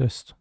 Test.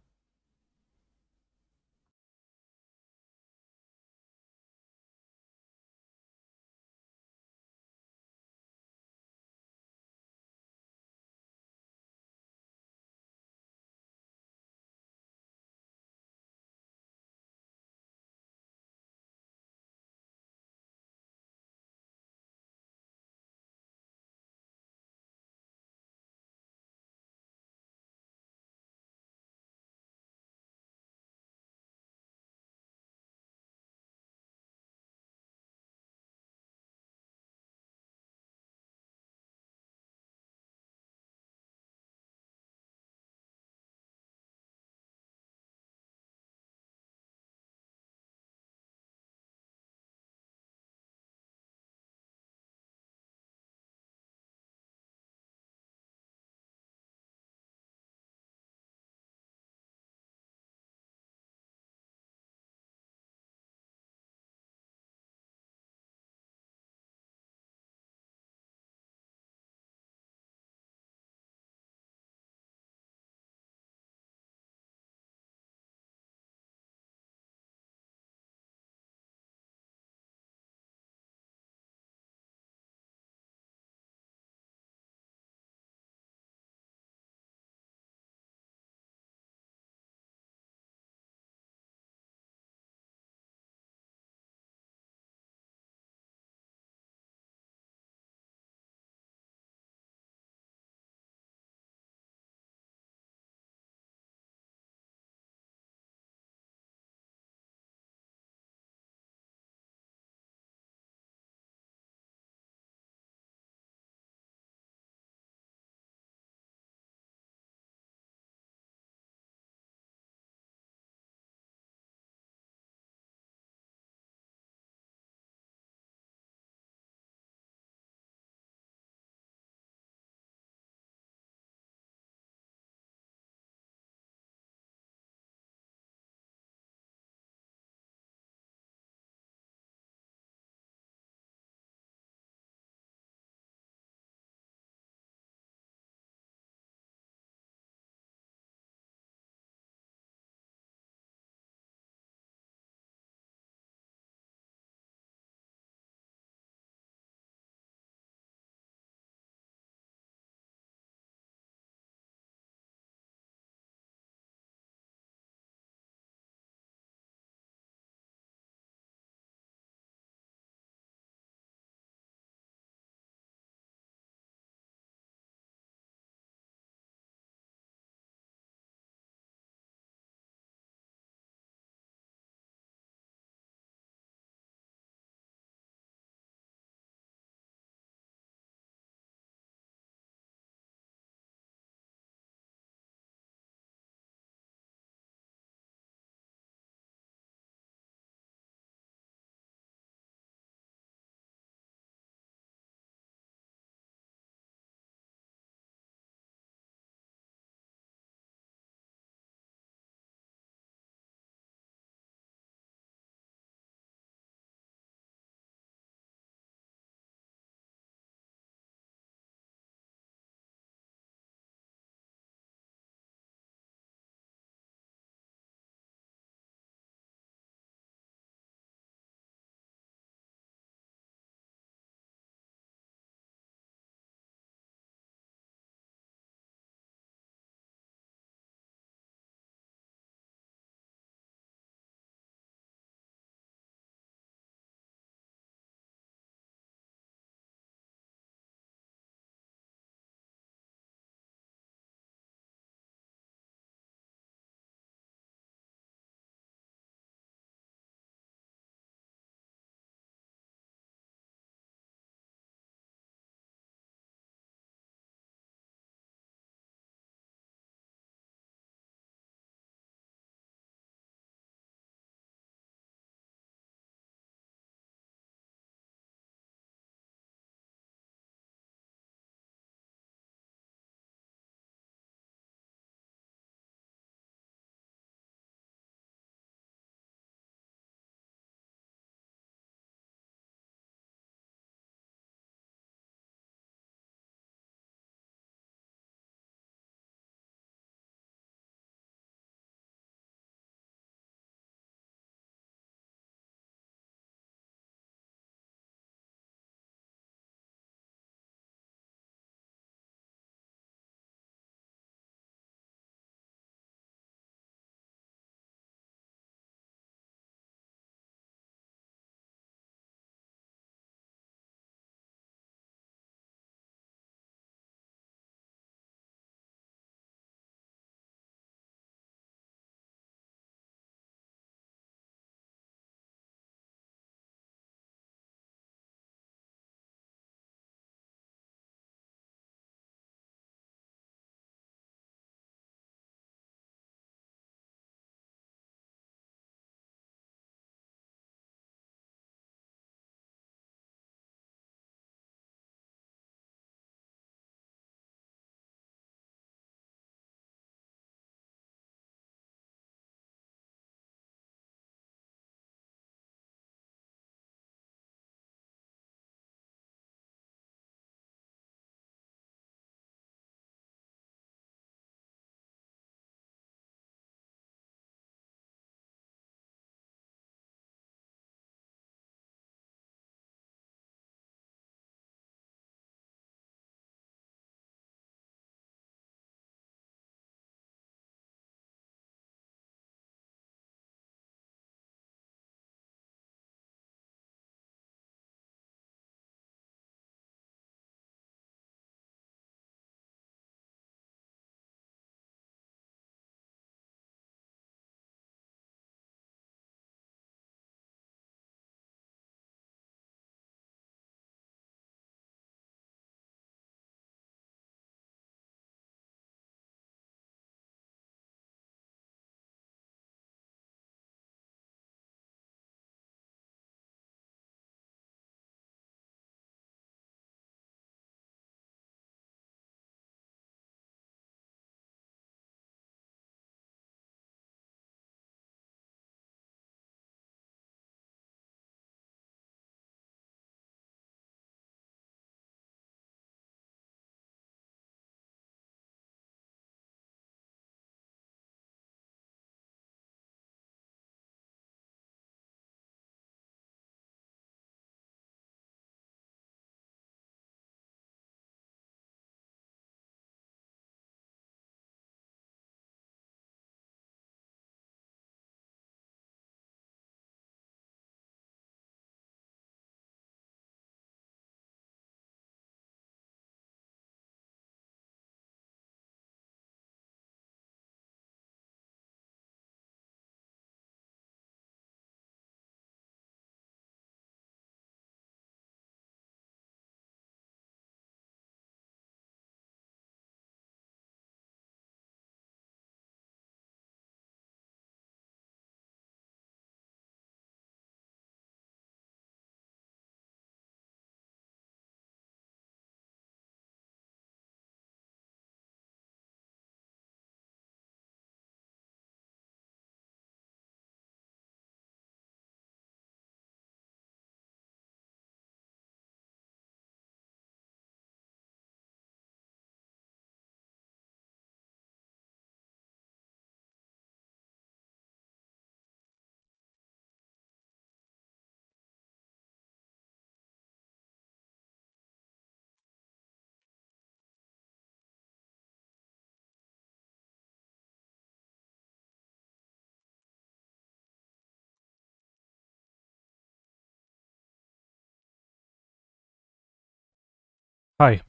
Hi.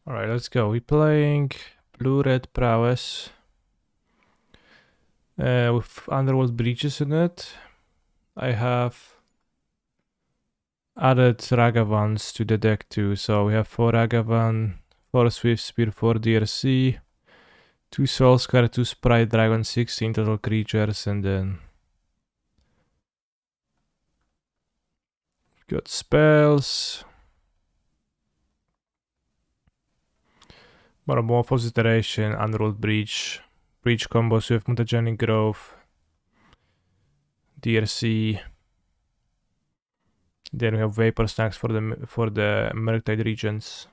Alright, let's go. We're playing Blue-Red Prowess with Underworld Breaches in it. I have added Ragavans to the deck too. So we have 4 Ragavan, 4 Swift Spear, 4 DRC, 2 Soul Scar, 2 Sprite Dragon, 16 total creatures, and then got spells. Metamorphosis Iteration, Underworld Breach, Breach combos with Mutagenic Growth, DRC. Then we have Vapor Snacks for the Murktide regions.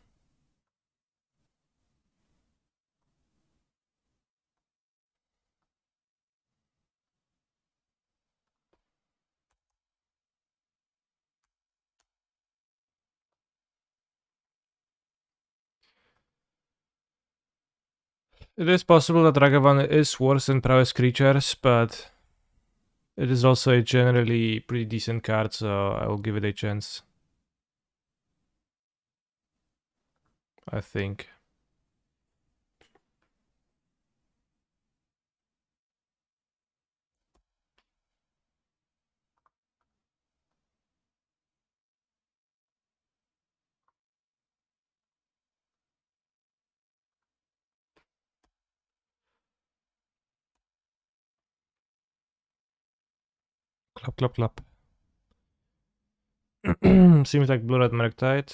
It is possible that Ragavan is worse than Prowess creatures, but it is also a generally pretty decent card, so I will give it a chance. I think. Clap, clap, clap. Seems like Blue-Red Murktide.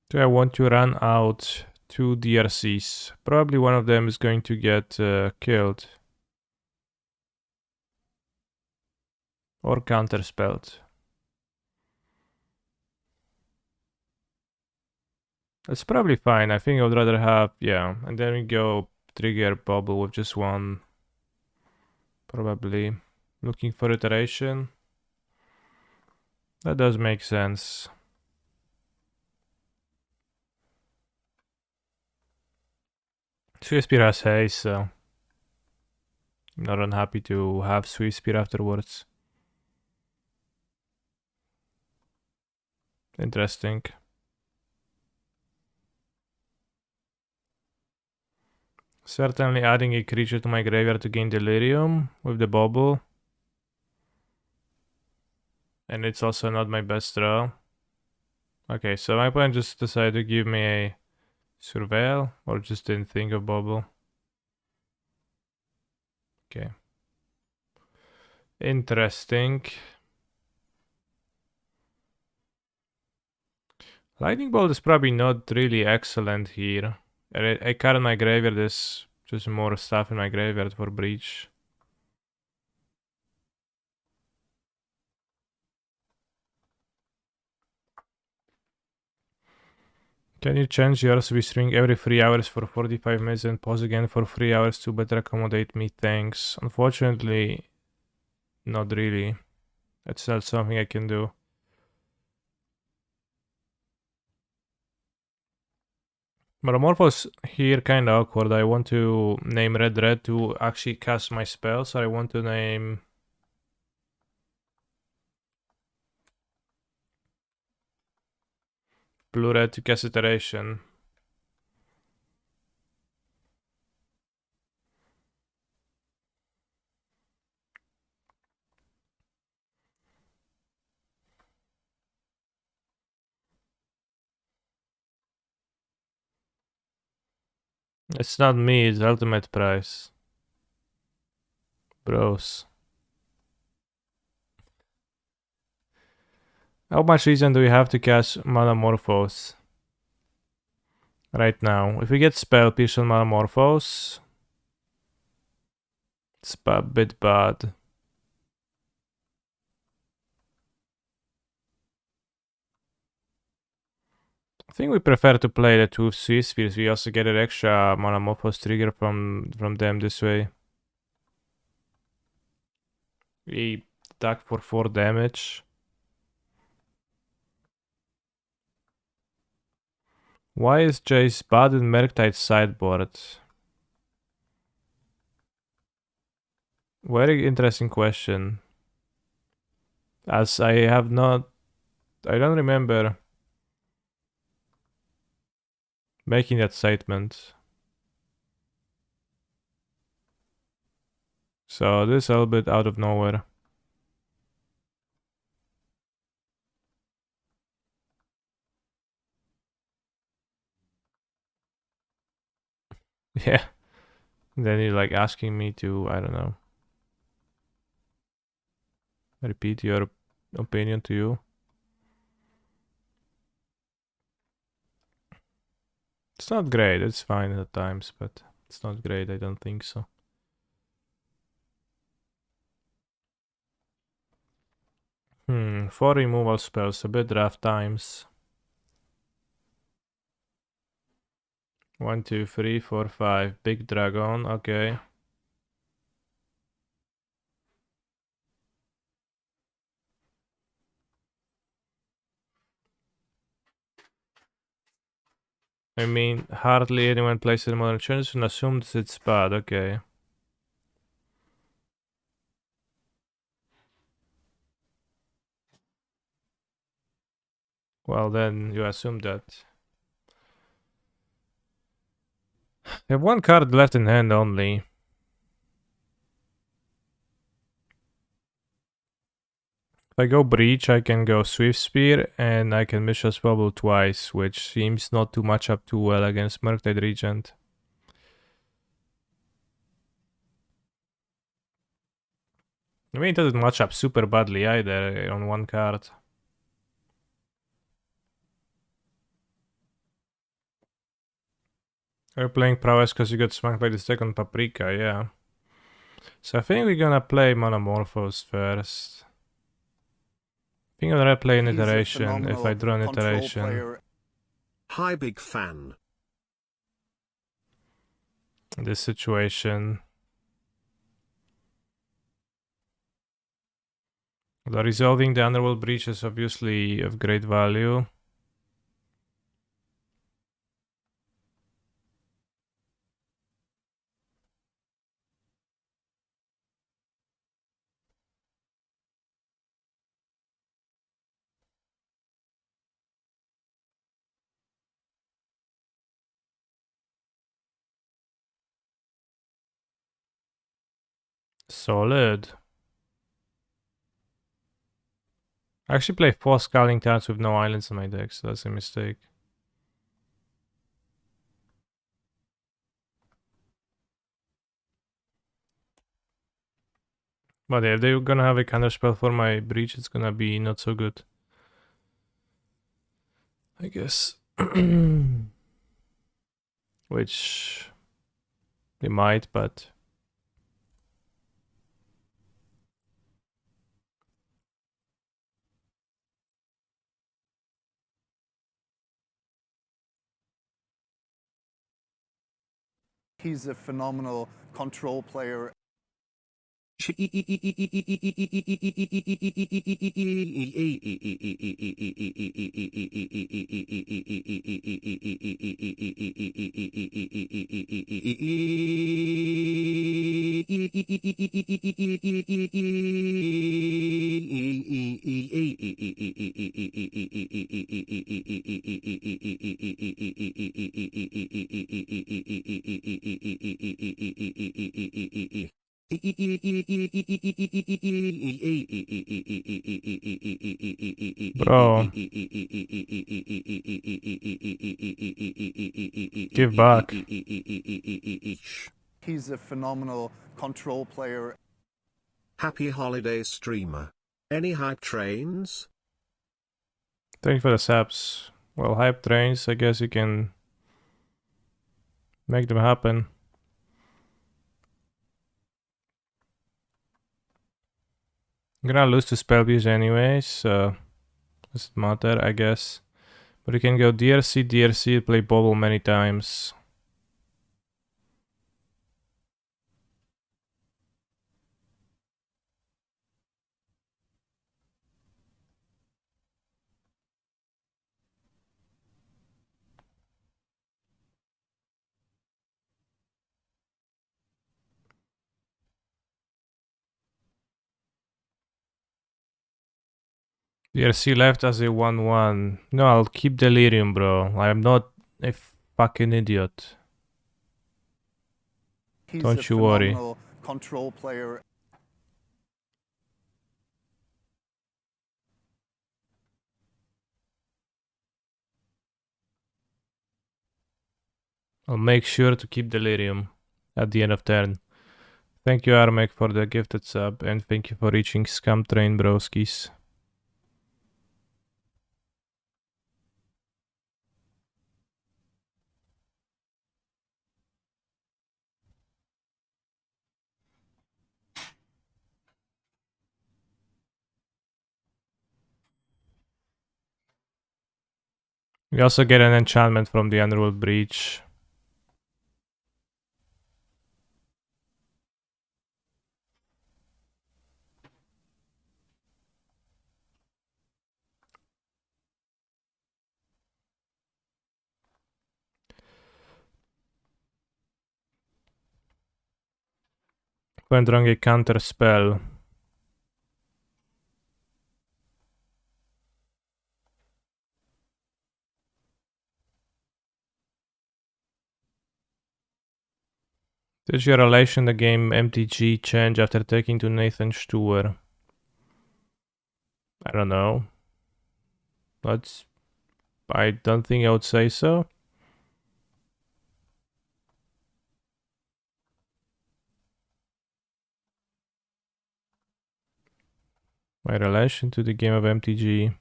Do I want to run out 2 DRCs? Probably one of them is going to get killed. Or counterspelled. That's probably fine. I think I would rather have, yeah. And then we go trigger bubble with just one. Probably. Looking for iteration. That does make sense. Swift Spear has haste, so I'm not unhappy to have Swift Spear afterwards. Interesting. Certainly adding a creature to my graveyard to gain Delirium with the bubble. And it's also not my best draw. Okay, so my opponent just decided to give me a Surveil, or just didn't think of bubble. Okay. Interesting. Lightning Bolt is probably not really excellent here. A card in my graveyard is just more stuff in my graveyard for Breach. Can you change your Swiss string every 3 hours for 45 minutes and pause again for 3 hours to better accommodate me? Thanks. Unfortunately, not really. That's not something I can do. Metamorphose here kinda awkward. I want to name red to actually cast my spell, so I want to name blue-red to cast iteration. It's not me, it's ultimate price. Bros. How much reason do we have to cast Metamorphose? Right now. If we get Spell, Pierce on Metamorphose, it's a bit bad. I think we prefer to play the 2 Swiss Spears. We also get an extra Metamorphose trigger from them this way. We attack for 4 damage. Why is Jace bad in Merktide sideboard? Very interesting question. As I don't remember making that statement. So this is a little bit out of nowhere. Yeah. Then you're like asking me to, I don't know, repeat your opinion to you. It's not great, it's fine at times, but it's not great, I don't think so. Four removal spells, a bit rough times. 1, 2, 3, 4, 5. Big dragon, okay. I mean, hardly anyone plays in Modern Challenge and assumes it's bad, okay. Well, then you assume that. I have one card left in hand only. If I go Breach, I can go Swift Spear, and I can Mishra's Bubble twice, which seems not to match up too well against Murktide Regent. I mean, it doesn't match up super badly either on one card. We're playing Prowess because you got smacked by the second Paprika, yeah. So I think we're gonna play Monomorphos first. I think I'm gonna play an iteration if I draw an iteration. Player. Hi, big fan. In this situation. The resolving the Underworld Breach is obviously of great value. Solid. I actually play 4 Scowling Towns with no islands in my deck, so that's a mistake. But yeah, if they're gonna have a counterspell for my Breach, it's gonna be not so good. I guess. Which they might, but He's a phenomenal control player. bro, give back. He's a phenomenal control player. Happy holiday, streamer. Any hype trains? Thank you for the subs. Well, hype trains, I guess you can make them happen. I'm gonna lose to Spellbeast anyways, so doesn't matter, I guess. But you can go DRC, DRC, play Bobble many times. DRC left as a 1-1. No, I'll keep Delirium, bro. I'm not a fucking idiot. He's Don't a you worry. phenomenal control player. I'll make sure to keep Delirium at the end of turn. Thank you, Armek, for the gifted sub, and thank you for reaching Scum Train Broskis. We also get an enchantment from the Underworld Breach. When drawing a counter spell. Does your relation to the game MTG change after taking to Nathan Stuer? I don't know. I don't think I would say so. My relation to the game of MTG.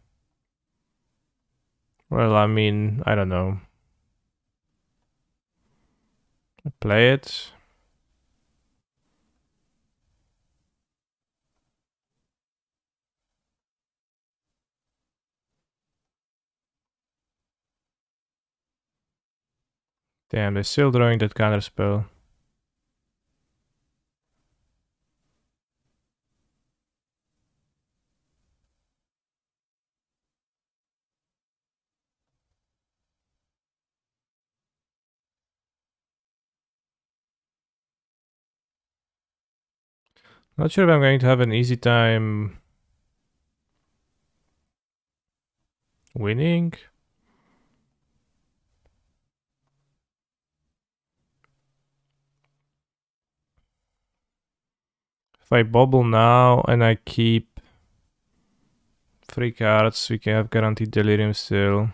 Well, I mean, I don't know. I play it. Damn, they're still drawing that counter spell. Not sure if I'm going to have an easy time winning. If I bubble now and I keep 3 cards, we can have guaranteed Delirium still.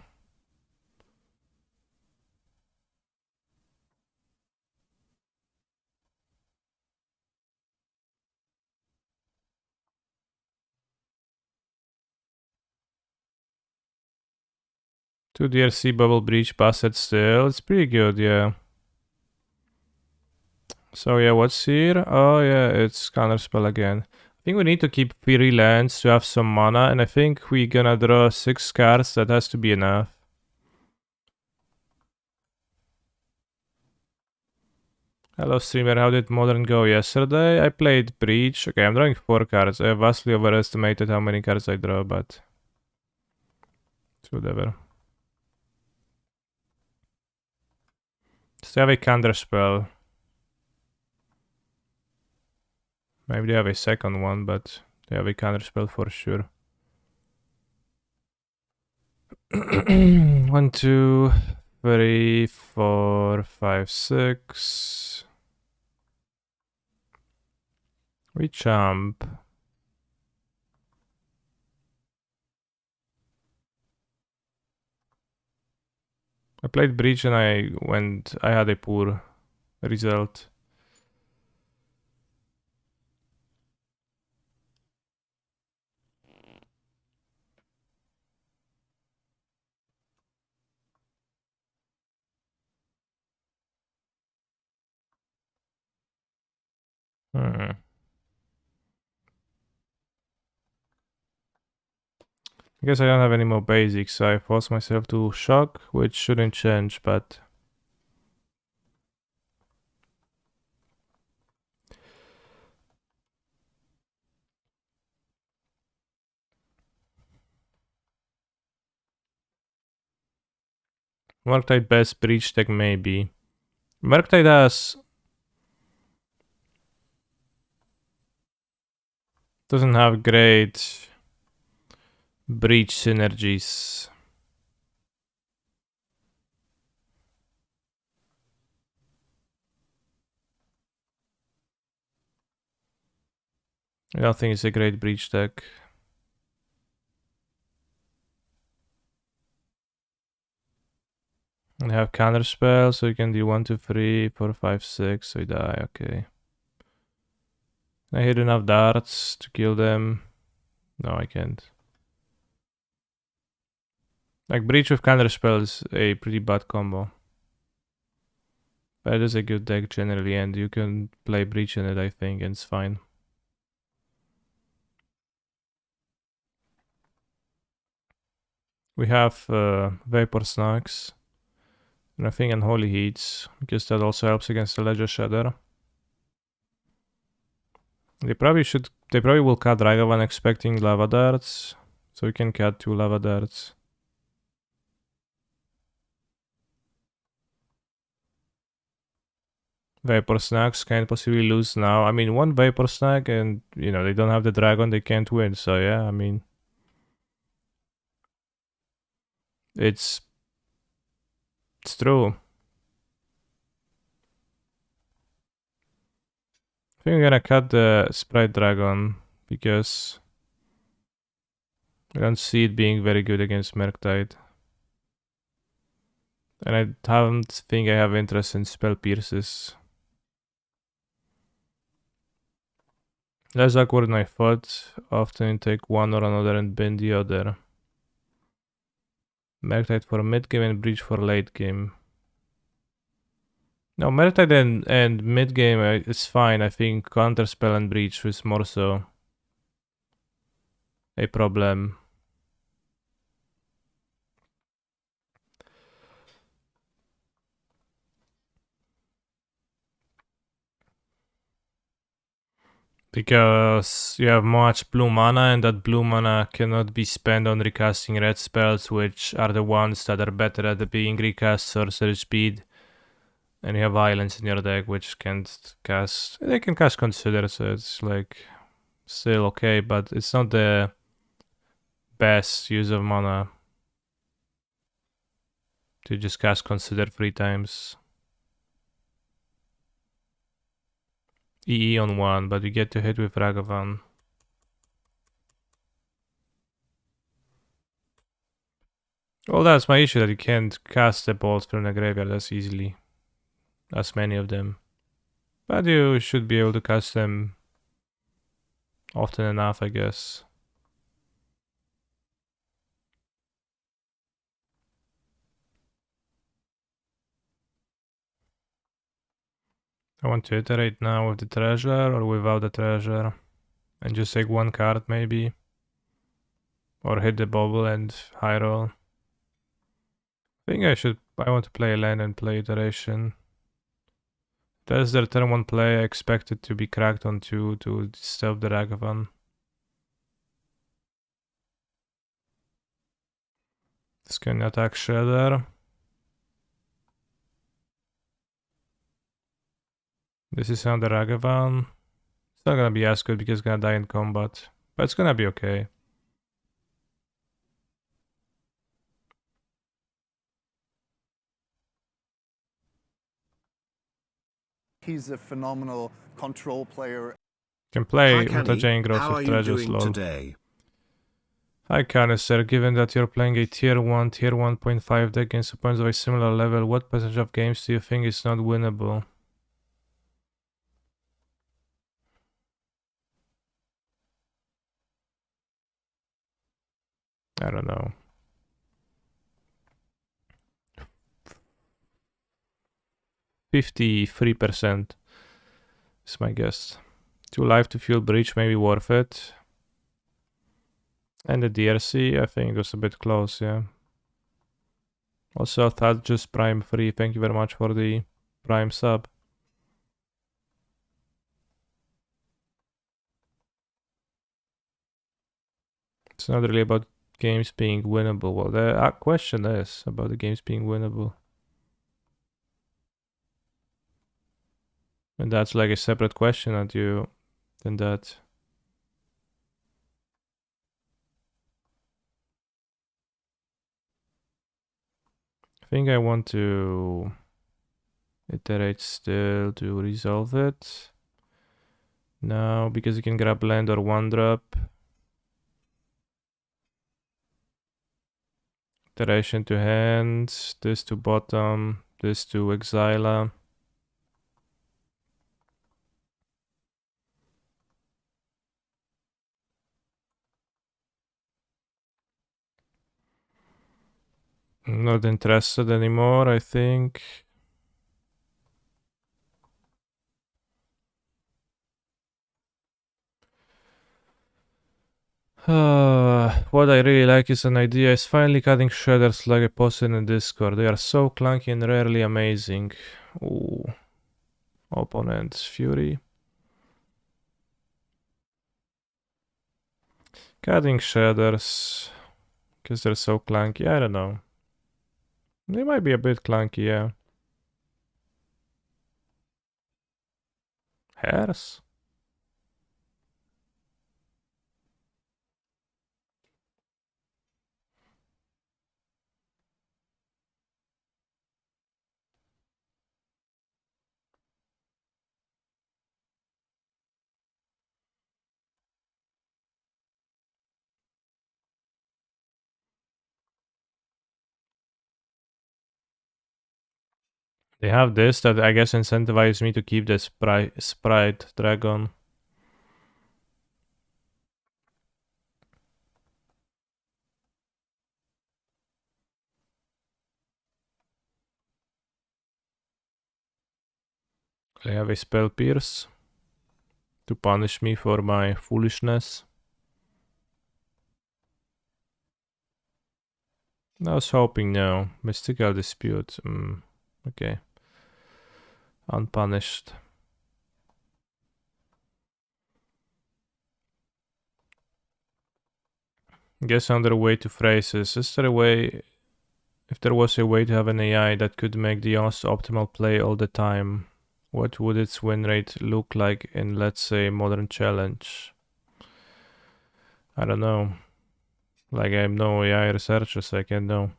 Two DRC Bubble Breach Basset still. It's pretty good, yeah. So yeah, what's here? Oh yeah, it's counterspell again. I think we need to keep 3 lands to have some mana, and I think we're gonna draw 6 cards. That has to be enough. Hello streamer, how did Modern go yesterday? I played Breach. Okay, I'm drawing 4 cards. I vastly overestimated how many cards I draw, but it's whatever. Still have a counterspell. Maybe they have a second one, but they have a counterspell for sure. 1, 2, 3, 4, 5, 6. We jump. I played Breach and I had a poor result. I guess I don't have any more basics, so I force myself to shock, which shouldn't change, but... Murktide best Breach deck maybe. Murktide doesn't have great breach synergies. I don't think it's a great breach deck. I have counter spell, so you can do 1, 2, 3, 4, 5, 6, so you die, okay. I hit enough darts to kill them. No, I can't. Like, breach with counter spell is a pretty bad combo. But it is a good deck generally, and you can play breach in it, I think, and it's fine. We have Vapor Snacks. And I think Unholy Heats, because that also helps against the Ledger Shredder. They probably will cut Ragavan expecting Lava Darts, so we can cut 2 Lava Darts. Vapor Snacks can't possibly lose now. I mean, 1 Vapor Snack and, you know, they don't have the Dragon, they can't win, so yeah, I mean... It's true. I think we're gonna cut the Sprite Dragon, because I don't see it being very good against Murktide. And I don't think I have interest in Spell Pierces. Less awkward than I thought. Often take one or another and bin the other. Murktide for mid game and Breach for late game. No, Murktide and mid game is fine. I think Counterspell and Breach is more so a problem. Because you have much blue mana, and that blue mana cannot be spent on recasting red spells, which are the ones that are better at being recast sorcery speed. And you have Violence in your deck, which can't cast... They can cast Consider, so it's like... still okay, but it's not the best use of mana to just cast Consider 3 times. EE on 1, but you get to hit with Ragavan. Well, that's my issue, that you can't cast the balls from the graveyard as easily as many of them. But you should be able to cast them often enough, I guess. I want to iterate now with the treasure or without the treasure. And just take 1 card maybe. Or hit the bubble and high roll. I think I want to play a land and play iteration. That's their turn 1 play. I expect it to be cracked on 2 to disturb the Ragavan. This can attack Shredder. This is on the Ragavan. It's not gonna be as good because it's gonna die in combat. But it's gonna be okay. He's a phenomenal control player. Can play Hi, Kenny. Mutagen Growth How are with you treasures doing low. today? Hi Canister, given that you're playing a tier 1, tier 1.5 deck against opponents of a similar level, what percentage of games do you think is not winnable? I don't know. 53% is my guess. 2 life to fuel breach may be worth it. And the DRC, I think it was a bit close, yeah. Also, Thad just Prime free. Thank you very much for the Prime sub. It's not really about games being winnable. Well, the question is about the games being winnable. And that's like a separate question than that. I think I want to iterate still to resolve it. No, because you can grab land or 1-drop. Iteration to hand, this to bottom, this to Exila. Not interested anymore, I think. What I really like is an idea is finally cutting shredders like I posted in Discord. They are so clunky and rarely amazing. Ooh. Opponent's Fury. Cutting shredders. Because they're so clunky. I don't know. They might be a bit clunky, yeah. Hairs? They have this that I guess incentivizes me to keep the sprite dragon. They have a spell pierce to punish me for my foolishness. I was hoping no. Mystical dispute. Okay. Unpunished. Guess another way to phrase this. Is there a way, if there was a way to have an AI that could make the most optimal play all the time, what would its win rate look like in, let's say, Modern Challenge? I don't know. Like, I'm no AI researcher, so I can't know.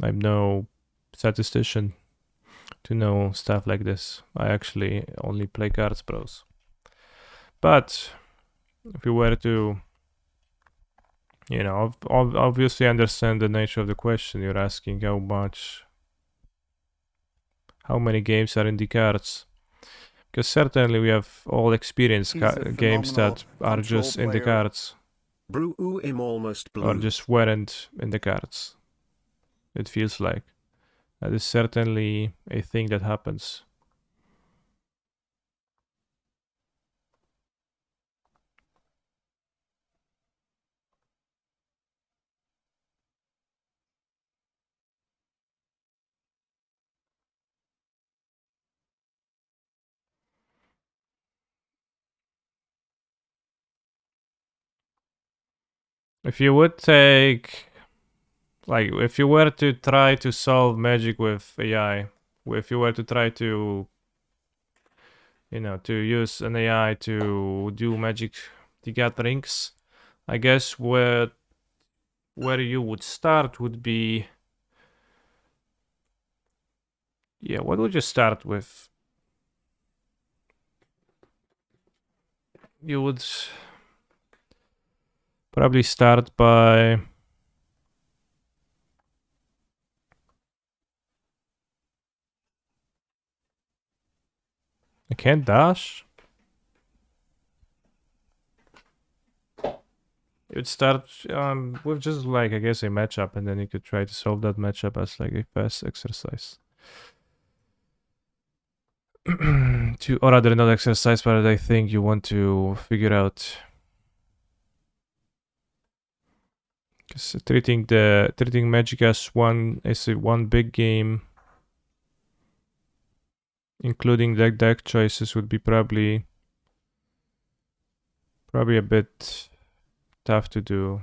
I'm no statistician to know stuff like this. I actually only play cards pros. But if you were to, you know, obviously understand the nature of the question, you're asking how many games are in the cards. Because certainly we have all experienced games that are just in the cards. Brew-im almost blue. Or just weren't in the cards. It feels like. That is certainly a thing that happens. If you would take, like, if you were to try to solve magic with AI, if you were to try to, you know, to use an AI to do magic the gatherings, I guess where you would start would be, yeah, what would you start with? You would probably start by, I can't dash. You'd start with just like, I guess, a matchup, and then you could try to solve that matchup as like a fast exercise. Or rather not exercise, but I think you want to figure out, because treating magic as one big game, including deck choices, would be probably a bit tough to do.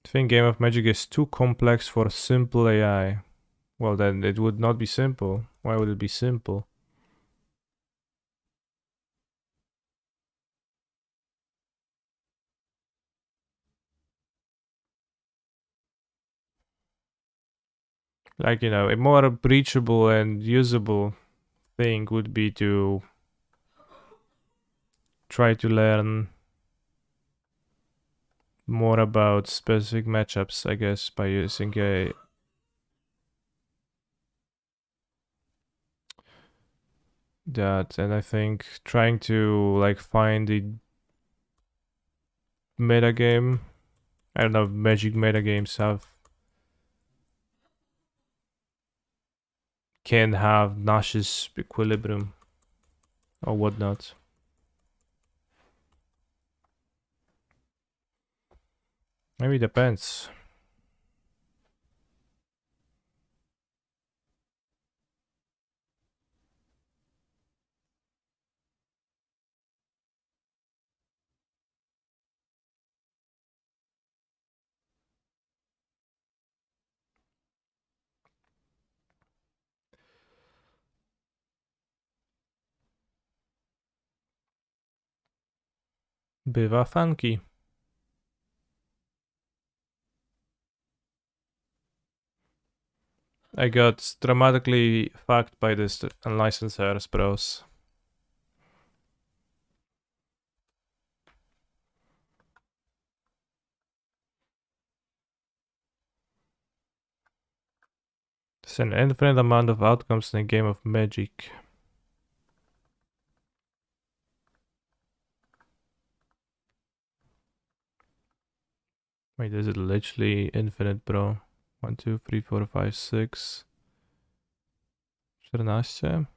I think Game of Magic is too complex for simple AI. Well, then it would not be simple. Why would it be simple? Like, you know, a more breachable and usable thing would be to try to learn more about specific matchups, I guess, by using a that. And I think trying to like find the metagame. I don't know if Magic metagames can have Nash's equilibrium or whatnot. Maybe depends. Bywa funky. I got dramatically fucked by this unlicensed bros. There's an infinite amount of outcomes in a game of Magic. Wait, is it literally infinite, bro? 1, 2, 3, 4, 5, 6. 14.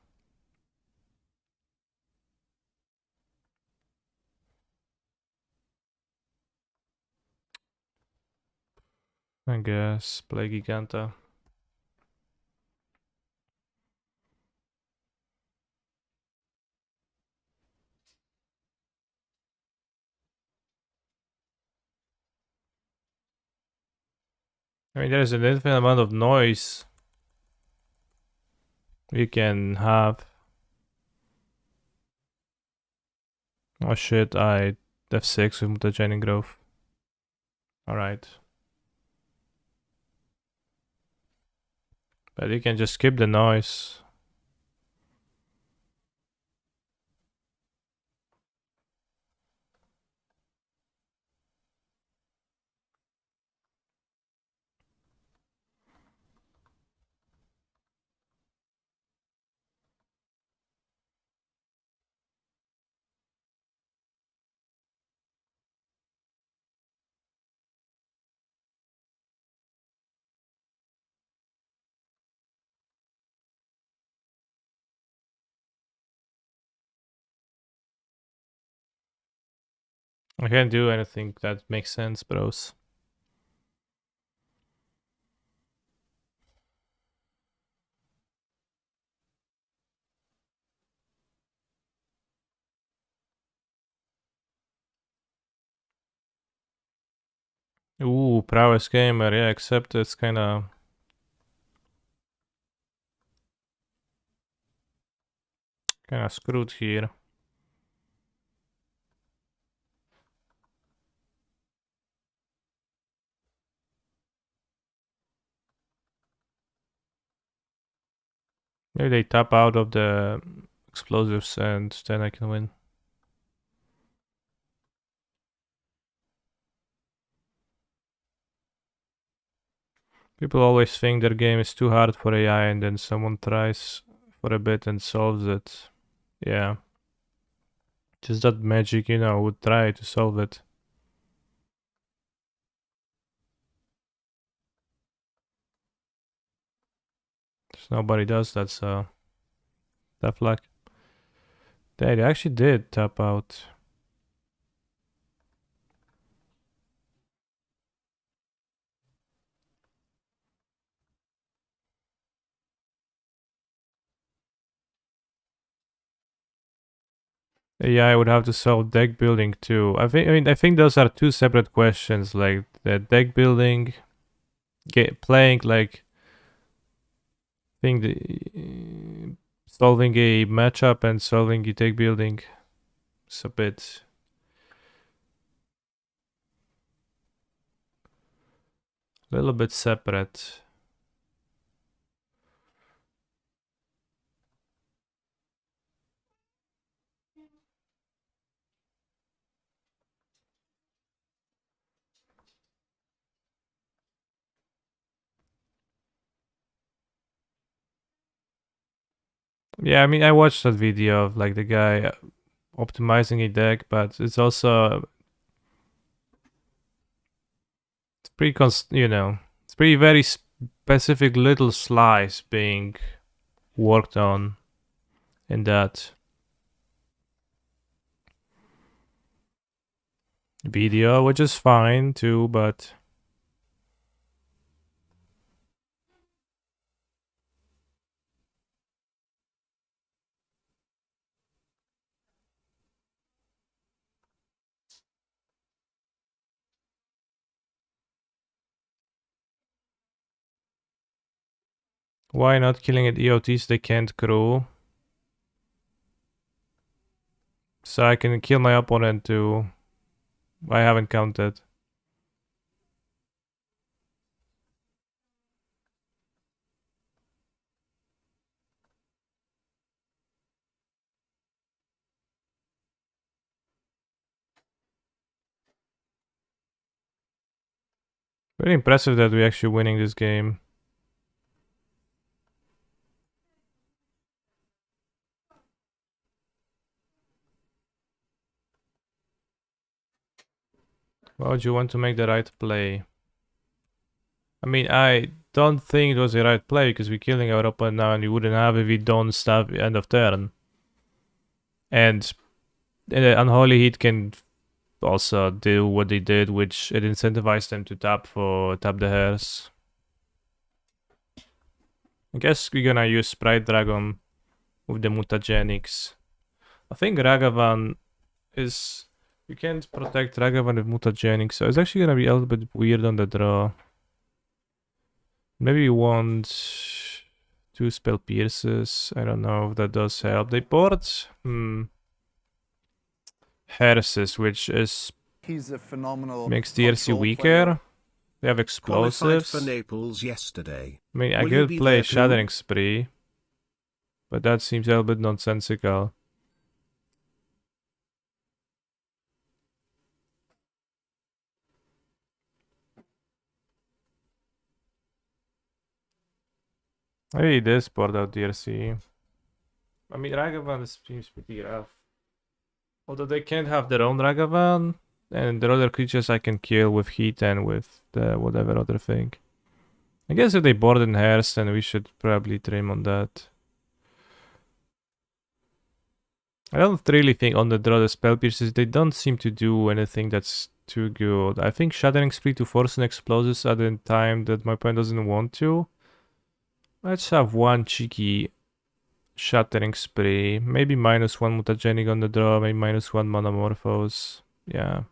I guess. Play Giganta. I mean, there's an infinite amount of noise you can have. Oh shit, I F6 with mutagenic growth. Alright. But you can just skip the noise. I can't do anything that makes sense, bros. Ooh, Prowess gamer, yeah, except it's kinda screwed here. Maybe they tap out of the explosives and then I can win. People always think their game is too hard for AI and then someone tries for a bit and solves it. Yeah. Just that Magic, you know, would try to solve it. Just nobody does that, so tough luck. They actually did tap out. AI would have to solve deck building too. I think those are two separate questions. Like the deck building, playing like solving a matchup and solving a deck building. It's a bit little bit separate. Yeah, I mean, I watched that video of like the guy optimizing a deck, but it's also it's pretty it's pretty very specific little slice being worked on in that video, which is fine too, but why not killing at EOTs they can't crew? So I can kill my opponent too. I haven't counted. Very impressive that we're actually winning this game. Why would you want to make the right play? I mean, I don't think it was the right play because we're killing our opponent now and we wouldn't have if we don't stab end of turn. And Unholy Heat can also do what they did, which it incentivized them to tap the hairs. I guess we're gonna use Sprite Dragon with the mutagenics. I think Ragavan is... You can't protect Ragavan with mutagenics, so it's actually gonna be a little bit weird on the draw. Maybe you want 2 Spell Pierces. I don't know if that does help. They board Herses, which is He's a phenomenal makes DRC control weaker. player. They have Qualified explosives. for Naples yesterday. I mean, I Will you could be play there too? Shattering Spree, but that seems a little bit nonsensical. Maybe this board out DRC. I mean, Ragavan seems pretty rough. Although they can't have their own Ragavan, and the other creatures I can kill with heat and with the whatever other thing. I guess if they board in hairs, then we should probably trim on that. I don't really think on the draw the spell pierces, they don't seem to do anything that's too good. I think Shattering Spree to force an explosives at a time that my opponent doesn't want to. Let's have one cheeky Shattering Spree. Maybe -1 mutagenic on the draw, maybe -1 Monomorphose. Yeah.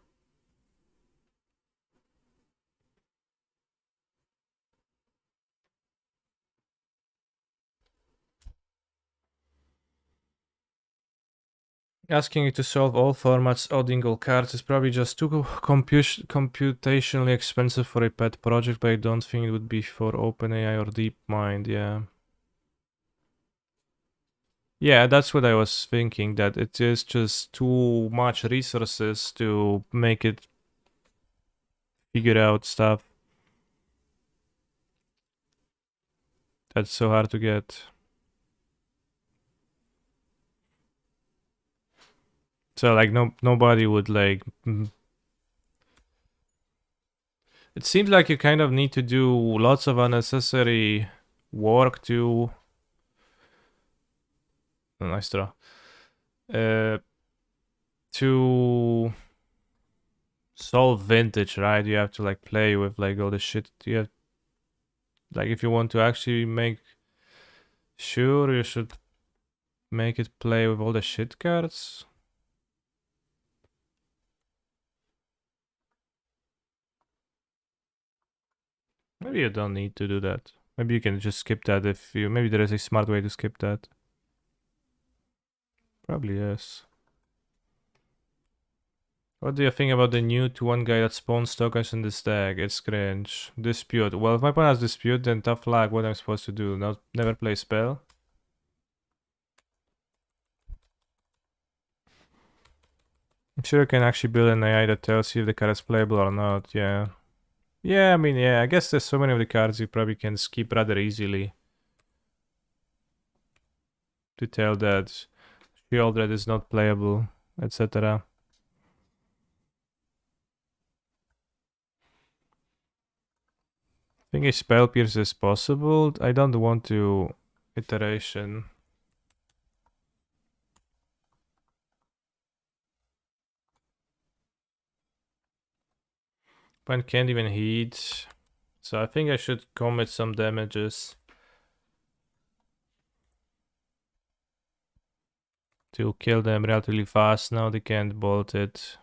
Asking you to solve all formats, odding all cards is probably just too computationally expensive for a pet project, but I don't think it would be for OpenAI or DeepMind, yeah. Yeah, that's what I was thinking, that it is just too much resources to make it figure out stuff. That's so hard to get. So like nobody would like... It seems like you kind of need to do lots of unnecessary work to... Oh, nice draw. To solve vintage, right? You have to like play with like all the shit. You have like if you want to actually make sure, you should make it play with all the shit cards. Maybe you don't need to do that. Maybe you can just skip that if you... Maybe there is a smart way to skip that. Probably yes. What do you think about the new 2-1 guy that spawns tokens in this deck? It's cringe. Dispute. Well, if my opponent has Dispute, then tough luck. What am I supposed to do? Never play spell? I'm sure you can actually build an AI that tells you if the card is playable or not, yeah. Yeah, I mean, yeah, I guess there's so many of the cards you probably can skip rather easily. to tell that Shieldred is not playable, etc. I think a Spell Pierce is possible. I don't want to iteration. One can't even heat. So I think I should commit some damages to kill them relatively fast. Now they can't bolt it.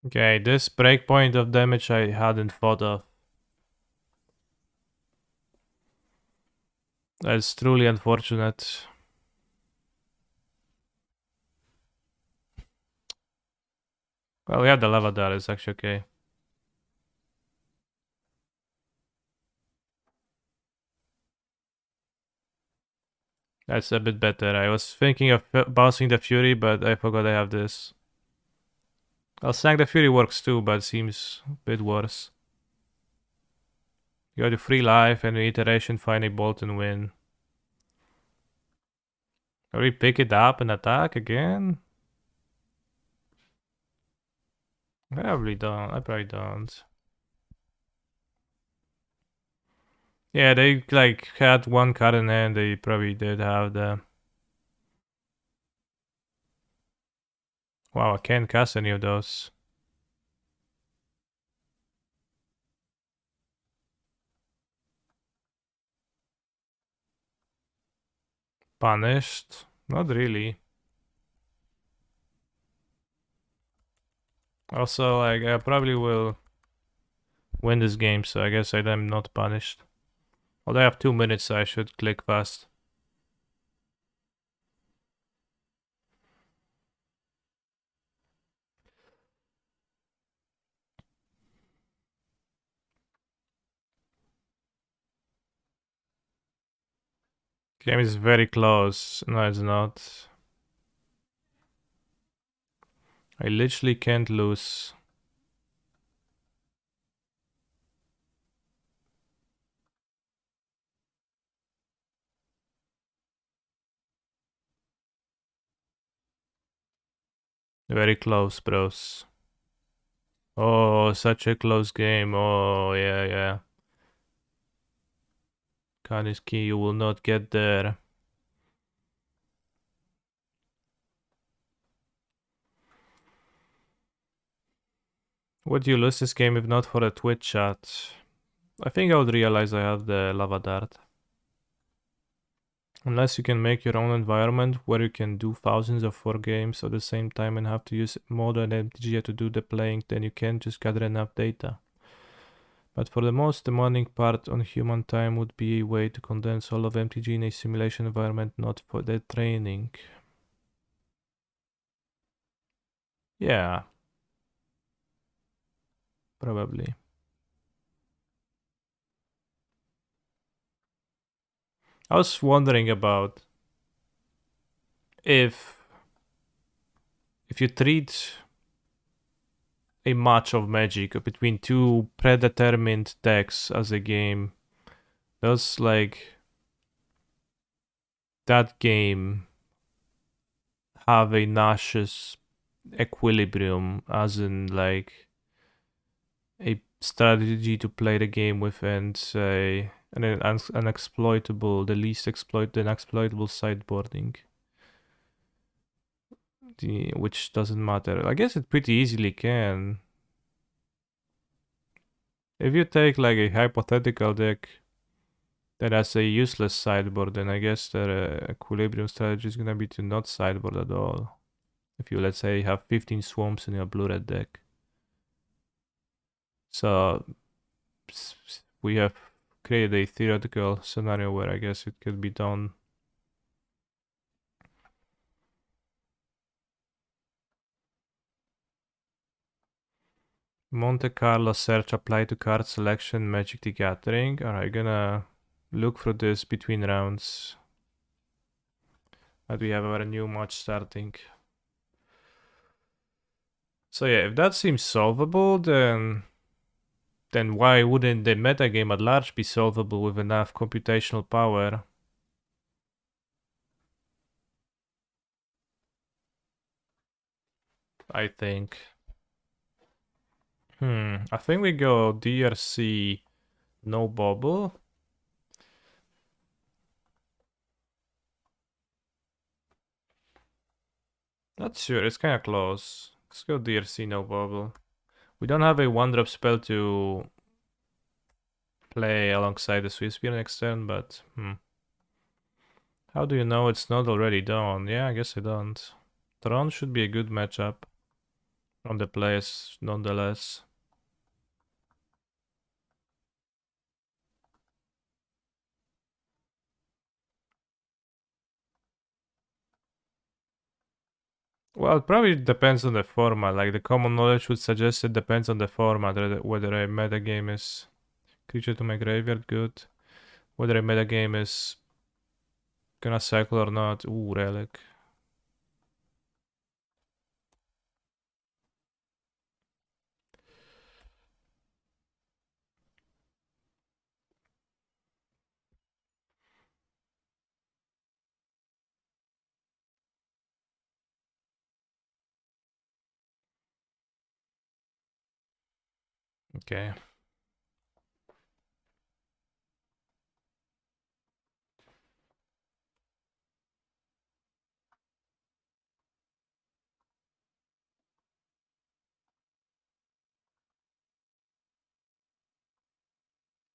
Okay, this breakpoint of damage I hadn't thought of. That's truly unfortunate. Well, yeah, the Lavadar is actually okay. That's a bit better. I was thinking of bouncing the Fury, but I forgot I have this. Well, Snag the Fury works too, but seems a bit worse. You got a free life and the iteration, find a bolt and win. Can we pick it up and attack again? Probably don't. I probably don't. Yeah, they like had one card in hand. They probably did have the. Wow, I can't cast any of those. Punished? Not really. Also, like, I probably will win this game, so I guess I'm not punished. Although I have 2 minutes, so I should click fast. Game is very close. No, it's not. I literally can't lose. Very close, bros. Oh, such a close game. Oh, yeah, yeah. Kaniski, you will not get there. Would you lose this game if not for a Twitch chat? I think I would realize I have the lava dart. Unless you can make your own environment where you can do thousands of 4 games at the same time and have to use modern MTG to do the playing, then you can't just gather enough data. But for the most demanding part on human time would be a way to condense all of MTG in a simulation environment, not for the training. Yeah. Probably. I was wondering about if you treat a match of Magic between two predetermined decks as a game, does like that game have a nauseous equilibrium, as in like a strategy to play the game with and say an unexploitable, the least unexploitable sideboarding, which doesn't matter. I guess it pretty easily can. If you take like a hypothetical deck that has a useless sideboard, then I guess the equilibrium strategy is gonna be to not sideboard at all. If you, let's say, have 15 swamps in your blue-red deck. So we have created a theoretical scenario where I guess it could be done. Monte Carlo search apply to card selection, Magic the Gathering. Alright, gonna look for this between rounds. But we have our new match starting. So yeah, if that seems solvable, then why wouldn't the metagame at large be solvable with enough computational power? I think. I think we go DRC, no bubble. Not sure, it's kind of close. Let's go DRC, no bubble. We don't have a 1-drop spell to play alongside the Swiss Spear next turn, but how do you know it's not already done? Yeah, I guess I don't. Tron should be a good matchup from the players, nonetheless. Well, it probably depends on the format. Like the common knowledge would suggest it depends on the format, whether a metagame is creature to my graveyard good, whether a metagame is gonna cycle or not. Ooh, relic. Okay.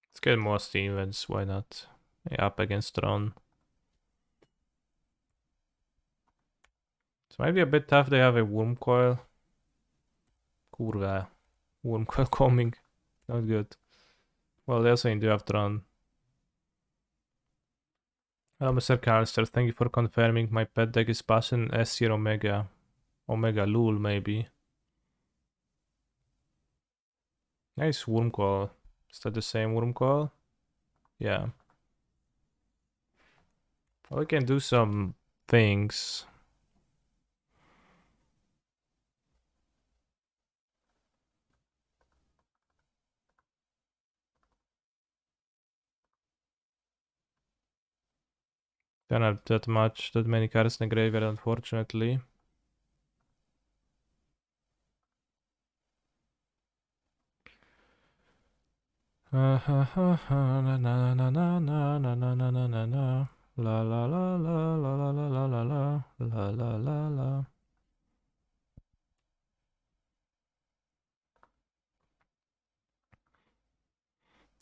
Let's get more steam events, why not? Yeah, up against Tron. It might be a bit tough, they have a Worm Coil. Kurwa. Worm Coil coming. Not good. Well, they also do have Tron. Hello, Mr. Callister. Thank you for confirming. My pet deck is passing S tier Omega. Omega Lul, maybe. Nice Worm Coil. Is that the same Worm Coil? Yeah. Well, we can do some things. Don't have that many cards in the graveyard, unfortunately. Na na na na na na na na na na na. La la la la la la la la la la la la la la.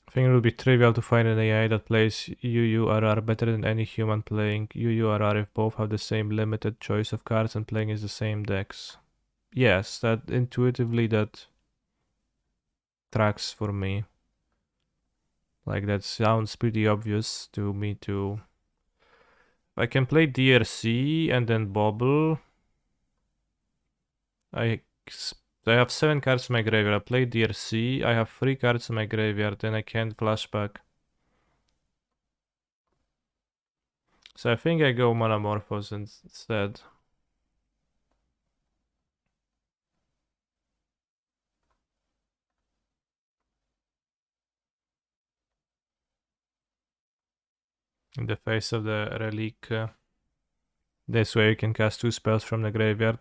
I think it would be trivial to find an AI that plays UURR better than any human playing UURR if both have the same limited choice of cards and playing is the same decks. Yes, that intuitively that tracks for me. Like that sounds pretty obvious to me too. I can play DRC and then bobble. I have 7 cards in my graveyard. I play DRC. I have 3 cards in my graveyard, then I can't flashback. So I think I go Metamorphose instead. In the face of the Relic. This way you can cast 2 spells from the graveyard.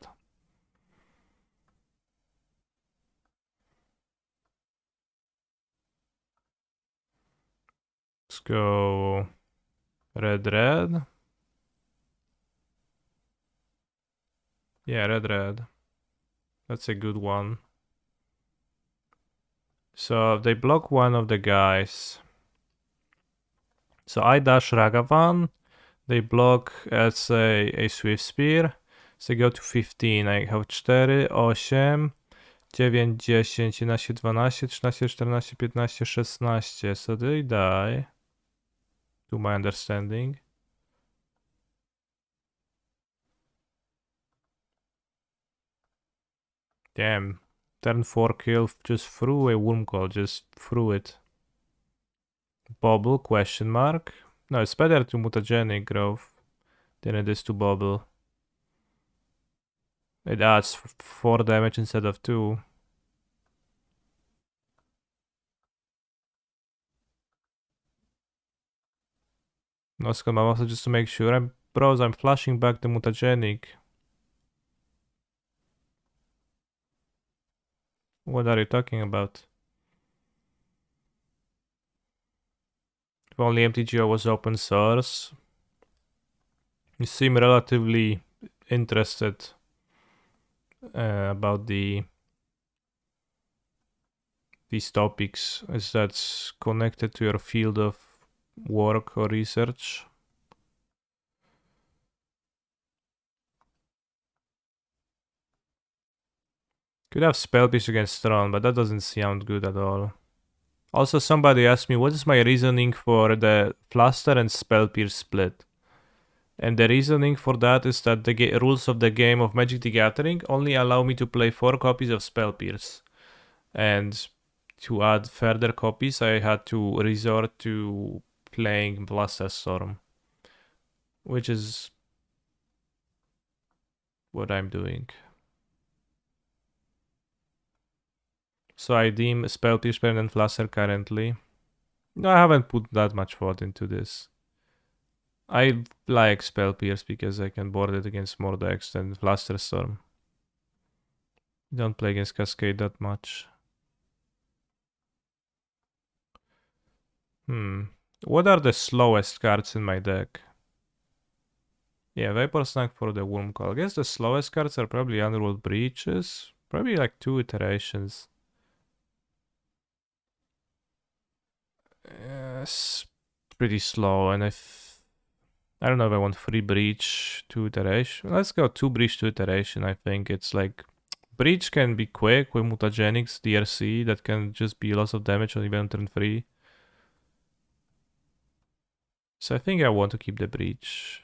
Let's go red. Yeah, red. That's a good one. So they block one of the guys. So I dash Ragavan. They block as a Swift Spear. So I go to 15. I have 4, 8, 9, 10, 11, 12, 13, 14, 15, 16. So they die. To my understanding. Damn. Turn 4 kill just through a Worm Call. Just through it. Bobble, question mark. No, it's better to mutagenic growth than it is to bobble. It adds 4 damage instead of 2. No, I'm also just to make sure. I'm flashing back the mutagenic. What are you talking about? If only MTGO was open source. You seem relatively interested about these topics as that's connected to your field of work or research. Could have spell piece against Tron, but that doesn't sound good at all. Also, somebody asked me what is my reasoning for the Fluster and Spell Pierce split. And the reasoning for that is that the rules of the game of Magic the Gathering only allow me to play 4 copies of Spell Pierce. And to add further copies, I had to resort to playing Blaster Storm, which is what I'm doing. So I deem Spell Pierce better than Fluster currently. No, I haven't put that much thought into this. I like Spell Pierce because I can board it against more decks than Fluster Storm. Don't play against Cascade that much. What are the slowest cards in my deck? Yeah, Vapor Snag for the Worm Call. I guess the slowest cards are probably Underworld Breaches. Probably like 2 iterations. Yes, pretty slow, and I don't know if I want 3 Breach, 2 iteration. Let's go 2 Breach, 2 iteration. I think it's like Breach can be quick with Mutagenics, DRC, that can just be lots of damage on even turn 3. So I think I want to keep the Breach.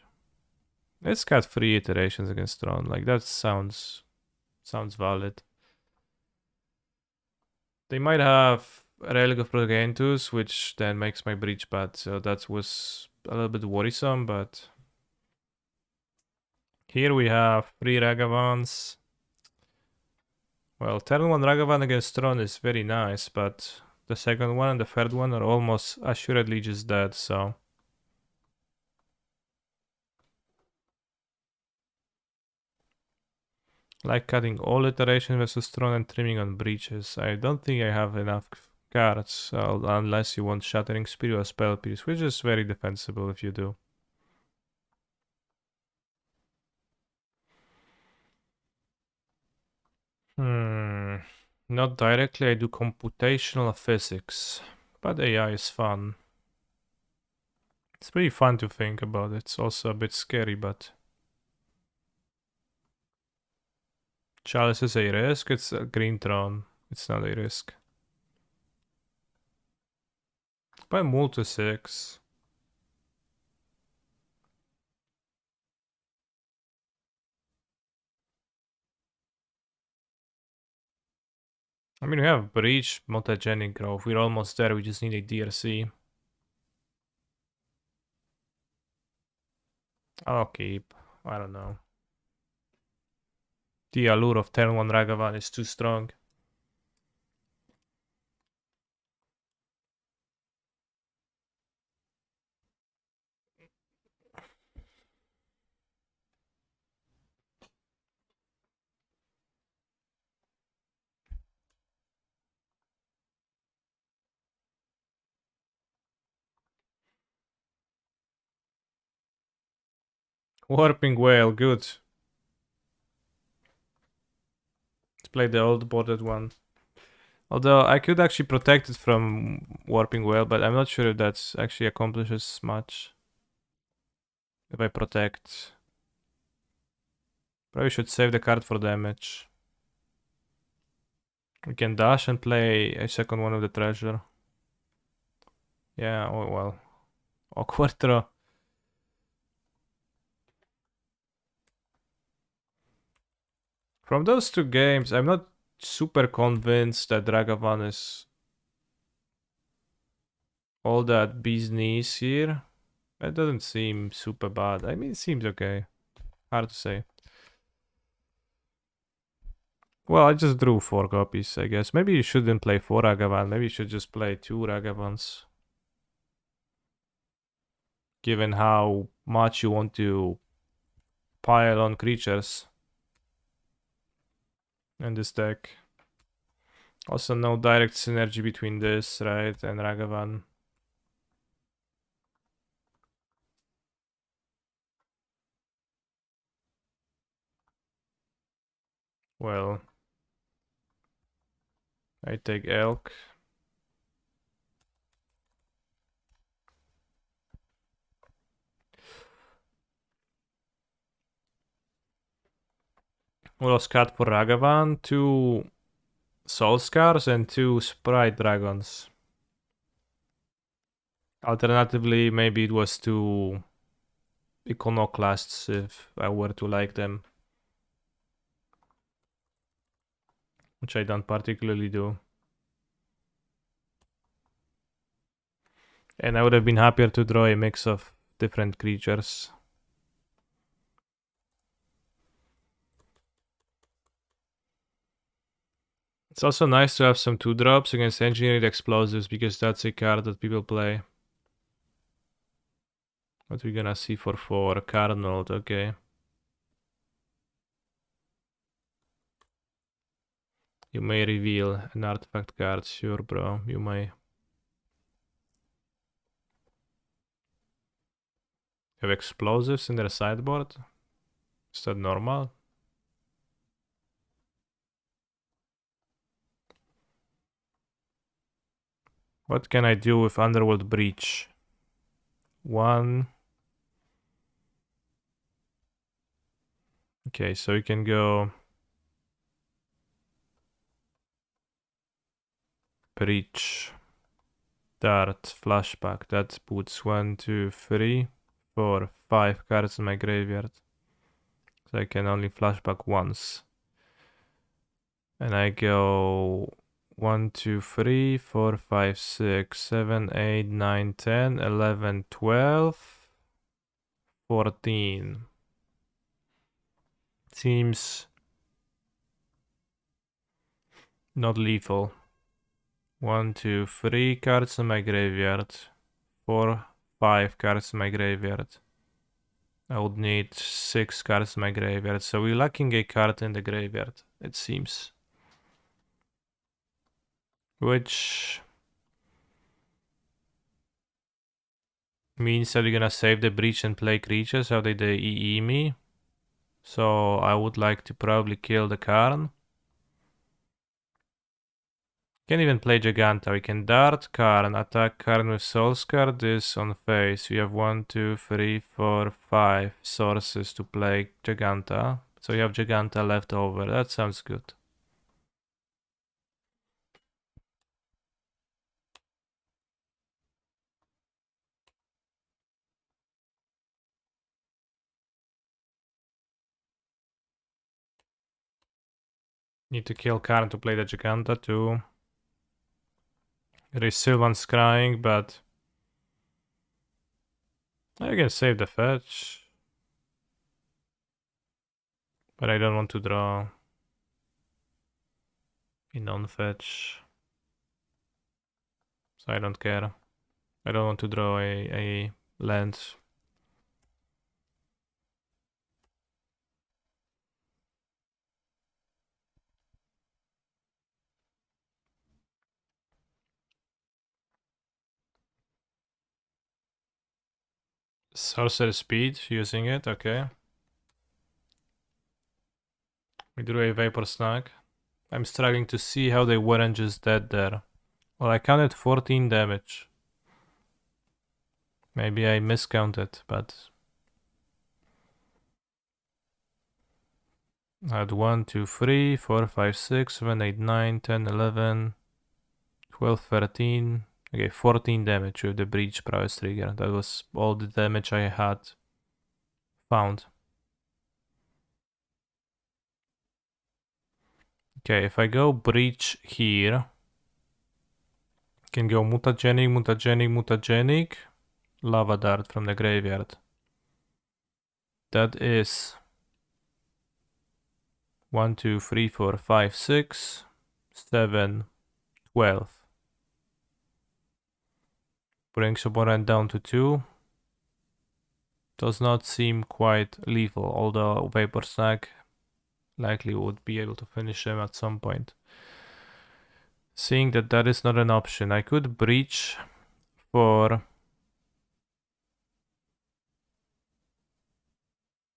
It's got 3 iterations against Tron. Like that sounds valid. They might have Relic of Progentus, which then makes my Breach bad. So that was a little bit worrisome, but here we have 3 Ragavans. Well, turn 1 Ragavan against Tron is very nice, but the second one and the third one are almost assuredly just dead, so... Like cutting all iteration versus Tron and trimming on breaches. I don't think I have enough cards, unless you want Shattering Spirit or Spell Pierce, which is very defensible if you do. Not directly, I do computational physics, but AI is fun. It's pretty fun to think about. It's also a bit scary, but... Chalice is a risk, it's a green Tron. It's not a risk. By multi 6. I mean, we have Breach, Mutagenic Growth. We're almost there, we just need a DRC. I'll keep. I don't know. The allure of turn 1 Ragavan is too strong. Warping Whale, good. Let's play the old boarded one. Although I could actually protect it from warping well, but I'm not sure if that's actually accomplishes much. If I protect. Probably should save the card for damage. We can dash and play a second one of the treasure. Yeah, oh well. Awkward draw. From those two games, I'm not super convinced that Dragavan is all that bee's knees here. It doesn't seem super bad. I mean, it seems okay. Hard to say. Well, I just drew 4 copies, I guess. Maybe you shouldn't play 4 Ragavan. Maybe you should just play 2 Ragavans. Given how much you want to pile on creatures in this deck. Also, no direct synergy between this, right, and Ragavan. Well, I take Elk. We'll scout for Ragavan, 2 Soul Scars and 2 Sprite Dragons. Alternatively, maybe it was 2 Iconoclasts if I were to like them. Which I don't particularly do. And I would have been happier to draw a mix of different creatures. It's also nice to have some 2-drops against engineered explosives because that's a card that people play. What we gonna see for 4? Carnold, okay. You may reveal an artifact card, sure bro, you may. Have explosives in their sideboard? Is that normal? What can I do with Underworld Breach? 1. Okay, so we can go Breach, Dart, Flashback. That puts 1, 2, 3, 4, 5 cards in my graveyard. So I can only flashback once. And I go 1, 2, 3, 4, 5, 6, 7, 8, 9, 10, 11, 12, 14. Seems not lethal. 1, 2, 3 cards in my graveyard. 4, 5 cards in my graveyard. I would need 6 cards in my graveyard. So we're lacking a card in the graveyard, it seems. Which means that we're gonna save the breach and play creatures. How did they EE me? So I would like to probably kill the Karn. Can't even play Giganta. We can Dart Karn, attack Karn with Soul Scar, this on face. We have 1, 2, 3, 4, 5 sources to play Giganta. So you have Giganta left over. That sounds good. Need to kill Karn to play the Giganta too. There is Sylvan Scrying, but I can save the fetch. But I don't want to draw a non-fetch. So I don't care. I don't want to draw a land. Sorcerer speed, using it, okay. We drew a Vapor Snag. I'm struggling to see how they weren't just dead there. Well, I counted 14 damage. Maybe I miscounted, but I had 1, 2, 3, 4, 5, 6, 7, 8, 9, 10, 11, 12, 13. Okay, 14 damage with the breach prowess trigger. That was all the damage I had found. Okay, if I go breach here, can go mutagenic, mutagenic, mutagenic, lava dart from the graveyard. That is 1, 2, 3, 4, 5, 6, 7, 12. Brings opponent down to 2. Does not seem quite lethal, although Vapor Snack likely would be able to finish him at some point. Seeing that that is not an option, I could breach for...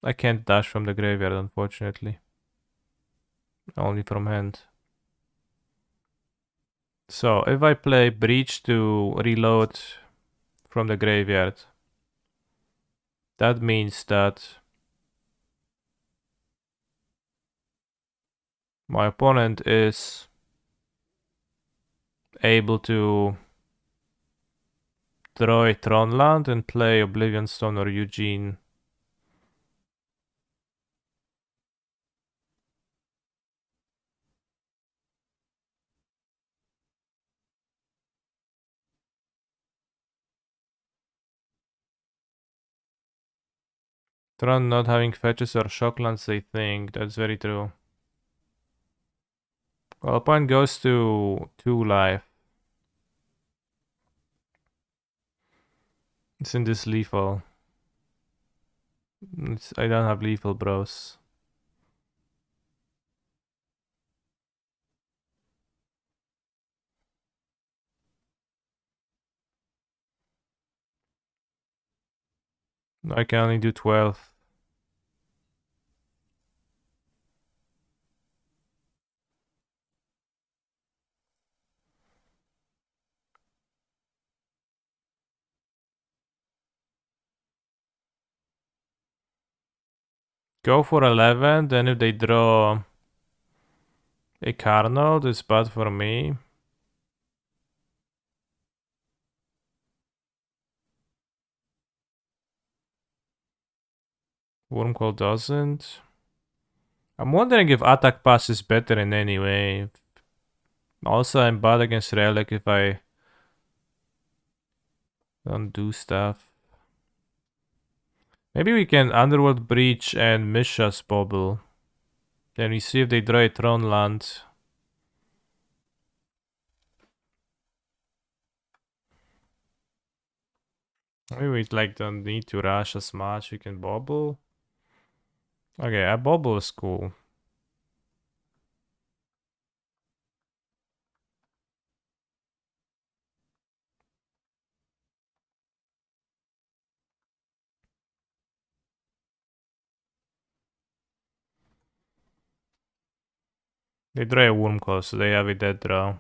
I can't dash from the graveyard, unfortunately. Only from hand. So, if I play breach to reload from the graveyard, that means that my opponent is able to draw a Tron land and play Oblivion Stone or Eugene. Tron not having fetches or shocklands, they think. That's very true. Well, opponent goes to 2 life. It's in this lethal. I don't have lethal, bros. I can only do 12. Go for 11, then if they draw a Carnot, it's bad for me. Wormcoil doesn't. I'm wondering if attack pass is better in any way. Also, I'm bad against Relic if I don't do stuff. Maybe we can Underworld Breach and Mishra's Bobble. Then we see if they draw a Tron land. Maybe we like don't need to rush as much. We can Bobble. Okay, a Bobble is cool. They draw a Wormcoil, so they have a dead draw.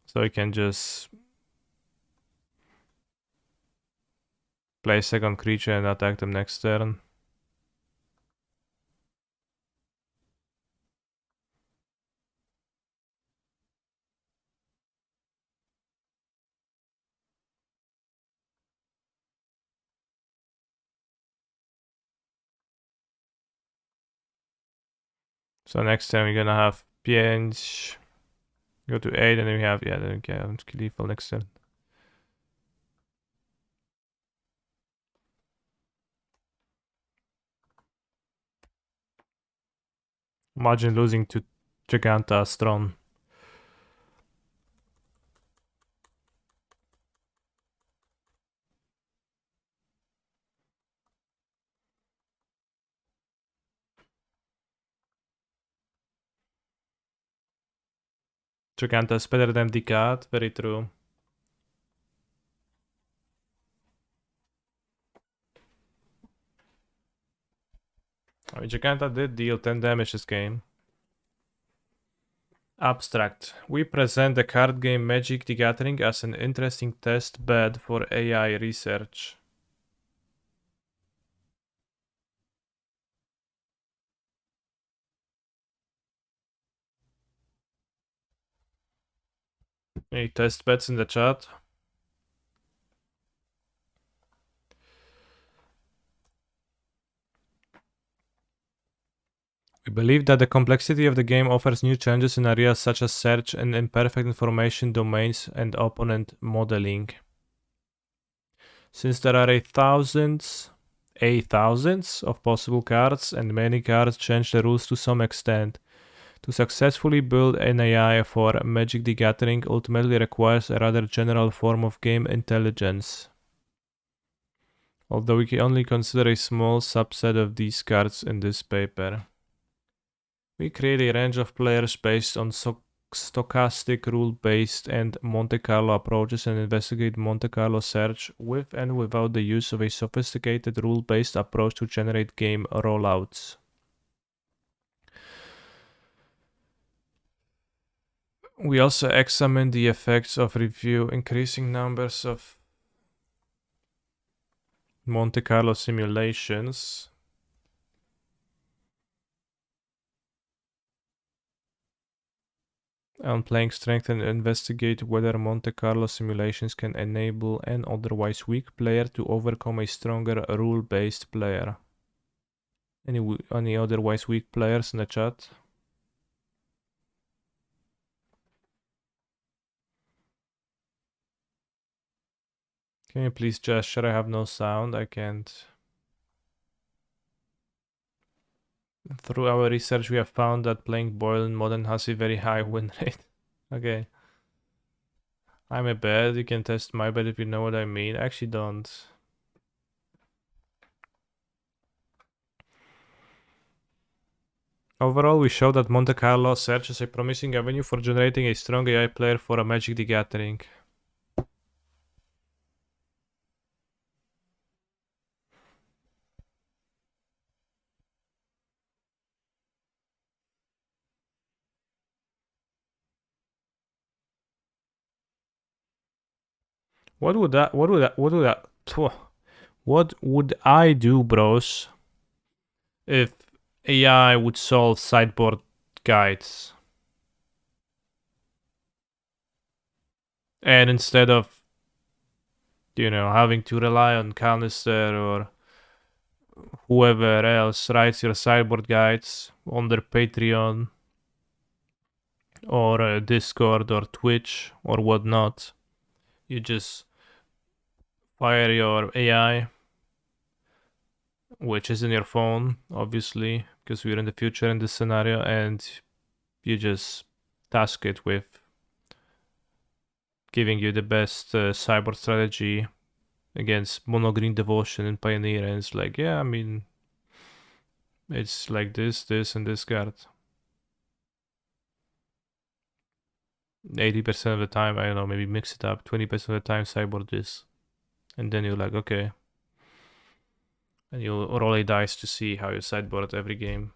So we can just play second creature and attack them next turn. So next time we're gonna have 5, go to 8, and then we have, yeah, then we can have lethal next turn. Imagine losing to Giganta Astron. Giganta is better than Decad, very true. I mean, Giganta did deal 10 damage this game. Abstract. We present the card game Magic the Gathering as an interesting test bed for AI research. Any test beds in the chat? We believe that the complexity of the game offers new challenges in areas such as search and imperfect information domains and opponent modeling. Since there are thousands of possible cards and many cards change the rules to some extent, to successfully build an AI for Magic the Gathering ultimately requires a rather general form of game intelligence. Although we can only consider a small subset of these cards in this paper. We create a range of players based on stochastic, rule-based, and Monte Carlo approaches and investigate Monte Carlo search with and without the use of a sophisticated rule-based approach to generate game rollouts. We also examine the effects of review increasing numbers of Monte Carlo simulations on playing strength and investigate whether Monte Carlo simulations can enable an otherwise weak player to overcome a stronger rule-based player. Any otherwise weak players in the chat? Can you please gesture? I have no sound. I can't. Through our research, we have found that playing Boyle in Modern has a very high win rate. Okay. I'm a bad. You can test my bet if you know what I mean. I actually don't. Overall, we show that Monte Carlo search is a promising avenue for generating a strong AI player for a Magic the Gathering. What would I do, bros, if AI would solve sideboard guides? And instead of, having to rely on Canister or whoever else writes your sideboard guides on their Patreon or Discord or Twitch or whatnot, you just fire your AI, which is in your phone, obviously, because we're in the future in this scenario, and you just task it with giving you the best cyborg strategy against mono green devotion and pioneer, and it's like, yeah, I mean, it's like this, and this card. 80% of the time, I don't know, maybe mix it up. 20% of the time, cyborg this, and then you're like, okay, and you roll a dice to see how you sideboard every game.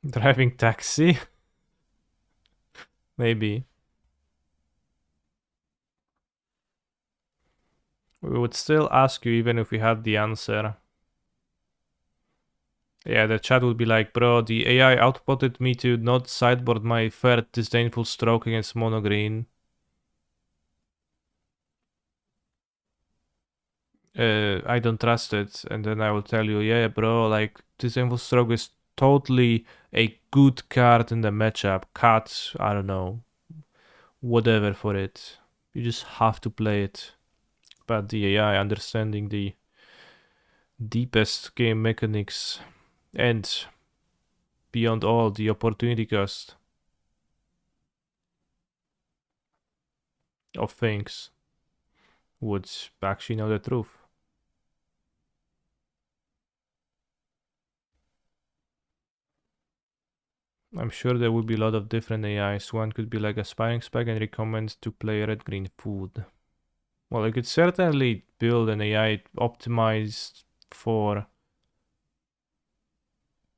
Driving taxi? Maybe. We would still ask you even if we had the answer. Yeah, the chat would be like, bro, the AI outputted me to not sideboard my third disdainful stroke against mono green. I don't trust it. And then I will tell you, yeah, bro, like, disdainful stroke is totally a good card in the matchup. Cut, I don't know, whatever for it. You just have to play it. But the AI understanding the deepest game mechanics and beyond all the opportunity cost of things would actually know the truth. I'm sure there would be a lot of different AIs. One could be like aspiring spec and recommend to play red green food. Well, you could certainly build an AI optimized for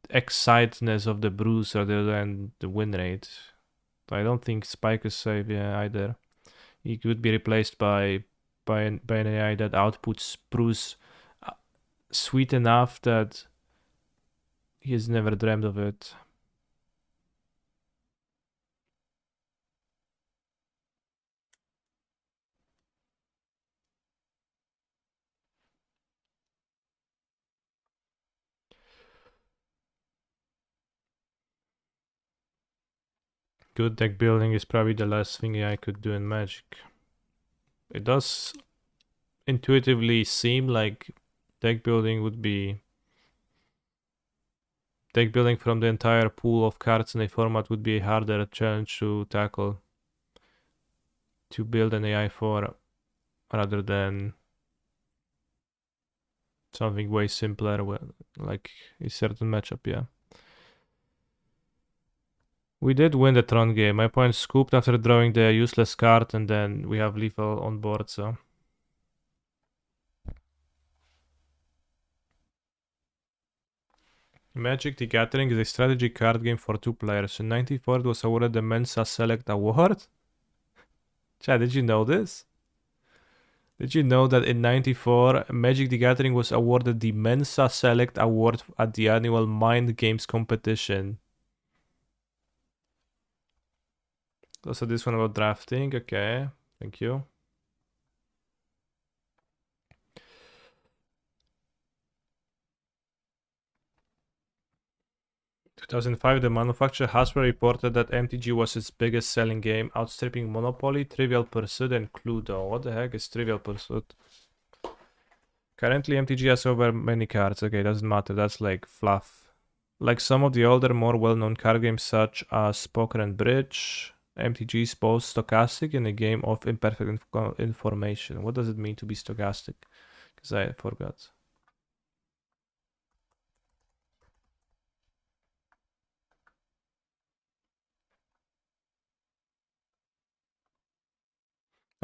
excitedness of the brews rather than the win rate. I don't think Spike is safe either. He could be replaced by an AI that outputs brews sweet enough that he's never dreamed of it. Good deck building is probably the last thing AI could do in Magic. It does intuitively seem like deck building would be... Deck building from the entire pool of cards in a format would be a harder challenge to tackle. To build an AI for, rather than something way simpler, like a certain matchup, yeah. We did win the Tron game. My point scooped after drawing the useless card, and then we have lethal on board, so... Magic the Gathering is a strategy card game for 2 players. In 94 it was awarded the Mensa Select Award. Chad, did you know this? Did you know that in 94 Magic the Gathering was awarded the Mensa Select Award at the annual Mind Games competition? Also this one about drafting, okay, thank you. 2005, the manufacturer Hasbro reported that MTG was its biggest selling game, outstripping Monopoly, Trivial Pursuit, and Cluedo. What the heck is Trivial Pursuit? Currently, MTG has over many cards. Okay, doesn't matter. That's like fluff. Like some of the older, more well-known card games such as Poker and Bridge, MTG is both stochastic and a game of imperfect information. What does it mean to be stochastic? Because I forgot.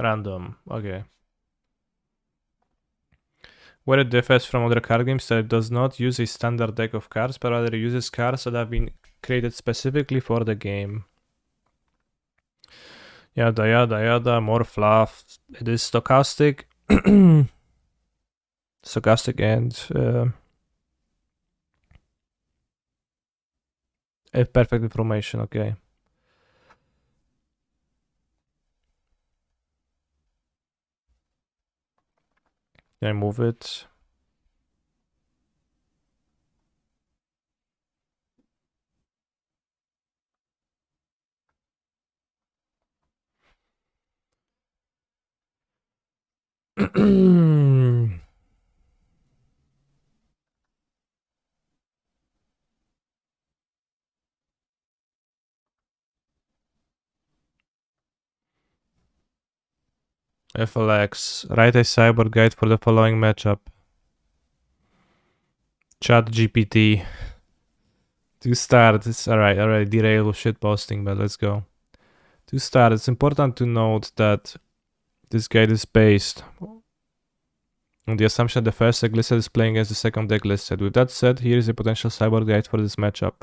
Random. Okay. Where it differs from other card games that it does not use a standard deck of cards, but rather uses cards that have been created specifically for the game. Yada yada yada, more fluff. It is stochastic. Stochastic and perfect information, okay. Can I move it? FLX. Write a cyborg guide for the following matchup. Chat GPT. To start, it's alright, derail with shit posting, but let's go. To start, it's important to note that this guide is based on the assumption the first deck listed is playing against the second deck listed. With that said, here is a potential cyborg guide for this matchup.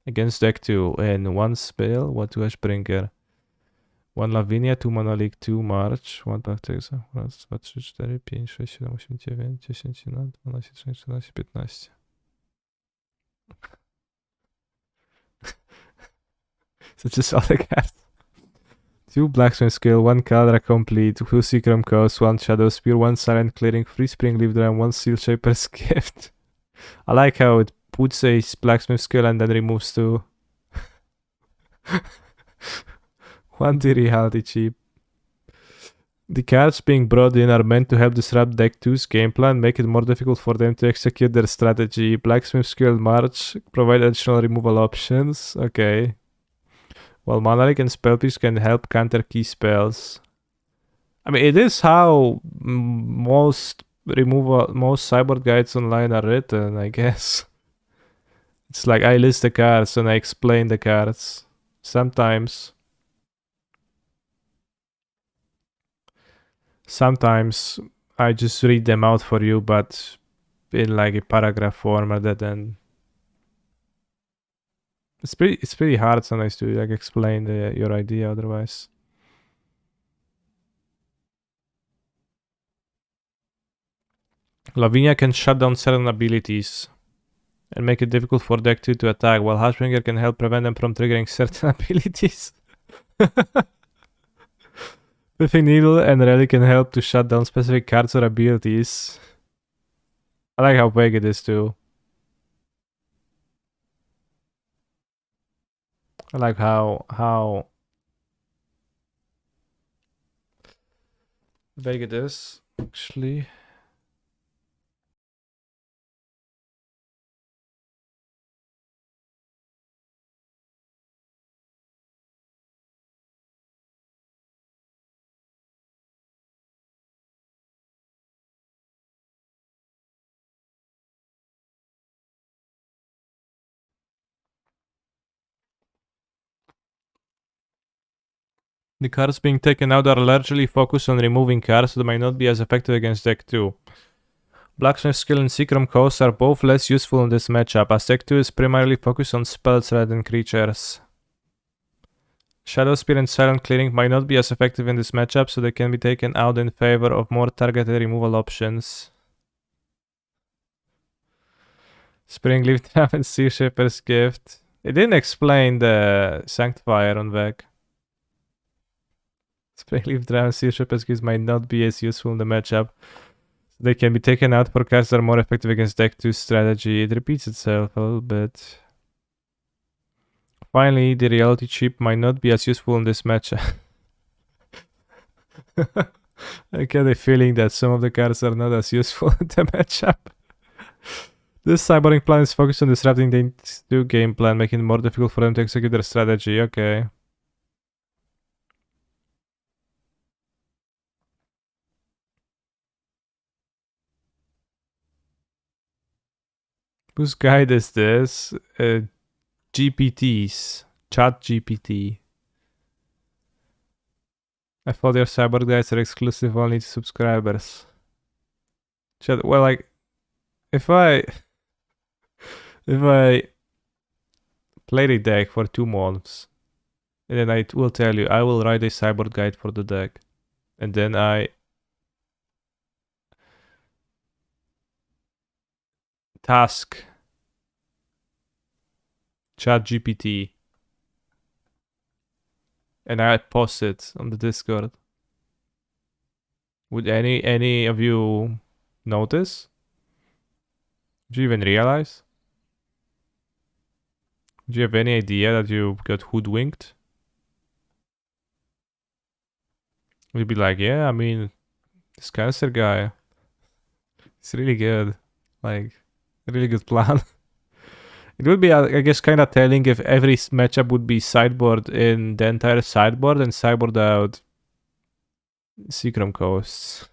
Against deck 2, in 1 Spell, 1 2-Bringer, 1 Lavinia, 2 Mana League, 2 March, 1 Tactics, 1, 2, 3, 4, 5, 6, 7, 8, 9, 10, 11, 12, 13, 14, 15. Such as all the cards. 2 Blacksmith Skill, 1 Caldera Complete, 2 Seacrom Coast, 1 Shadow Spear, 1 Silent Clearing, 3 Spring Leaf Drum, 1 Seal Shaper's Gift. I like how it puts a Blacksmith Skill and then removes 2. 1 D Reality Cheap. The cards being brought in are meant to help disrupt Deck 2's game plan, make it more difficult for them to execute their strategy. Blacksmith Skill March provide additional removal options. Okay. While Mana Leak and Spell Pierce can help counter key spells. I mean, it is how most cyborg guides online are written, I guess. It's like I list the cards and I explain the cards. Sometimes Sometimes I just read them out for you, but in like a paragraph form rather than. It's pretty hard sometimes to like explain your idea otherwise. Lavinia can shut down certain abilities and make it difficult for deck 2 to attack, while Hashbringer can help prevent them from triggering certain abilities. Piffing Needle and Rally can help to shut down specific cards or abilities. I like how vague it is too. I like how vague it is, actually. The cards being taken out are largely focused on removing cards that might not be as effective against deck 2. Blacksmith skill and Seacrom Coast are both less useful in this matchup, as deck 2 is primarily focused on spells rather than creatures. Shadow Spear and Silent Clearing might not be as effective in this matchup, so they can be taken out in favor of more targeted removal options. Springleaf Trap and Sea Shepherd's Gift. It didn't explain the Sanctifier on Vec. Springleaf Trap and Sea Shepherd's Gift might not be as useful in the matchup. They can be taken out for cards that are more effective against deck 2 strategy. It repeats itself a little bit. Finally, the reality chip might not be as useful in this matchup. I get a feeling that some of the cards are not as useful in the matchup. This cyborg plan is focused on disrupting the 2 game plan, making it more difficult for them to execute their strategy. Okay. Whose guide is this? GPTs. Chat GPT. I thought your cyborg guides are exclusive only to subscribers. Chat, well, like, if I play the deck for 2 months, and then I will tell you, I will write a cyborg guide for the deck, and then I task Chat GPT, and I post it on the Discord. Would any of you notice? Do you even realize? Do you have any idea that you got hoodwinked? We'd be like, yeah, I mean, this cancer guy, it's really good. Like, really good plan. It would be, I guess, kind of telling if every matchup would be sideboard in the entire sideboard and sideboard out Seacrom Coasts.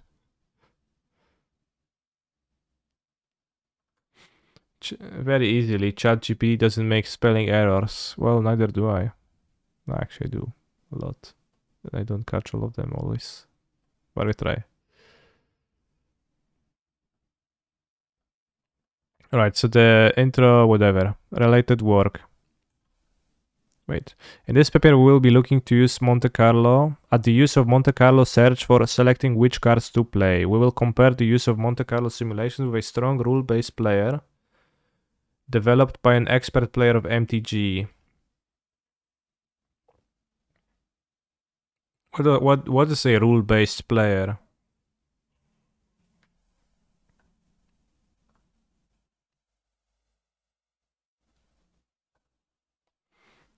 Very easily. ChatGPT doesn't make spelling errors. Well, neither do I. I actually do a lot. I don't catch all of them always. But I try. Alright, so the intro, whatever. Related work. Wait. In this paper, we will be looking to use Monte Carlo. At the use of Monte Carlo search for selecting which cards to play. We will compare the use of Monte Carlo simulations with a strong rule-based player developed by an expert player of MTG. What is a rule-based player?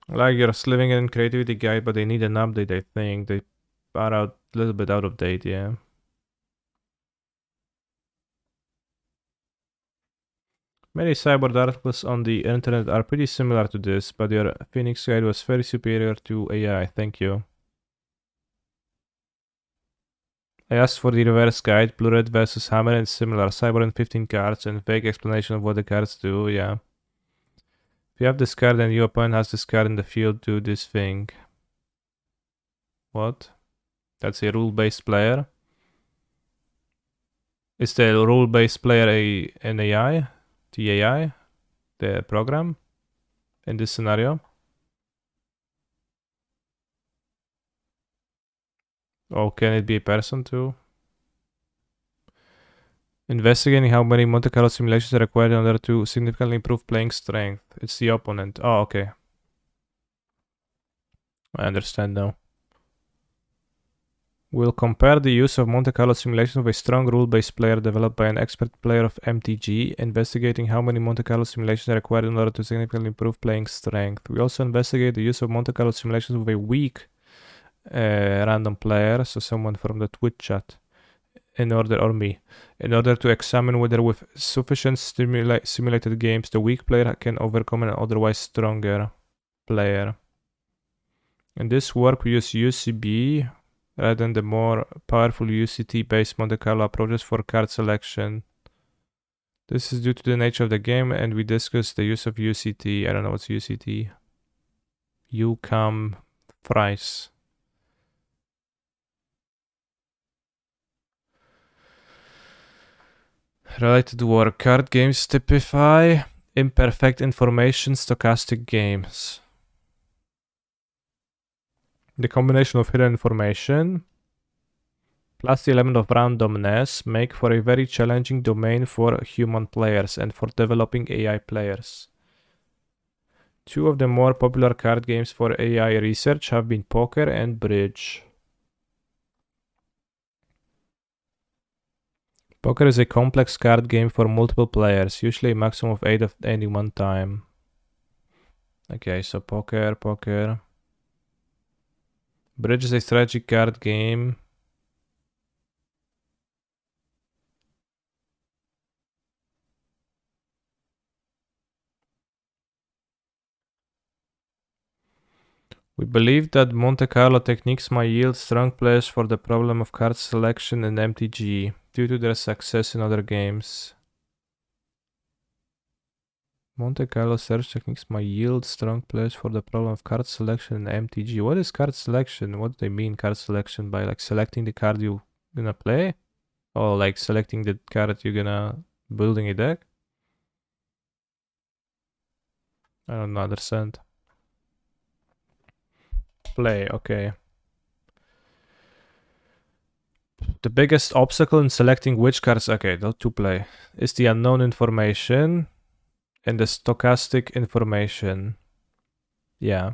Like your Living and Creativity Guide, but they need an update, I think. They are a little bit out of date, yeah. Many cyborg articles on the internet are pretty similar to this, but your Phoenix guide was very superior to AI, thank you. I asked for the reverse guide, Blue Red versus Hammer and similar, cyborg and 15 cards, and vague explanation of what the cards do, yeah. If you have this card and your opponent has this card in the field, do this thing. What? That's a rule-based player? Is the rule-based player an AI? The AI? The program? In this scenario? Or can it be a person too? Investigating how many Monte Carlo simulations are required in order to significantly improve playing strength. It's the opponent. Oh, okay. I understand now. We'll compare the use of Monte Carlo simulations with a strong rule-based player developed by an expert player of MTG, investigating how many Monte Carlo simulations are required in order to significantly improve playing strength. We also investigate the use of Monte Carlo simulations with a weak random player, so someone from the Twitch chat, in order to examine whether with sufficient simulated games the weak player can overcome an otherwise stronger player. In this work we use UCB rather than the more powerful UCT-based Monte Carlo approaches for card selection. This is due to the nature of the game, and we discuss the use of UCT. I don't know what's UCT. UCAM price. Related work. Card games typify imperfect information stochastic games. The combination of hidden information plus the element of randomness make for a very challenging domain for human players and for developing AI players. Two of the more popular card games for AI research have been poker and bridge. Poker is a complex card game for multiple players, usually a maximum of 8 at any one time. Okay, so poker. Bridge is a strategy card game. We believe that Monte Carlo techniques might yield strong players for the problem of card selection in MTG, due to their success in other games. Monte Carlo search techniques might yield strong players for the problem of card selection in MTG. What is card selection? What do they mean card selection? By like selecting the card you gonna play? Or like selecting the card you're gonna building a deck? I don't understand. Play, okay. The biggest obstacle in selecting which cards, okay, not to play, is the unknown information and the stochastic information. Yeah.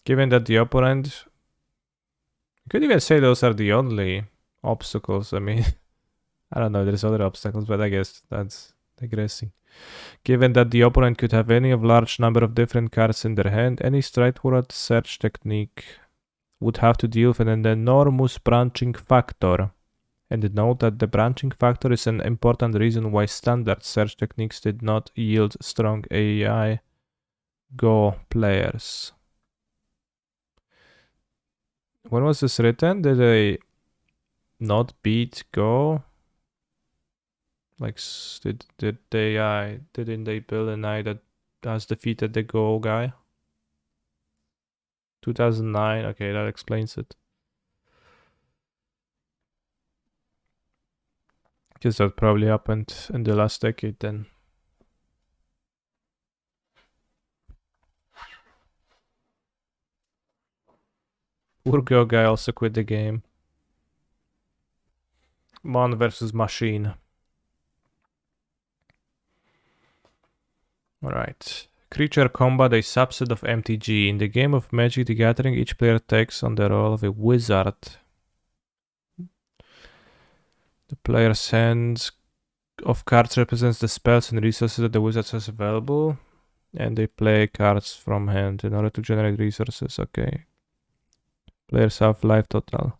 Given that the opponent, you could even say those are the only obstacles. I mean, I don't know, there's other obstacles, but I guess that's digressing. Given that the opponent could have any of large number of different cards in their hand, any straightforward search technique would have to deal with an enormous branching factor. And note that the branching factor is an important reason why standard search techniques did not yield strong AI Go players. When was this written? Did they not beat Go? Like, didn't they build an AI that has defeated the Go guy? 2009, okay, that explains it. Because that probably happened in the last decade then. Poor Go guy also quit the game. Man versus machine. Alright. Creature combat, a subset of MTG. In the game of Magic the Gathering, each player takes on the role of a wizard. The player's hand of cards represents the spells and resources that the wizard has available. And they play cards from hand in order to generate resources. Okay. Players have life total.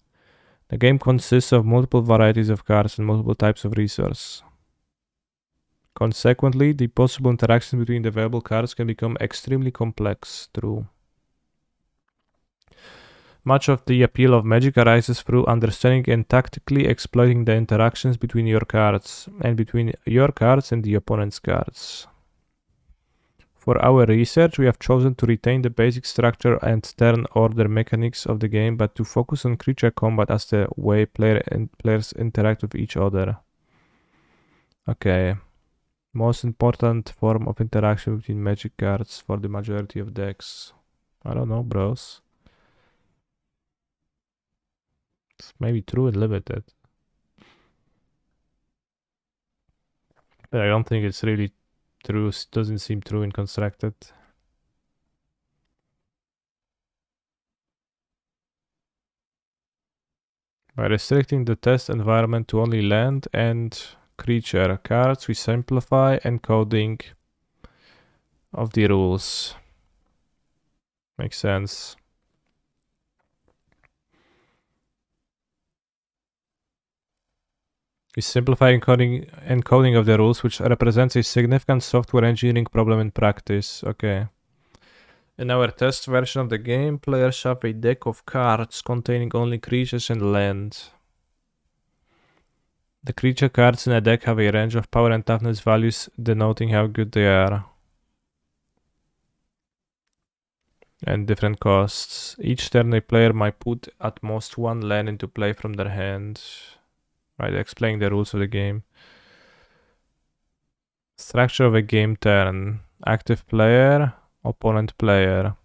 The game consists of multiple varieties of cards and multiple types of resource. Consequently, the possible interactions between the available cards can become extremely complex. True. Much of the appeal of Magic arises through understanding and tactically exploiting the interactions between your cards and between your cards and the opponent's cards. For our research, we have chosen to retain the basic structure and turn order mechanics of the game, but to focus on creature combat as the way players interact with each other. Okay. Most important form of interaction between magic cards for the majority of decks. I don't know, bros. It's maybe true and limited. But I don't think it's really true. It doesn't seem true in constructed. By restricting the test environment to only land and creature cards, we simplify encoding of the rules. Makes sense. We simplify encoding of the rules, which represents a significant software engineering problem in practice. Okay. In our test version of the game, players have a deck of cards containing only creatures and land. The creature cards in a deck have a range of power and toughness values denoting how good they are. And different costs. Each turn a player might put at most one land into play from their hand. Right, explaining the rules of the game. Structure of a game turn. Active player, opponent player.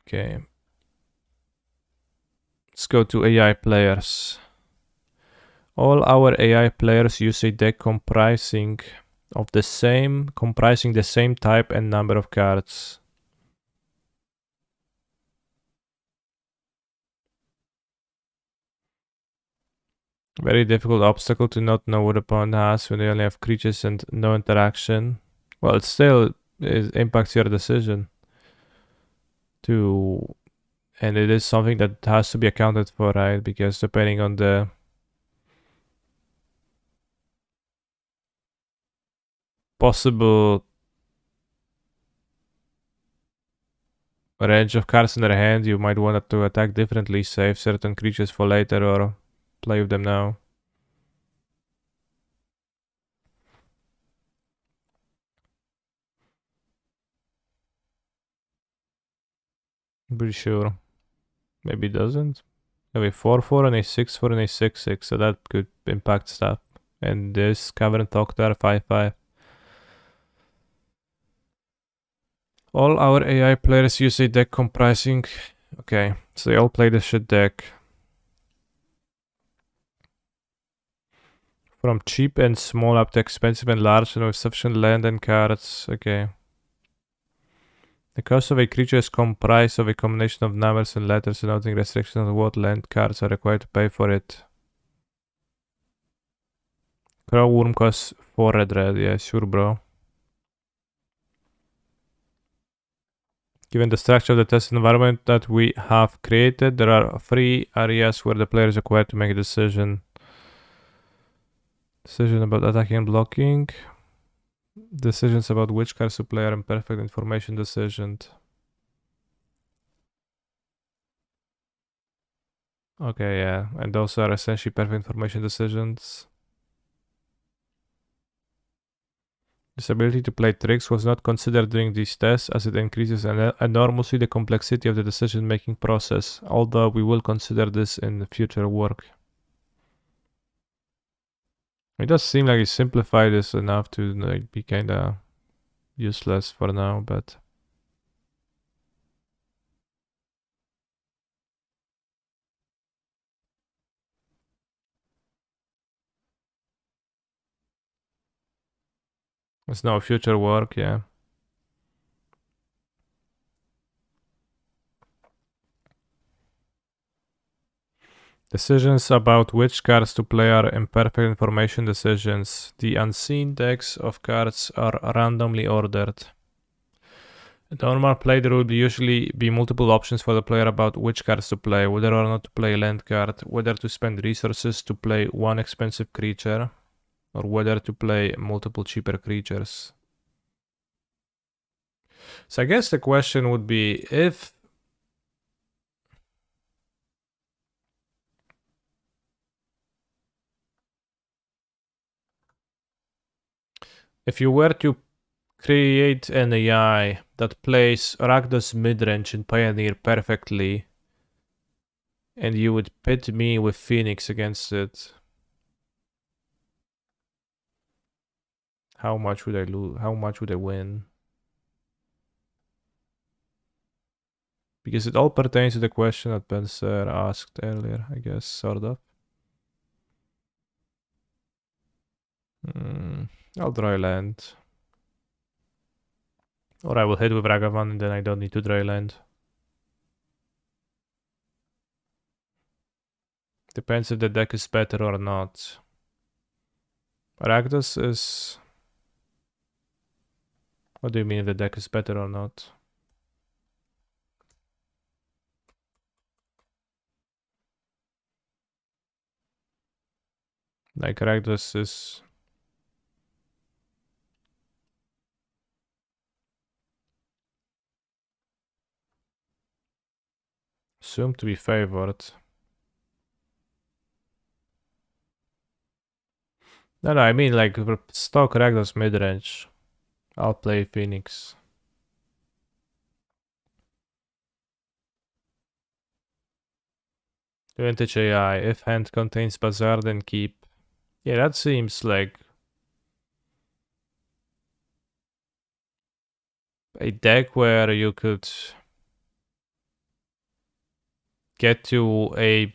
Okay. Let's go to AI players. All our AI players use a deck comprising the same type and number of cards. Very difficult obstacle to not know what opponent has when they only have creatures and no interaction. Well, it still impacts your decision. And it is something that has to be accounted for, right? Because depending on the possible range of cards in their hand, you might want to attack differently, save certain creatures for later, or play with them now. I'm pretty sure. Maybe it doesn't. We have a 4-4 and a 6-4 and a 6-6, so that could impact stuff. And this Cavern Thoktar 5-5. All our AI players use a deck comprising... Okay, so they all play the shit deck. From cheap and small up to expensive and large and with sufficient land and cards. Okay. The cost of a creature is comprised of a combination of numbers and letters denoting restrictions on what land cards are required to pay for it. Crow Worm costs 4 red. Yeah, sure, bro. Given the structure of the test environment that we have created, there are 3 areas where the player is required to make a decision. Decision about attacking and blocking. Decisions about which cards to play are imperfect information decisions. Okay, yeah, and those are essentially perfect information decisions. This ability to play tricks was not considered during these tests as it increases enormously the complexity of the decision-making process, although we will consider this in future work. It does seem like it simplified this enough to be kinda useless for now, but... It's now future work, yeah. Decisions about which cards to play are imperfect information decisions. The unseen decks of cards are randomly ordered. In normal play, there will usually be multiple options for the player about which cards to play, whether or not to play a land card, whether to spend resources to play one expensive creature, or whether to play multiple cheaper creatures. So I guess the question would be if If you were to create an AI that plays Rakdos midrange in Pioneer perfectly, and you would pit me with Phoenix against it, how much would I lose? How much would I win? Because it all pertains to the question that Benser asked earlier, I guess, sort of. I'll dry land. Or I will hit with Ragavan and then I don't need to dry land. Depends if the deck is better or not. Rakdos is... What do you mean if the deck is better or not? Like Rakdos is... assumed to be favored. No, I mean like stock Rakdos midrange. I'll play Phoenix. Vintage AI. If hand contains Bazaar, then keep. Yeah, that seems like a deck where you could get to a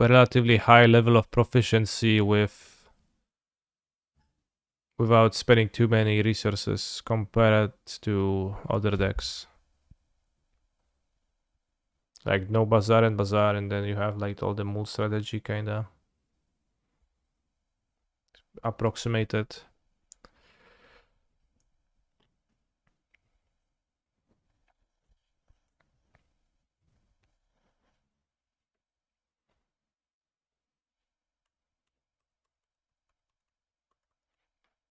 relatively high level of proficiency without spending too many resources compared to other decks. Like no Bazaar, and then you have like all the moon strategy kinda approximated.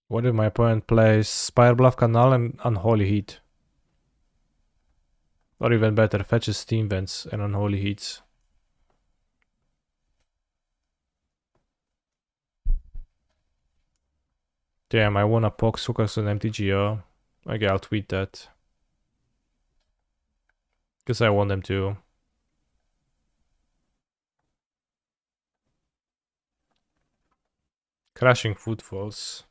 What if my opponent plays Spire Bluff Canal and Unholy Heat? Or even better, fetches Steam Vents and Unholy Heats. Damn, I won a Pox Hookers on MTGO. Okay, I'll tweet that. Because I want them to. Crashing Footfalls.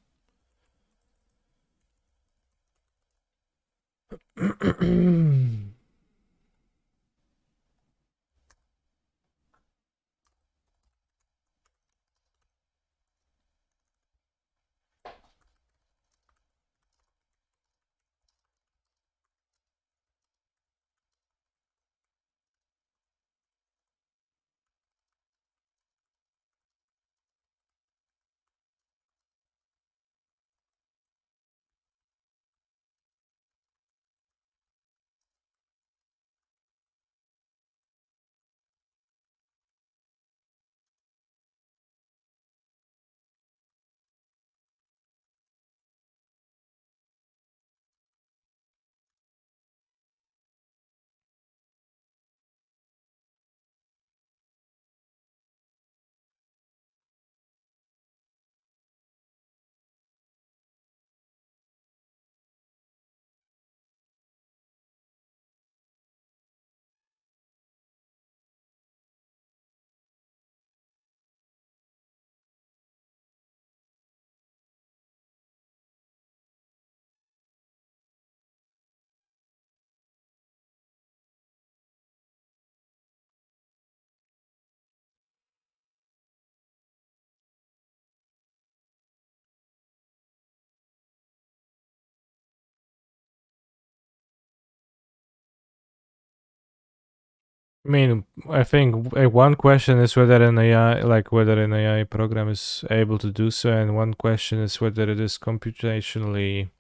I mean, I think one question is whether an AI program is able to do so, and one question is whether it is computationally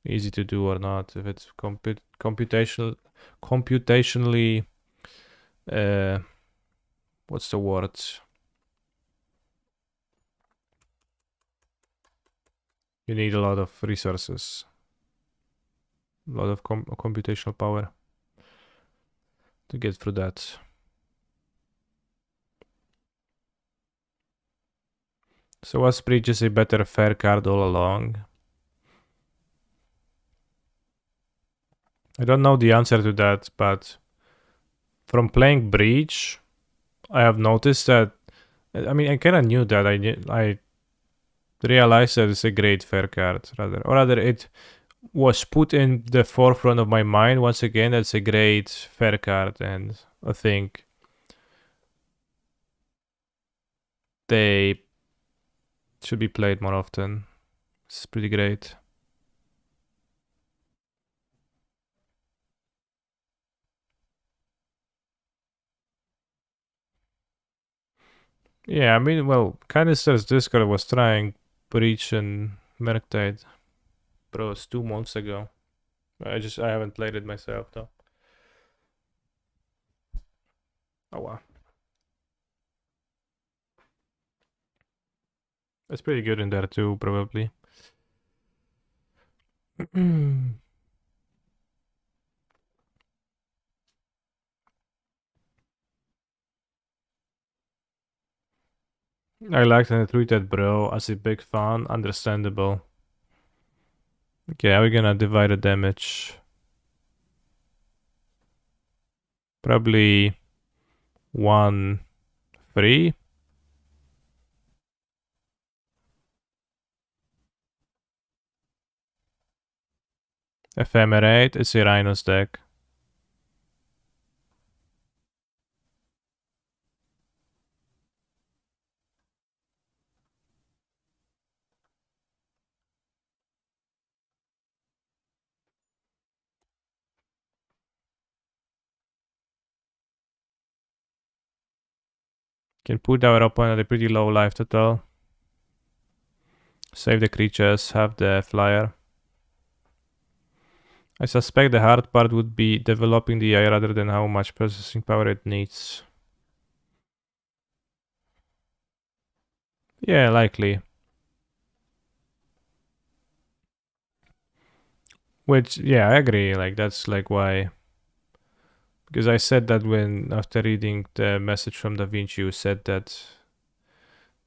easy to do or not. If it's computationally, what's the word? You need a lot of resources, a lot of computational power to get through that. So was Breach is a better fair card all along? I don't know the answer to that, but from playing Breach, I have noticed that. I mean, I kind of knew that. I realized that it's a great fair card, rather it was put in the forefront of my mind once again. That's a great fair card, and I think they should be played more often. It's pretty great. Yeah, I mean, well, Canister's Discord was trying Breach and Merktide Bros 2 months ago. I haven't played it myself though. Oh wow. It's pretty good in there too, probably. I liked and tweeted bro as a big fan, understandable. Okay, are we gonna divide the damage? Probably 1-3. Ephemerate is a Rhino's deck. Can put our opponent at a pretty low life total. Save the creatures, have the flyer. I suspect the hard part would be developing the AI rather than how much processing power it needs. Yeah, likely. Which, yeah, I agree. Like, that's like why. Because I said that when, after reading the message from Da Vinci, you said that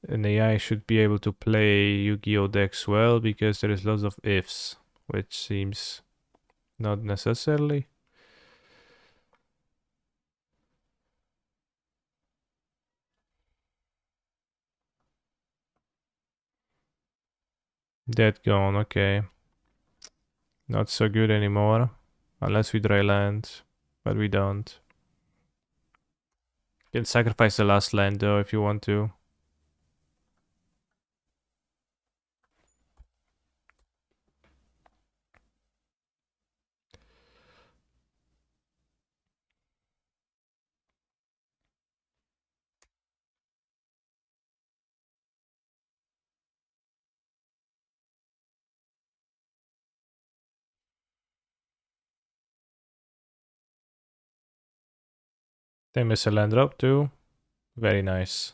an AI should be able to play Yu-Gi-Oh decks well because there is lots of ifs, which seems not necessarily. Dead gone, okay. Not so good anymore. Unless we dry land, but we don't. You can sacrifice the last land though if you want to. They miss a land drop too. Very nice.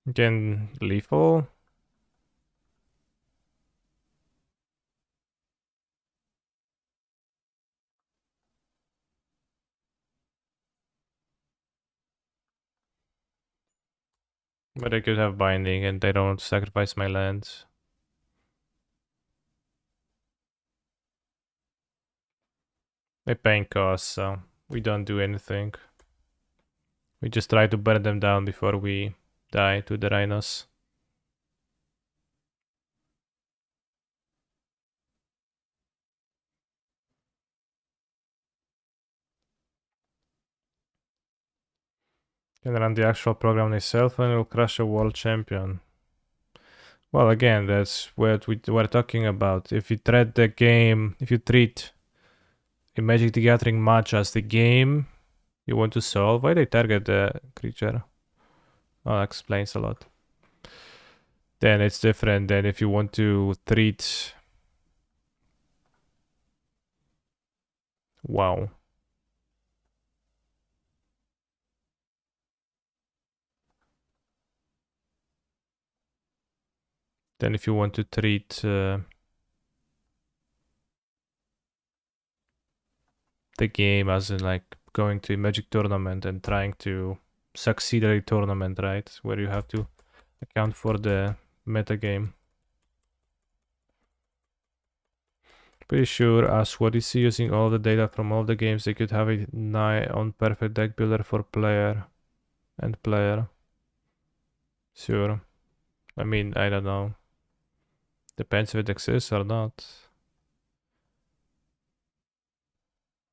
Again, lethal. But I could have binding and they don't sacrifice my lands. They paying costs, so we don't do anything. We just try to burn them down before we die to the rhinos. Can run the actual program itself and will crush a world champion. Well, again, that's what we were talking about. If you treat the game, if you treat a Magic the Gathering match as the game you want to solve, why they target the creature? Oh, that explains a lot. Then it's different than if you want to treat. Wow. Then if you want to treat the game, as in like going to a Magic tournament and trying to succeed at a tournament, right? Where you have to account for the metagame. Pretty sure as what is using all the data from all the games, they could have a nigh on perfect deck builder for player and player. Sure. I mean, I don't know. Depends if it exists or not.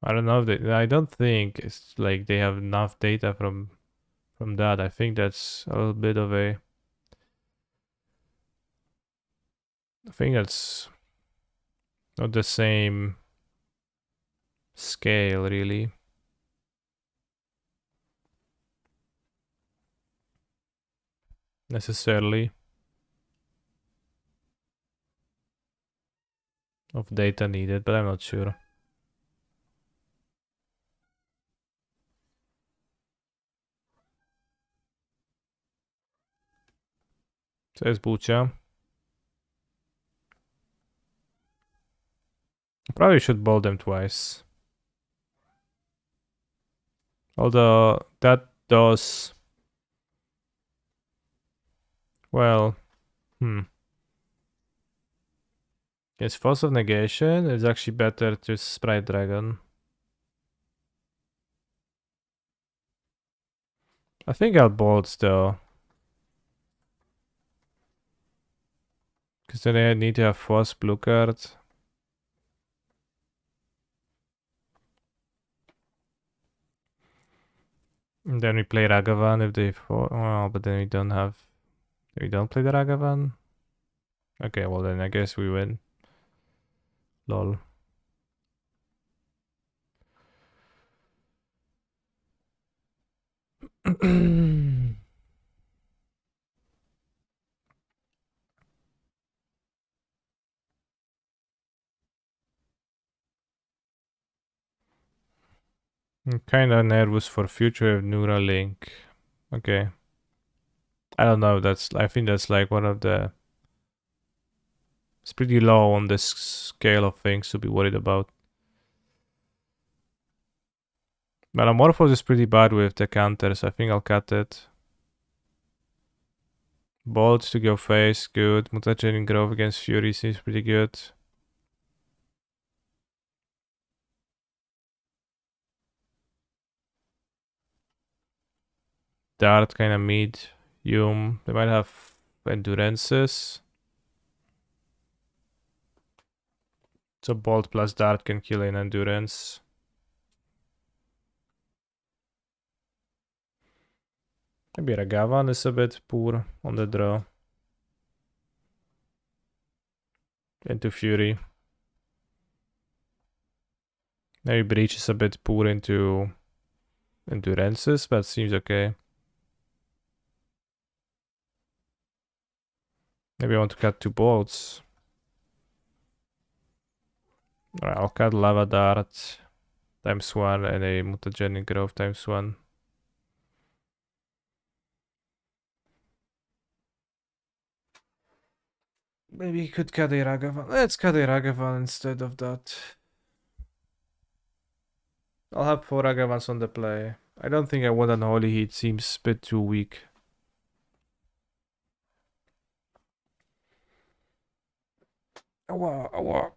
I don't know if they, I don't think it's like they have enough data from that. I think that's a little bit of a, I think that's not the same scale really. Necessarily of data needed, but I'm not sure. Says Bucha. Probably should bowl them twice. Although that does, well, Yes, Force of Negation is actually better to Sprite Dragon. I think I'll bolt though. Because then I need to have Force blue card. And then we play Ragavan if they well, but then we don't play the Ragavan. Okay, well then I guess we win. Lol. I'm kinda nervous for future of Neuralink. Okay. I don't know, I think that's like one of the, it's pretty low on this scale of things to be worried about. Metamorphose is pretty bad with the counters. I think I'll cut it. Bolt to go face, good. Mutagen Grove against Fury seems pretty good. Dart kinda mid. Yum. They might have endurances. So Bolt plus Dart can kill an endurance. Maybe Ragavan is a bit poor on the draw. Into Fury. Maybe Breach is a bit poor into endurances, but seems okay. Maybe I want to cut 2 bolts. Alright, I'll cut Lava Dart times 1 and a Mutagenic Growth times 1. Maybe he could cut a Ragavan. Let's cut a Ragavan instead of that. I'll have 4 Ragavans on the play. I don't think I want an Holy Heat, seems a bit too weak. Awa, awa.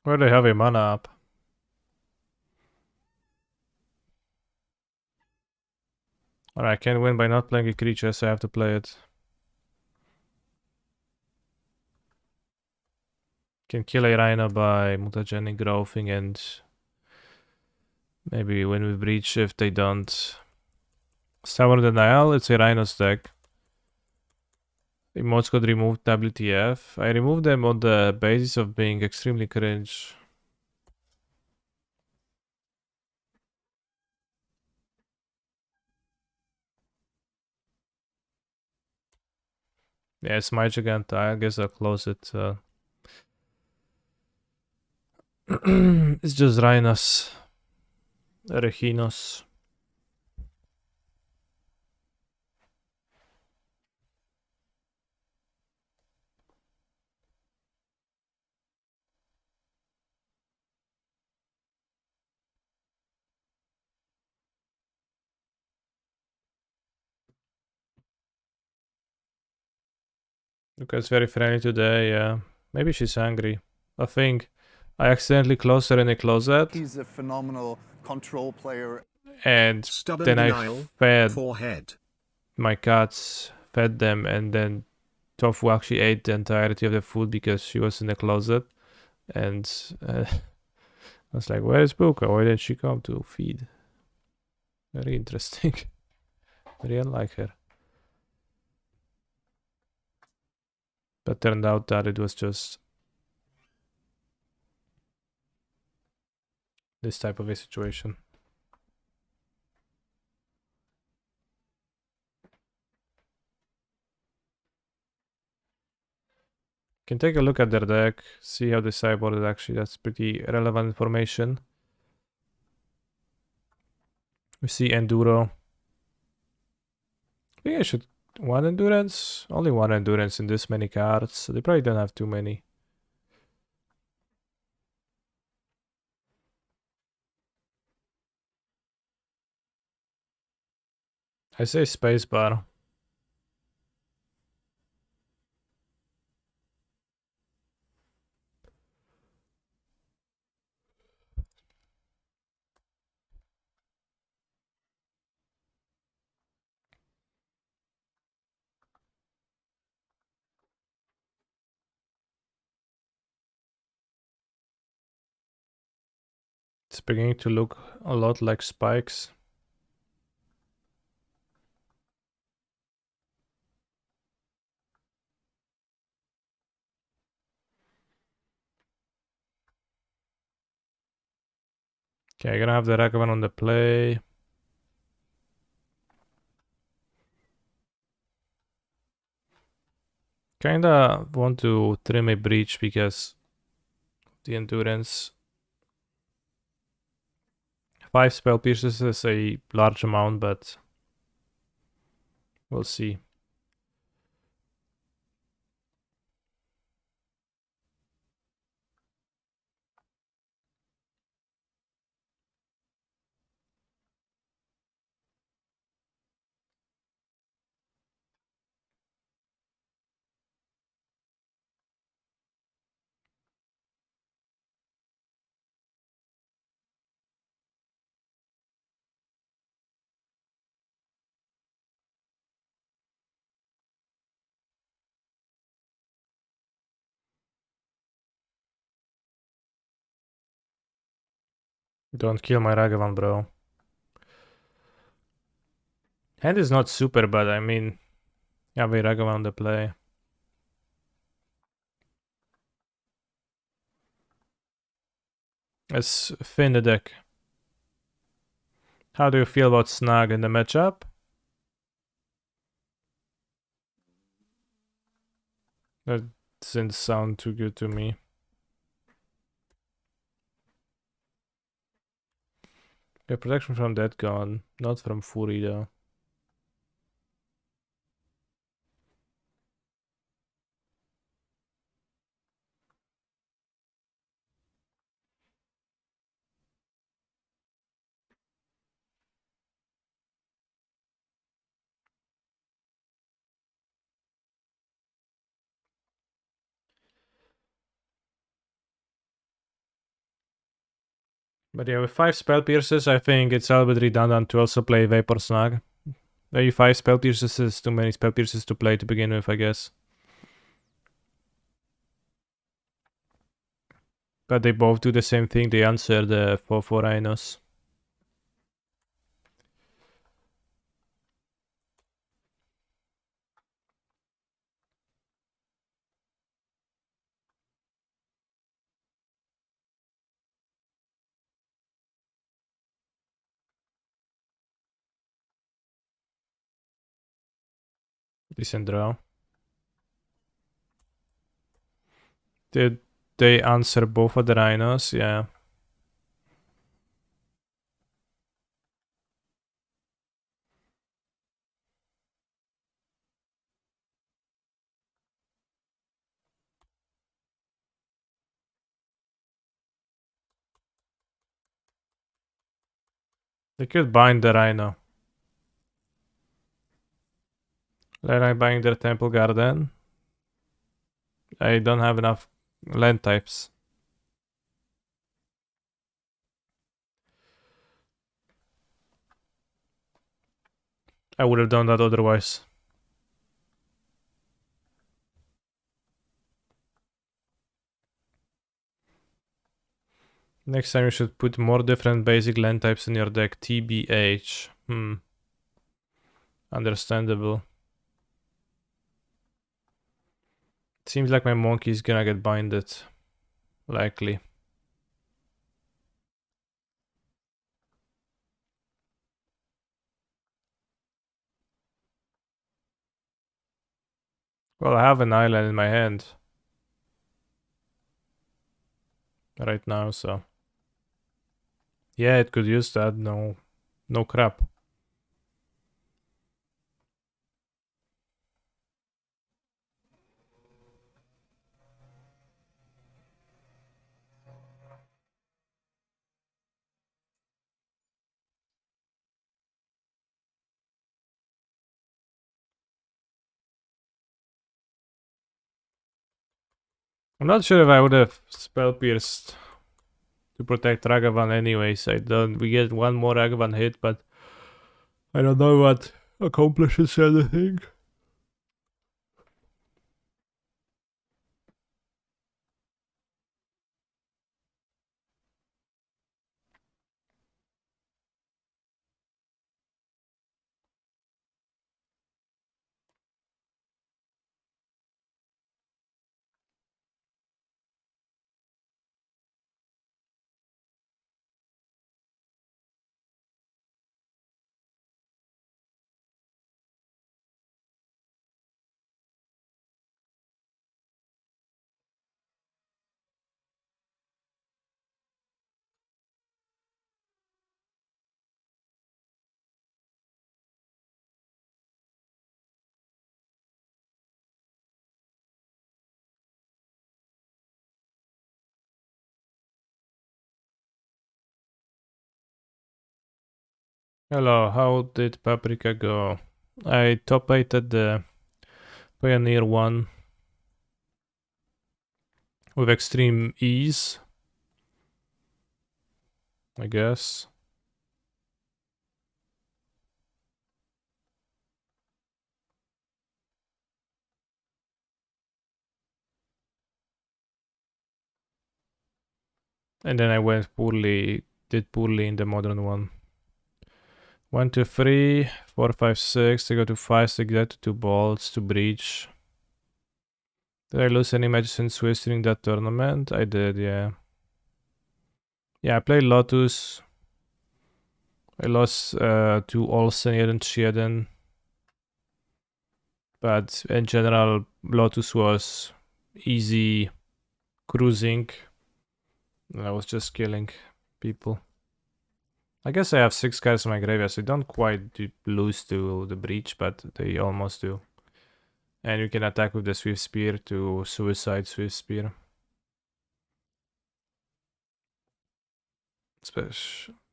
Where they have a mana up. Alright, I can't win by not playing a creature, so I have to play it. Can kill a Rhino by mutagenic growthing and maybe win with Breach if they don't. Sour Denial, it's a Rhino's deck. Emotes got removed WTF. I removed them on the basis of being extremely cringe. Yeah, it's my Giganta. I guess I'll close it. It's just Rhinos. Reginos. Luca's very friendly today, yeah. Maybe she's angry. I think I accidentally closed her in a closet. He's a phenomenal control player. And Stubborn then I denial. fed Forehead. my cats, fed them, and then Tofu actually ate the entirety of the food because she was in the closet. And I was like, where is Buka? Why didn't she come to feed? Very interesting. Very unlike her. But turned out that it was just this type of a situation. Can take a look at their deck, see how they sideboarded actually. That's pretty relevant information. We see Enduro. I think I should one endurance? Only one endurance in this many cards, so they probably don't have too many. I say spacebar. It's beginning to look a lot like spikes. Okay, gonna have the Ragavan on the play. Kinda want to trim a breach because the endurance. 5 spell pierces is a large amount, but we'll see. Don't kill my Ragavan, bro. Hand is not super, but I mean, you have a Ragavan on the play. Let's fin the deck. How do you feel about Snag in the matchup? That doesn't sound too good to me. Yeah, protection from that gone, not from Fury though. But yeah, with 5 spell pierces, I think it's a little bit redundant to also play Vapor Snag. Maybe 5 spell pierces is too many spell pierces to play to begin with, I guess. But they both do the same thing, they answer the 4/4 Rhinos. Decent draw. Did they answer both of the Rhinos? Yeah. They could bind the Rhino. Like I'm buying their Temple Garden. I don't have enough land types. I would have done that otherwise. Next time you should put more different basic land types in your deck. TBH. Understandable. Seems like my monkey is gonna get binded. Likely. Well, I have an island in my hand right now, so yeah, it could use that. No crap. I'm not sure if I would have spell pierced to protect Ragavan anyways. We get one more Ragavan hit, but I don't know what accomplishes anything. Hello, how did Paprika go? I top 8'd the Pioneer one with extreme ease, I guess. And then I did poorly in the modern one. 1, 2, 3, 4, 5, 6. They go to 5, so they get to 2 bolts to breach. Did I lose any matches in Swiss during that tournament? I did, yeah. Yeah, I played Lotus. I lost to Olsen and Schieden. But in general, Lotus was easy cruising. I was just killing people. I guess I have 6 guys in my graveyard, so I don't quite lose to the breach, but they almost do. And you can attack with the Swift Spear to suicide Swift Spear.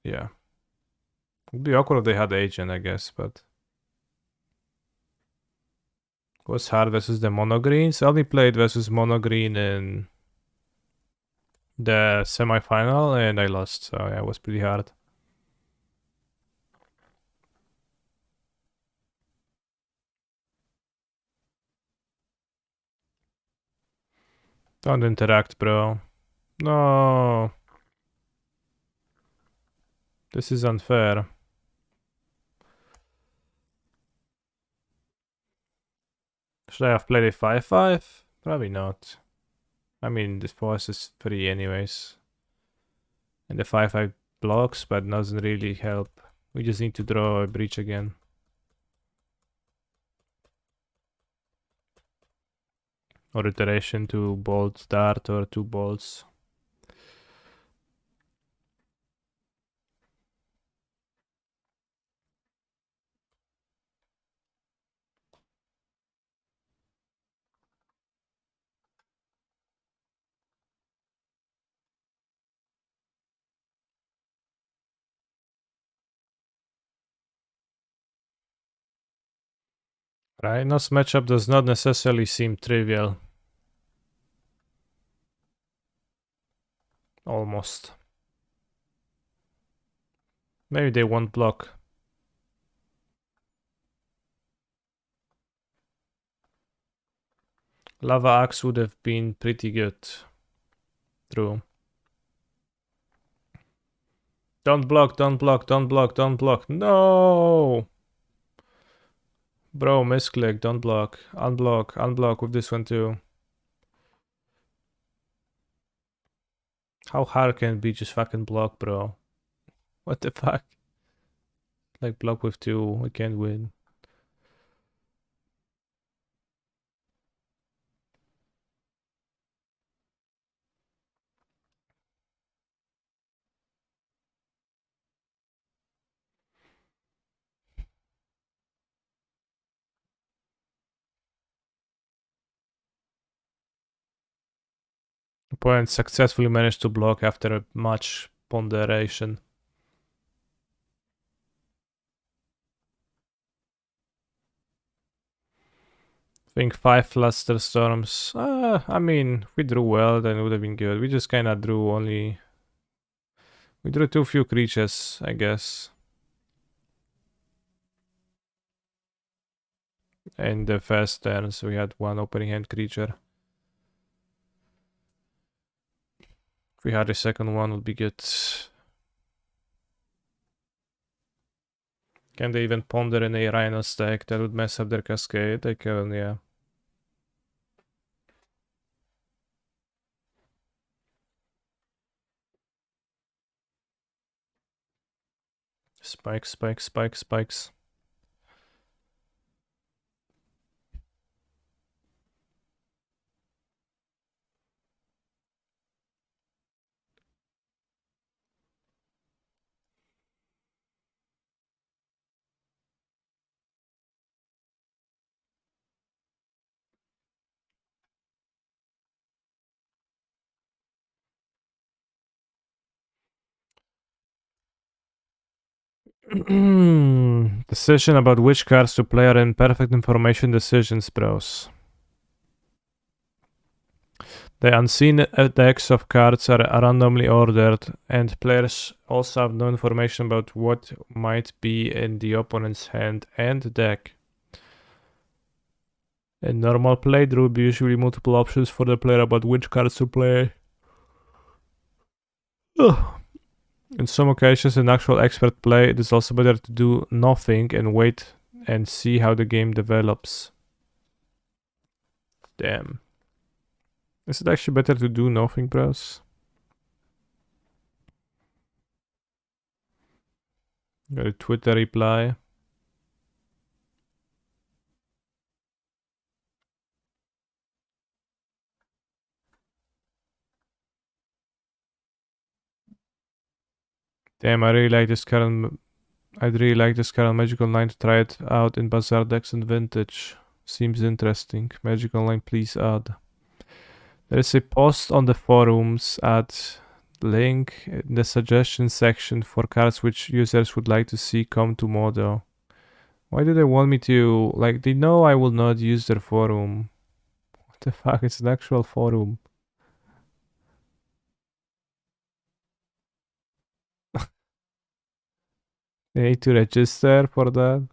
Yeah. It'd be awkward if they had Agent, I guess, but... What's hard versus the mono greens? I only played versus mono green in the semi-final and I lost, so yeah, it was pretty hard. Don't interact, bro. No. This is unfair. Should I have played a 5-5? Probably not. I mean, this force is free anyways. And the 5-5 blocks, but doesn't really help. We just need to draw a breach again. Or iteration to bolt dart or 2 bolts. Rhino's matchup does not necessarily seem trivial. Almost. Maybe they won't block. Lava Axe would have been pretty good. True. Don't block, don't block, don't block, don't block. No! Bro, misclick, don't block. Unblock, unblock with this one too. How hard can it be just fucking block, bro? What the fuck? Like block with 2, we can't win. Opponent successfully managed to block after much ponderation. I think 5 Fluster Storms. I mean, if we drew well, then it would have been good. We just kinda drew only... We drew too few creatures, I guess. In the first turn, so we had 1 opening hand creature. If we had a second one, would be good. Can they even ponder in a Rhino stack? That would mess up their cascade. They can, yeah. Spikes, spikes, spikes, spikes. Decision about which cards to play are in perfect information decisions, bros. The unseen decks of cards are randomly ordered, and players also have no information about what might be in the opponent's hand and deck. In normal play, there will be usually multiple options for the player about which cards to play. In some occasions, in actual expert play, it is also better to do nothing and wait and see how the game develops. Damn. Is it actually better to do nothing, bros? Got a Twitter reply. Damn, I'd really like this current Magical Line to try it out in Bazaar decks and Vintage. Seems interesting. Magical Line, please add. There is a post on the forums at link in the suggestion section for cards which users would like to see come to Modo. Why do they want me to... Like, they know I will not use their forum. What the fuck? It's an actual forum. They need to register for that.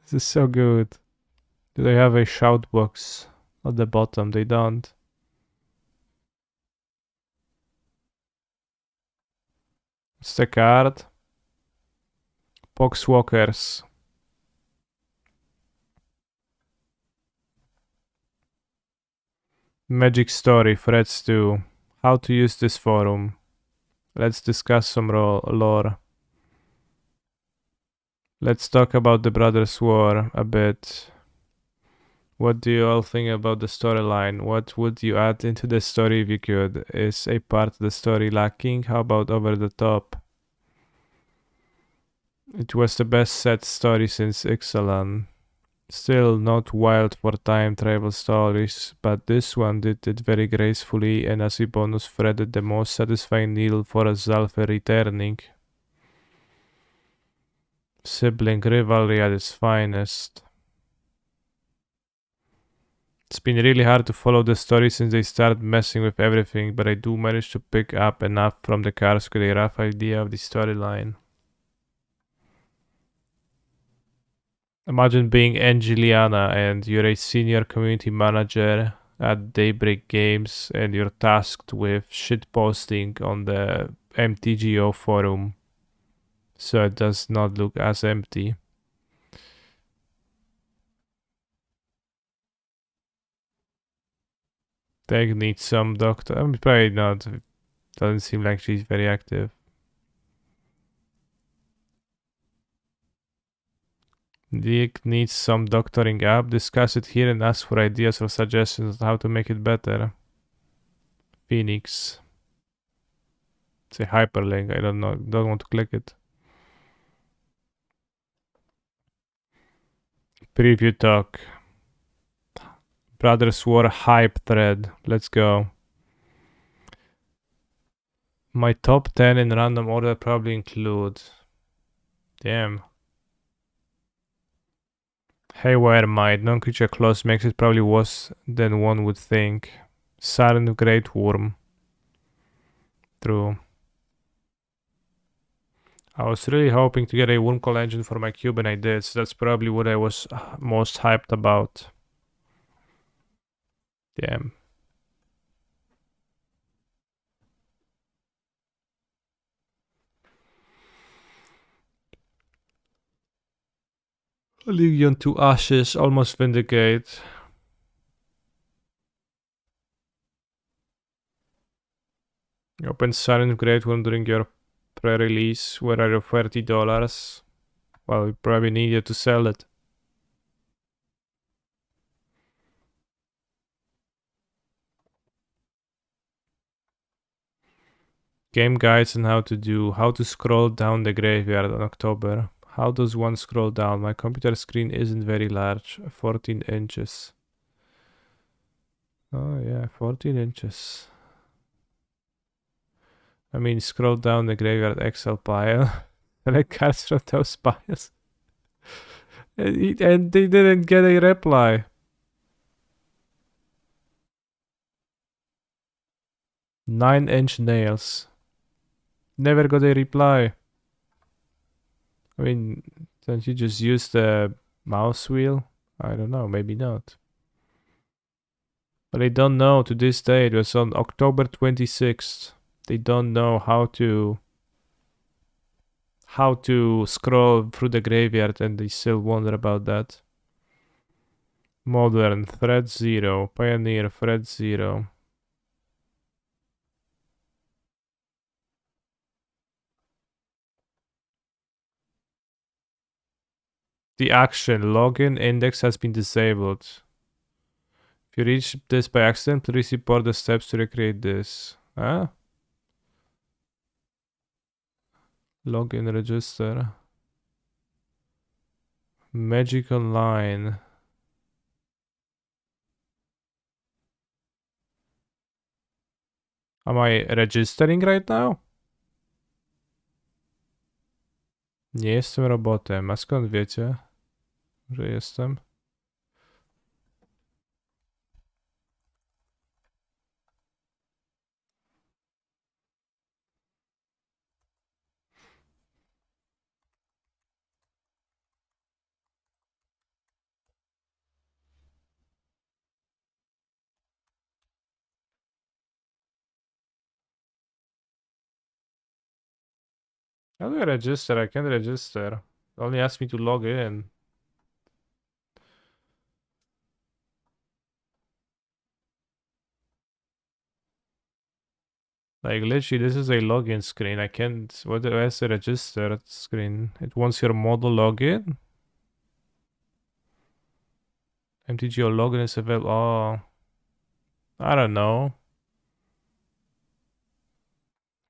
This is so good. Do they have a shout box at the bottom? They don't. It's the card. Poxwalkers. Magic story, threads 2. How to use this forum. Let's discuss some lore. Let's talk about the Brothers' War a bit. What do you all think about the storyline? What would you add into the story if you could? Is a part of the story lacking? How about over the top? It was the best set story since Ixalan. Still not wild for time travel stories, but this one did it very gracefully and as a bonus threaded the most satisfying needle for a Zalfe returning. Sibling rivalry at its finest. It's been really hard to follow the story since they started messing with everything, but I do manage to pick up enough from the cards to get a rough idea of the storyline. Imagine being Angeliana and you're a senior community manager at Daybreak Games and you're tasked with shitposting on the MTGO forum so it does not look as empty. Tag needs some doctor. I mean, probably not. It doesn't seem like she's very active. Dick needs some doctoring up. Discuss it here and ask for ideas or suggestions on how to make it better. Phoenix. It's a hyperlink. I don't know. Don't want to click it. Preview talk. Brothers War hype thread. Let's go. My top 10 in random order probably include. Damn. Haywire Might. Non-creature clause makes it probably worse than one would think. Silent Great Worm. True. I was really hoping to get a Wormcall engine for my cube and I did, so that's probably what I was most hyped about. Damn. Legion to Ashes, almost Vindicate. Open Silent Great Worm during your pre-release. Where are your $30? Well, you probably needed to sell it. Game guides on how to scroll down the graveyard on October. How does one scroll down? My computer screen isn't very large, 14 inches. Oh yeah, 14 inches. I mean, scroll down the graveyard Excel pile. Select cards from those piles. And they didn't get a reply. 9-inch nails. Never got a reply. I mean, don't you just use the mouse wheel? I don't know, maybe not. But I don't know to this day. It was on October 26th. They don't know how to scroll through the graveyard and they still wonder about that. Modern, thread 0. Pioneer, thread 0. The action login index has been disabled. If you reach this by accident, please report the steps to recreate this. Huh? Login register. Magic Online. Am I registering right now? Nie jestem robotem. A skąd wiecie, że jestem? How do I register? I can't register. It only asks me to log in. Like literally, this is a login screen. I can't. Where's the register screen? It wants your model login. MTGO login is available. Oh, I don't know.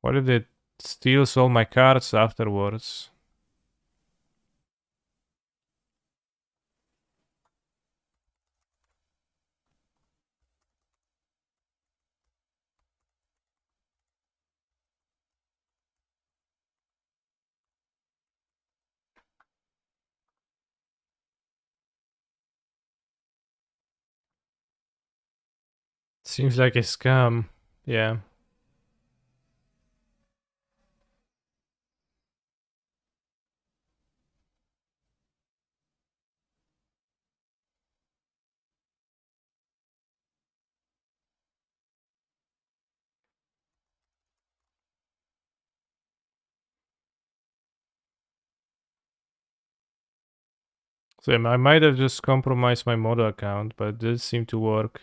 What if it steals all my cards afterwards? Seems like a scam. Yeah. So I might have just compromised my model account, but it did seem to work.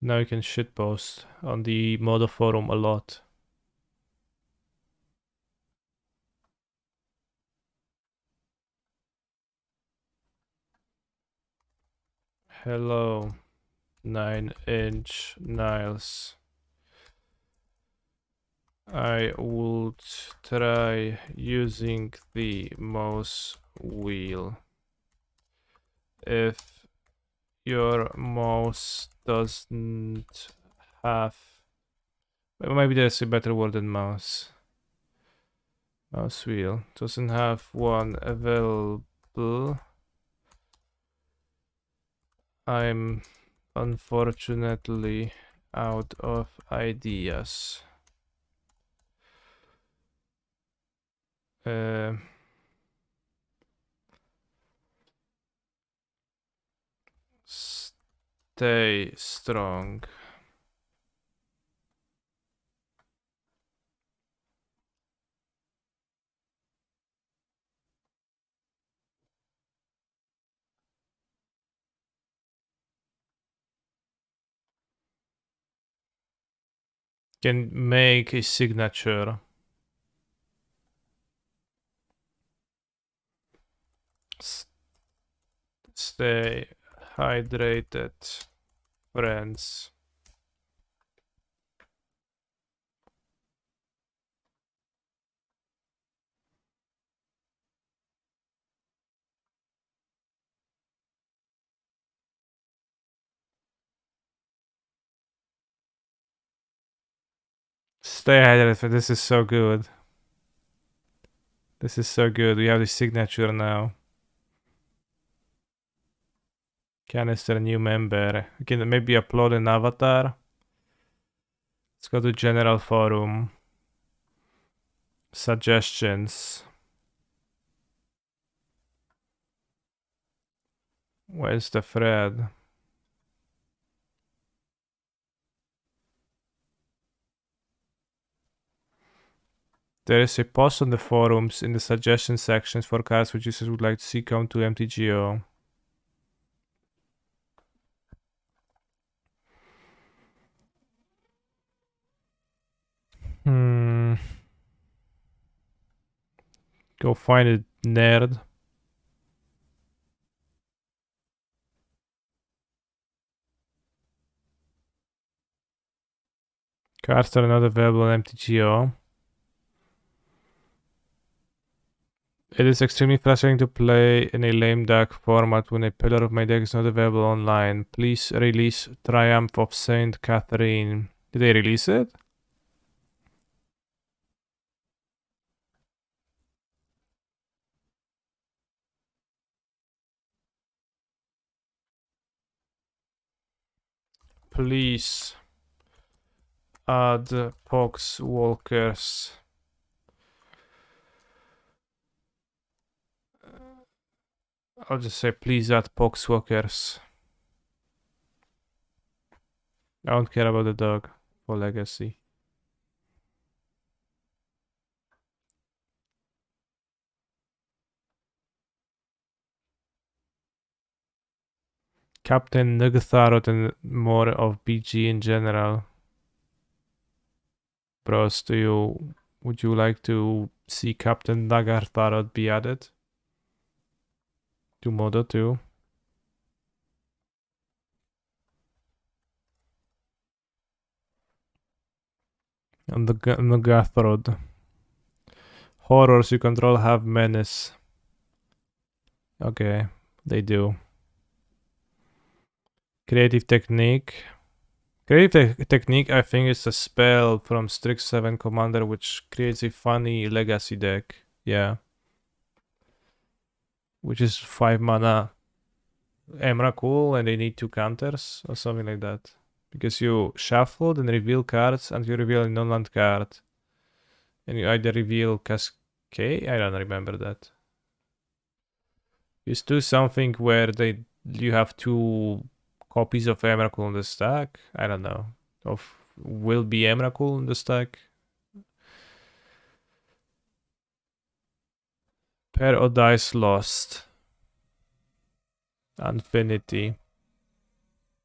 Now you can shitpost on the model forum a lot. Hello, 9-inch Niles. I would try using the mouse wheel. If your mouse doesn't have, maybe there's a better word than mouse. Mouse wheel doesn't have one available. I'm unfortunately out of ideas. Stay strong. Can make a signature. Stay hydrated, friends. Stay hydrated. This is so good. This is so good. We have the signature now. Canister new member. We can maybe upload an avatar. Let's go to general forum. Suggestions. Where's the thread? There is a post on the forums in the suggestion sections for cards which users would like to see come to MTGO. Go find a nerd. Cards are not available on MTGO. It is extremely frustrating to play in a lame duck format when a pillar of my deck is not available online. Please release Triumph of Saint Catherine. Did they release it? Please add Pox Walkers. I'll just say please add Poxwalkers. I don't care about the dog for legacy. Captain Nugatharot and more of BG in general. Bros, would you like to see Captain Nagartharot be added to Modo 2? And the Nagatharot. Horrors you control have menace. Okay, they do. Creative Technique. Creative Technique, I think, is a spell from Strix 7 Commander which creates a funny legacy deck. Yeah. Which is 5 mana Emrakul and they need 2 counters or something like that. Because you shuffle and reveal cards and you reveal a non-land card. And you either reveal Cascade? I don't remember that. You do something where you have 2 copies of Emrakul in the stack. I don't know. Of will be Emrakul in the stack. Pair of dice lost. Infinity.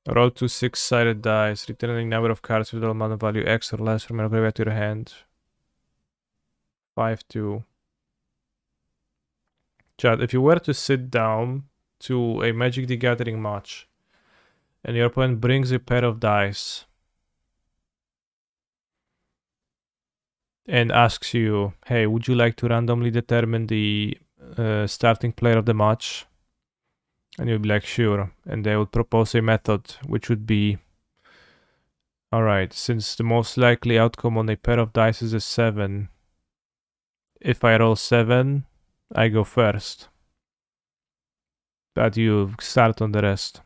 Roll 2 6-sided dice. Return a number of cards with all mana value X or less from your graveyard to your hand. 5-2. Chad, if you were to sit down to a Magic the Gathering match and your opponent brings a pair of dice and asks you, hey, would you like to randomly determine the starting player of the match? And you'd be like, sure. And they would propose a method which would be, alright, since the most likely outcome on a pair of dice is a 7, if I roll 7, I go first. But you start on the rest.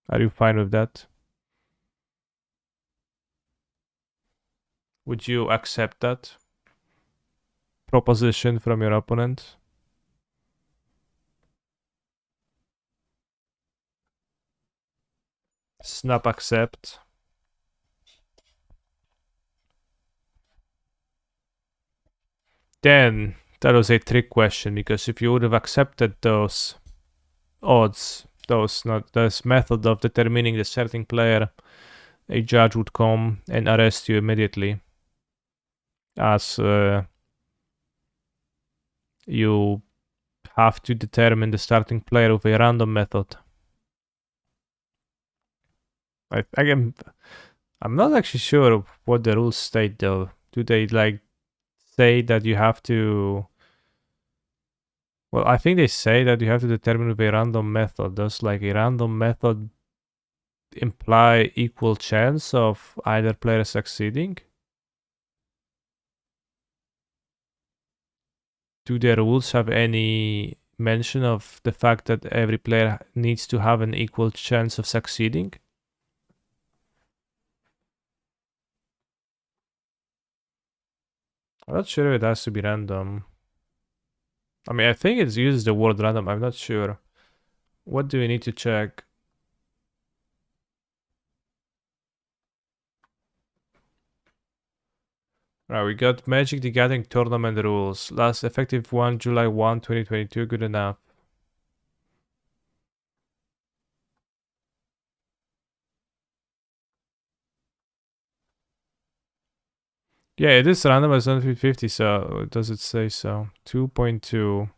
Are you fine with that? Would you accept that proposition from your opponent? Snap accept. Then that was a trick question, because if you would have accepted those odds, this method of determining the starting player, a judge would come and arrest you immediately, as you have to determine the starting player with a random method. I'm not actually sure what the rules state though. Do they say that you have to? Well, I think they say that you have to determine with a random method. Does a random method imply equal chance of either player succeeding? Do the rules have any mention of the fact that every player needs to have an equal chance of succeeding? I'm not sure if it has to be random. I mean, I think it uses the word random. I'm not sure. What do we need to check? Right, we got Magic the Gathering tournament rules. Last effective one, July 1, 2022. Good enough. Yeah, it is random as 150, so does it say so? 2.2.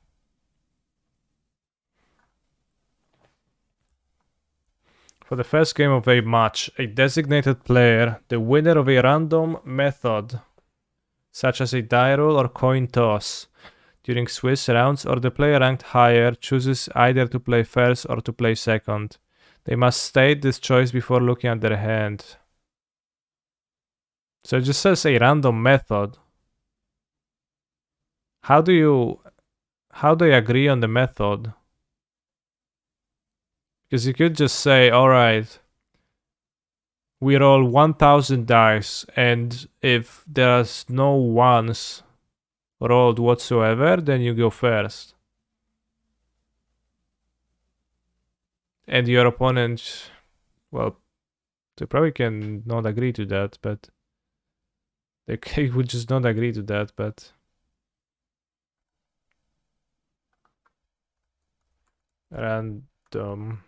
For the first game of a match, a designated player, the winner of a random method, such as a die roll or coin toss, during Swiss rounds, or the player ranked higher chooses either to play first or to play second. They must state this choice before looking at their hand. So it just says a random method. How do you agree on the method? Because you could just say, alright, we roll 1000 dice, and if there's no ones rolled whatsoever, then you go first. and your opponent, well, they probably can not agree to that, but they would just not agree to that, but random.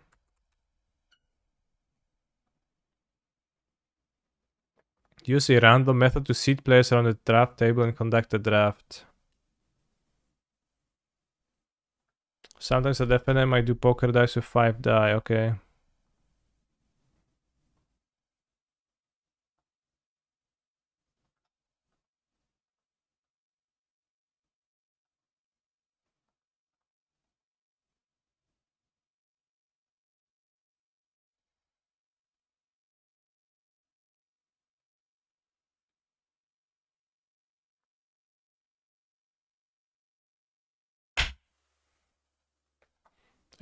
Use a random method to seat players around the draft table and conduct a draft. Sometimes at FNM I do poker dice with 5 die, okay.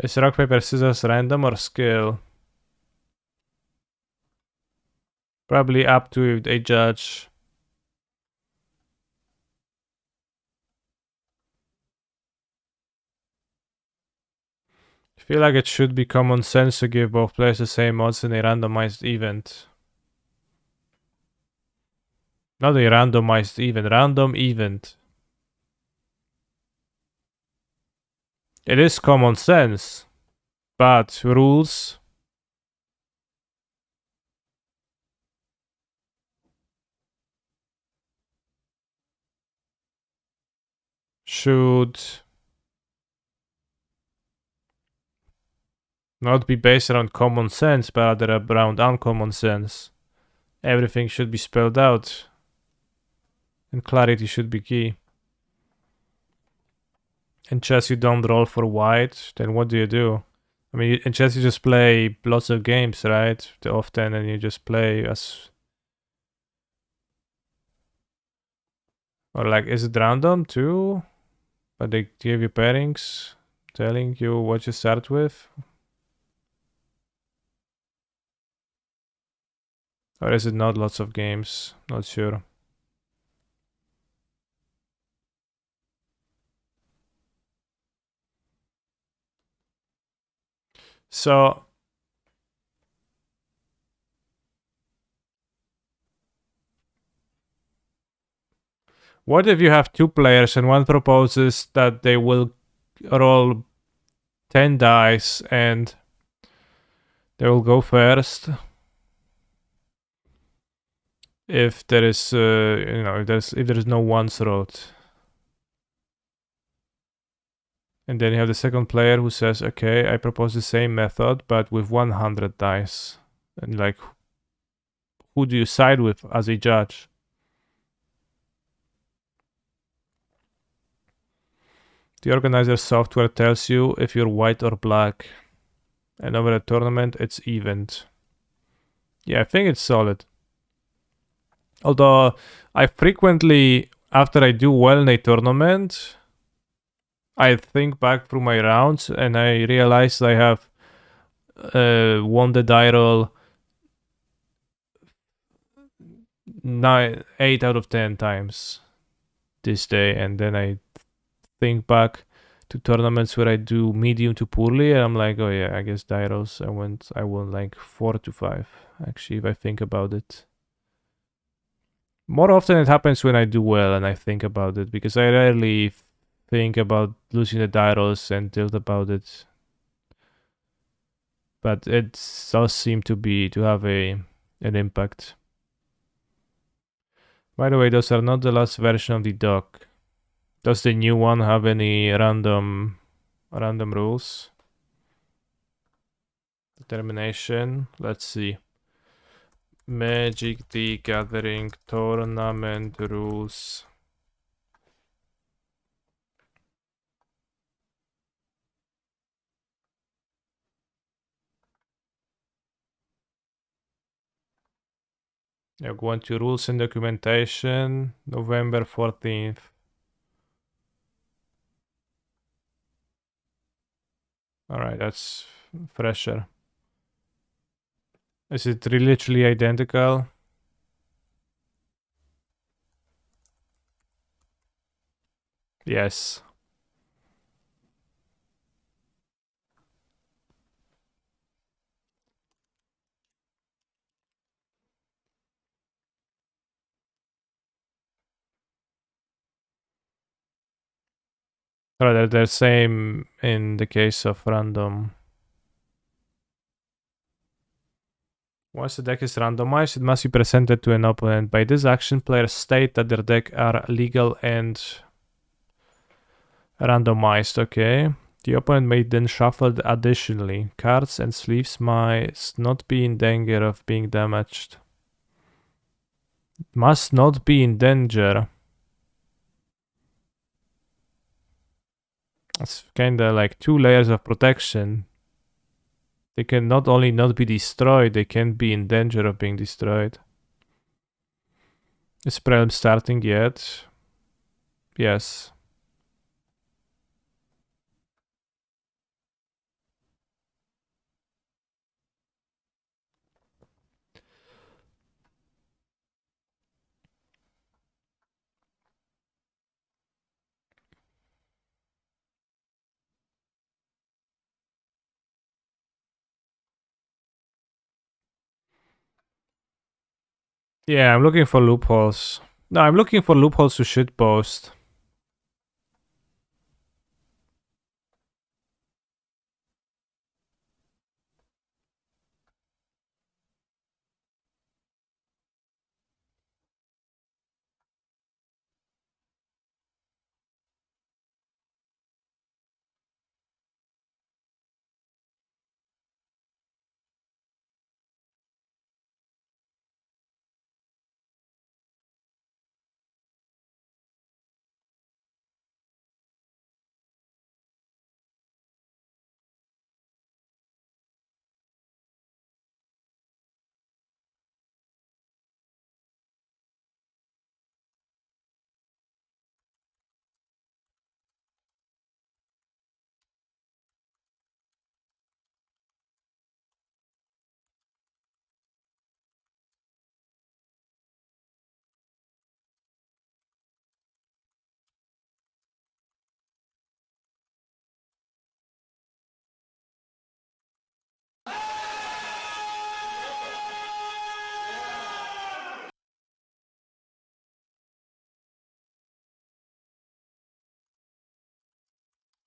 Is rock, paper, scissors random or skill? Probably up to a judge. I feel like it should be common sense to give both players the same odds in a randomized event. Not a randomized event, random event. It is common sense, but rules should not be based around common sense, but rather around uncommon sense. Everything should be spelled out, and clarity should be key. In chess, you don't roll for white, then what do you do? I mean, in chess, you just play lots of games, right? Often, and you just play as. Or, like, is it random too? But they give you pairings, telling you what you start with? Or is it not lots of games? Not sure. So, what if you have two players and one proposes that they will roll 10 dice and they will go first? If there is, if there is no ones rolled. And then you have the second player who says, okay, I propose the same method, but with 100 dice. And like, who do you side with as a judge? The organizer software tells you if you're white or black. And over a tournament, it's evened. Yeah, I think it's solid. Although I frequently, after I do well in a tournament, I think back through my rounds and I realized I have won the die roll 8 out of 10 times this day, and then I think back to tournaments where I do medium to poorly, and I'm like, oh yeah, I guess die rolls I won like 4 to 5. Actually, if I think about it, more often it happens when I do well and I think about it, because I rarely think about losing the die rolls and tilt about it. But it does seem to have an impact. By the way, those are not the last version of the doc. Does the new one have any random rules? Determination. Let's see. Magic the Gathering tournament rules. Go on to rules and documentation, November 14th. Alright, that's fresher. Is it literally identical? Yes. Or they're same in the case of random. Once the deck is randomized, it must be presented to an opponent. By this action, players state that their deck are legal and randomized, okay? The opponent may then shuffle additionally. Cards and sleeves must not be in danger of being damaged. Must not be in danger. It's kinda like 2 layers of protection. They can not only not be destroyed, they can be in danger of being destroyed. Is Prelim starting yet? Yes. Yeah, I'm looking for loopholes. No, I'm looking for loopholes to shitpost.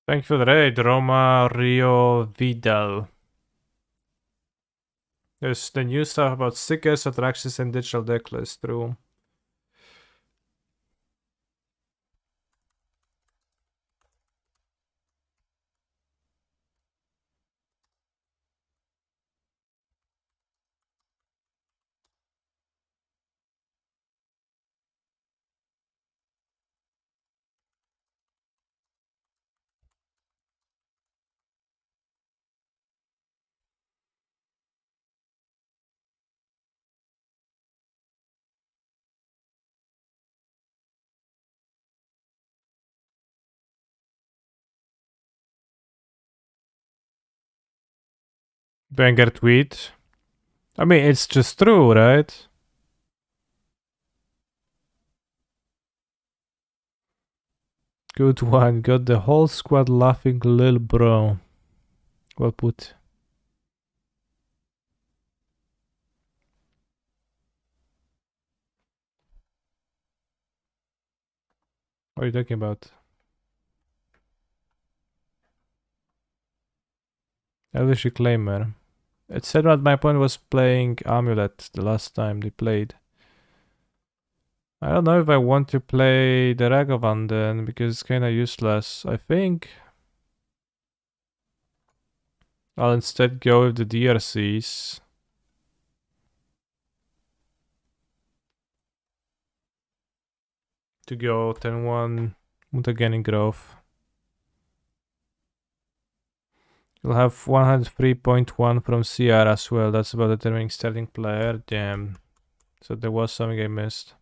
Thank you for the raid, Roma Rio Vidal. There's the new stuff about stickers, attractions, and digital deck list. True. Banger tweet. I mean, it's just true, right? Good one. Got the whole squad laughing, lil bro. Well put. What are you talking about? Elvish Reclaimer. It said that my opponent was playing Amulet the last time they played. I don't know if I want to play the Ragavan then, because it's kinda useless. I think I'll instead go with the DRCs. To go 10-1 Mutagen Growth. You'll have 103.1 from CR as well. That's about determining starting player. Damn. So there was something I missed.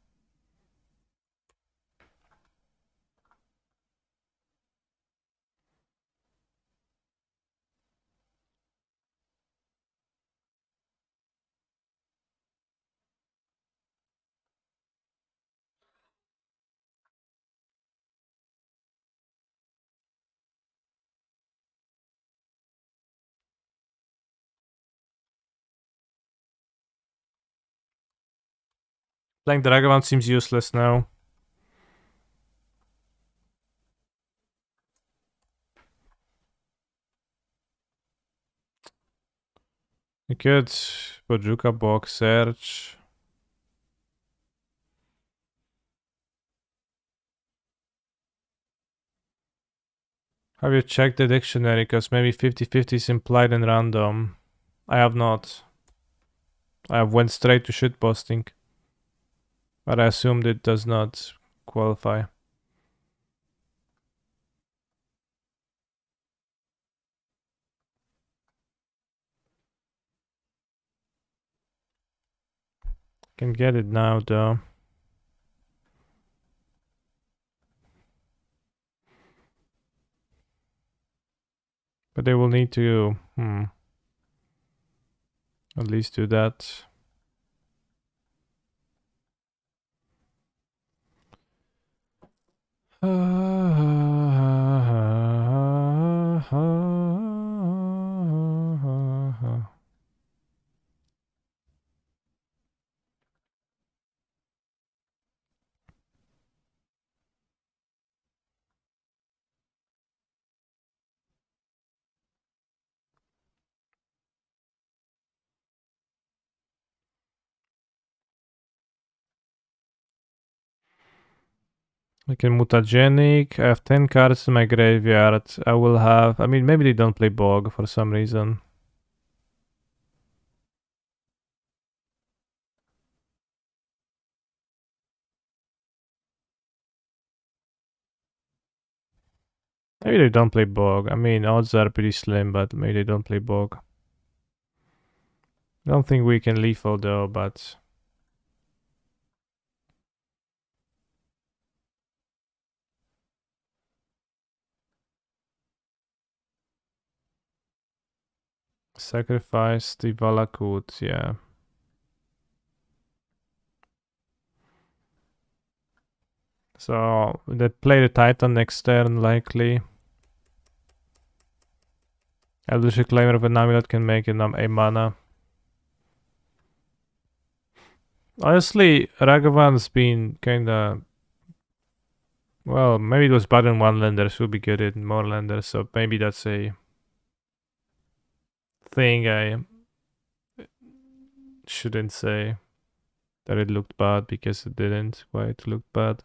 Playing Dragavan seems useless now. You could Bojuka box search. Have you checked the dictionary? Because maybe 50-50 is implied and random. I have not. I have went straight to shitposting. But I assumed it does not qualify. Can get it now though. But they will need to at least do that. I can mutagenic. I have 10 cards in my graveyard. I will have. I mean, maybe they don't play Bog for some reason. Maybe they don't play Bog. I mean, odds are pretty slim, but maybe they don't play Bog. I don't think we can lethal though, but. Sacrifice the Valakut, yeah. So they play the Titan next turn, likely. Eldritch Reclaimer of an Amulet can make it a mana. Honestly, Ragavan's been kinda. Well, maybe it was bad in one lander, should be good in more landers, so maybe that's a thing I shouldn't say that it looked bad because it didn't quite look bad.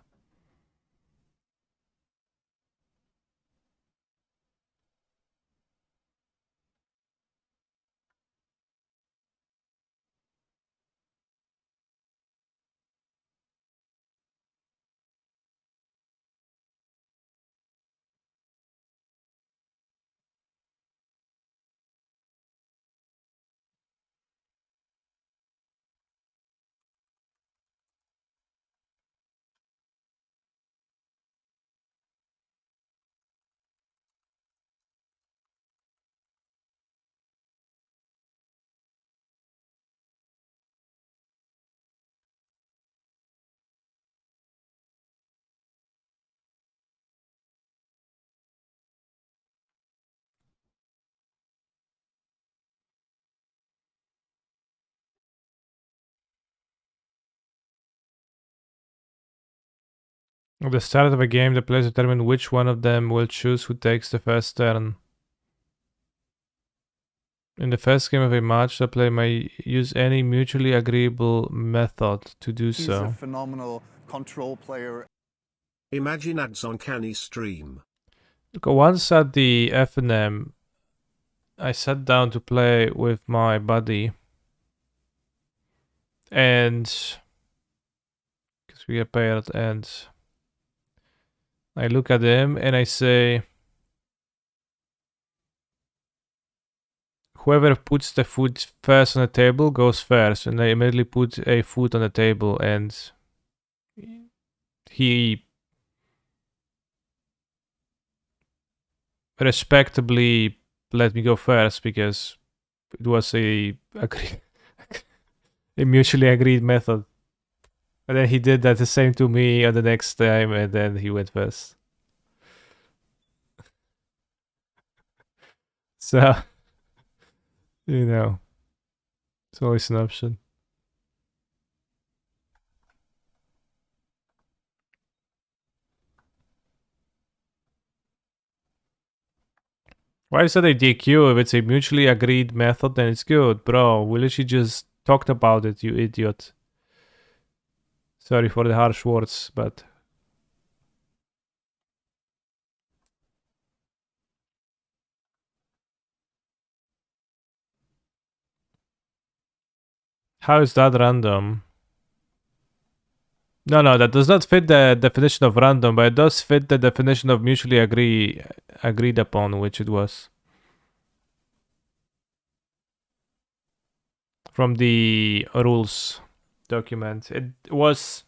At the start of a game, the players determine which one of them will choose who takes the first turn. In the first game of a match, the player may use any mutually agreeable method to do He's a so. phenomenal control player. Imagine ads on Canny stream. Look, once at the FNM, I sat down to play with my buddy, and because we get paired, and I look at him and I say, whoever puts the food first on the table goes first, and I immediately put a food on the table, and he respectably let me go first because it was a mutually agreed method. And then he did that the same to me on the next time, and then he went first. So, you know, it's always an option. Why is that a DQ? If it's a mutually agreed method, then it's good. Bro, we literally just talked about it, you idiot. Sorry for the harsh words, but... How is that random? No, that does not fit the definition of random, but it does fit the definition of mutually agreed upon, which it was. From the rules document. It was,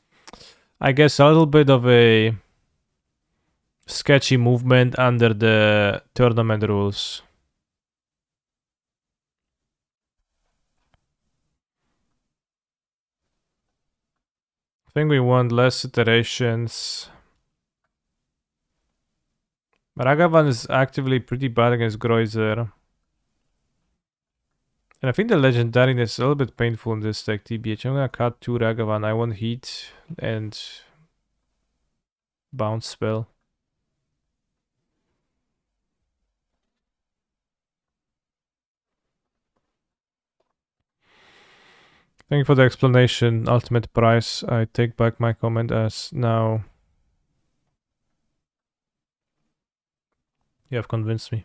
I guess, a little bit of a sketchy movement under the tournament rules. I think we want less iterations. Ragavan is actively pretty bad against Greuzer. And I think the legendariness is a little bit painful in this deck, TBH. I'm gonna cut 2 Ragavan. I want heat and bounce spell. Thank you for the explanation, ultimate price. I take back my comment as now you have convinced me.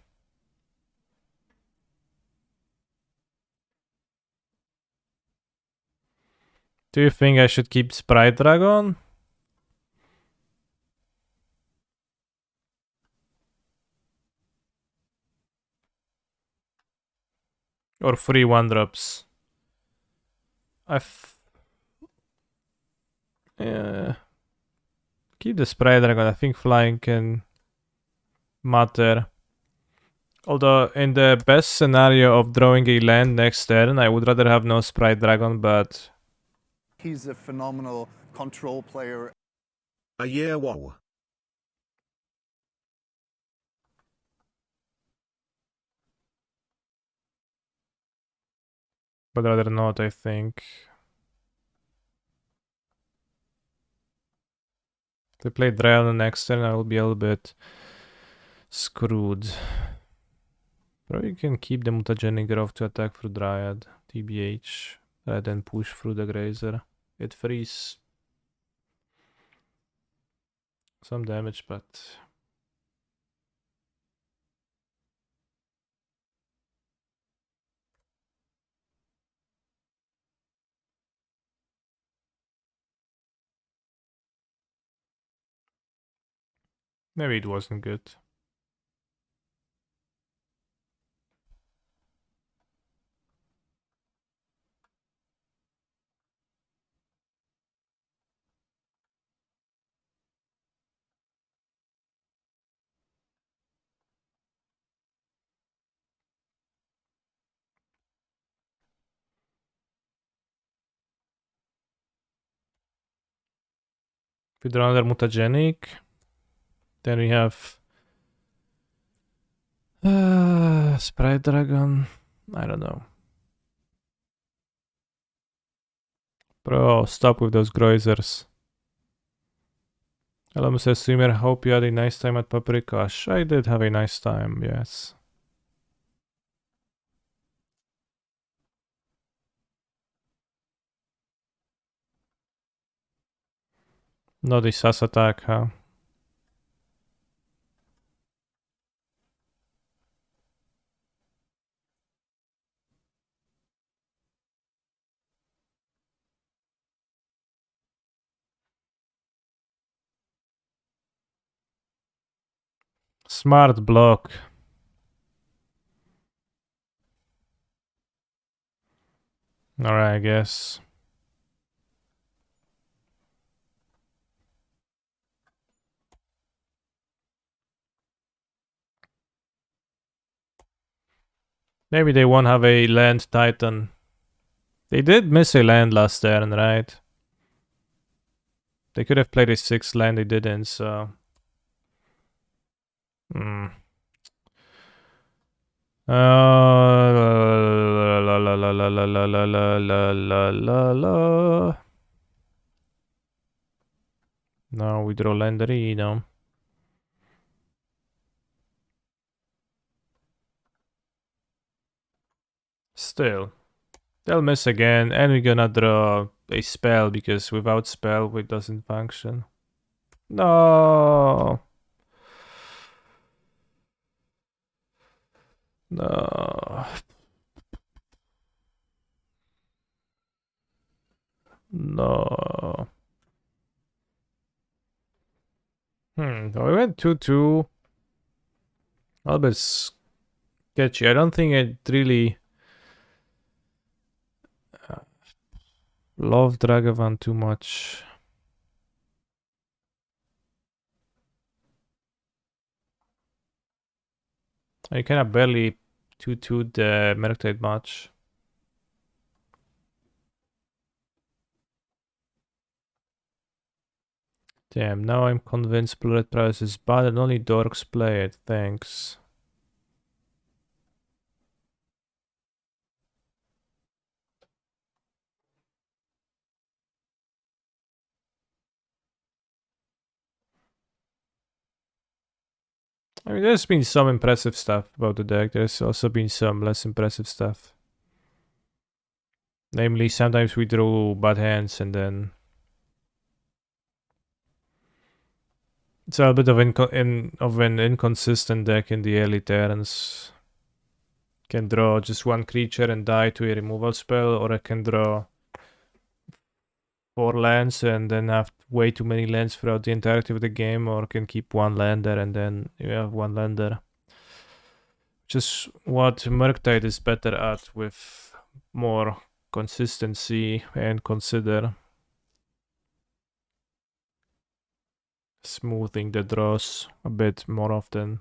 Do you think I should keep Sprite Dragon? Or free 1-drops? Yeah. Keep the Sprite Dragon. I think flying can matter. Although in the best scenario of drawing a land next turn, I would rather have no Sprite Dragon, but... He's a phenomenal control player. Yeah, wow. But rather not, I think. If they play Dry on the next turn, I will be a little bit screwed. Probably can keep the mutagenic growth to attack through Dryad, TBH, rather than push through the Grazer. It frees some damage, but... maybe it wasn't good. If we draw another mutagenic, then we have Sprite Dragon. I don't know. Bro, stop with those Groizers. Hello, Mr. Streamer. Hope you had a nice time at Paprikash. I did have a nice time, yes. Not a sus attack, huh? Smart block. Alright, I guess. Maybe they won't have a land titan. They did miss a land last turn, right? They could have played a 6th land, they didn't, so... Hmm. La la la la la la la la la la la la. No, we draw Landerino. still. They'll miss again, and we're gonna draw a spell, because without spell it doesn't function. No! No. No. So we went 2-2. A little bit sketchy. I don't think it really love Dragavan too much. I kind of barely 2-2 the Merctide much. Damn, now I'm convinced Blue Red Prowess is bad and only dorks play it. Thanks. I mean, there's been some impressive stuff about the deck. There's also been some less impressive stuff. Namely, sometimes we draw bad hands and then it's a bit of an inconsistent deck in the early turns. Can draw just one creature and die to a removal spell, or I can draw 4 lands and then have way too many lands throughout the entirety of the game, or can keep one lander and then you have one lander. Just what Murktide is better at, with more consistency and consider smoothing the draws a bit more often.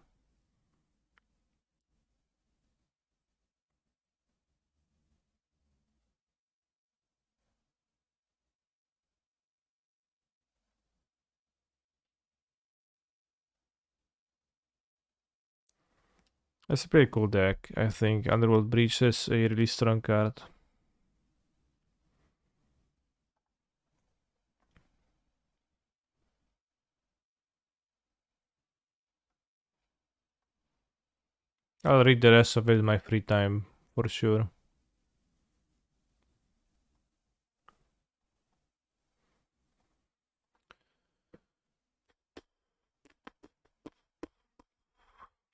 It's a pretty cool deck, I think. Underworld Breach is a really strong card. I'll read the rest of it in my free time, for sure.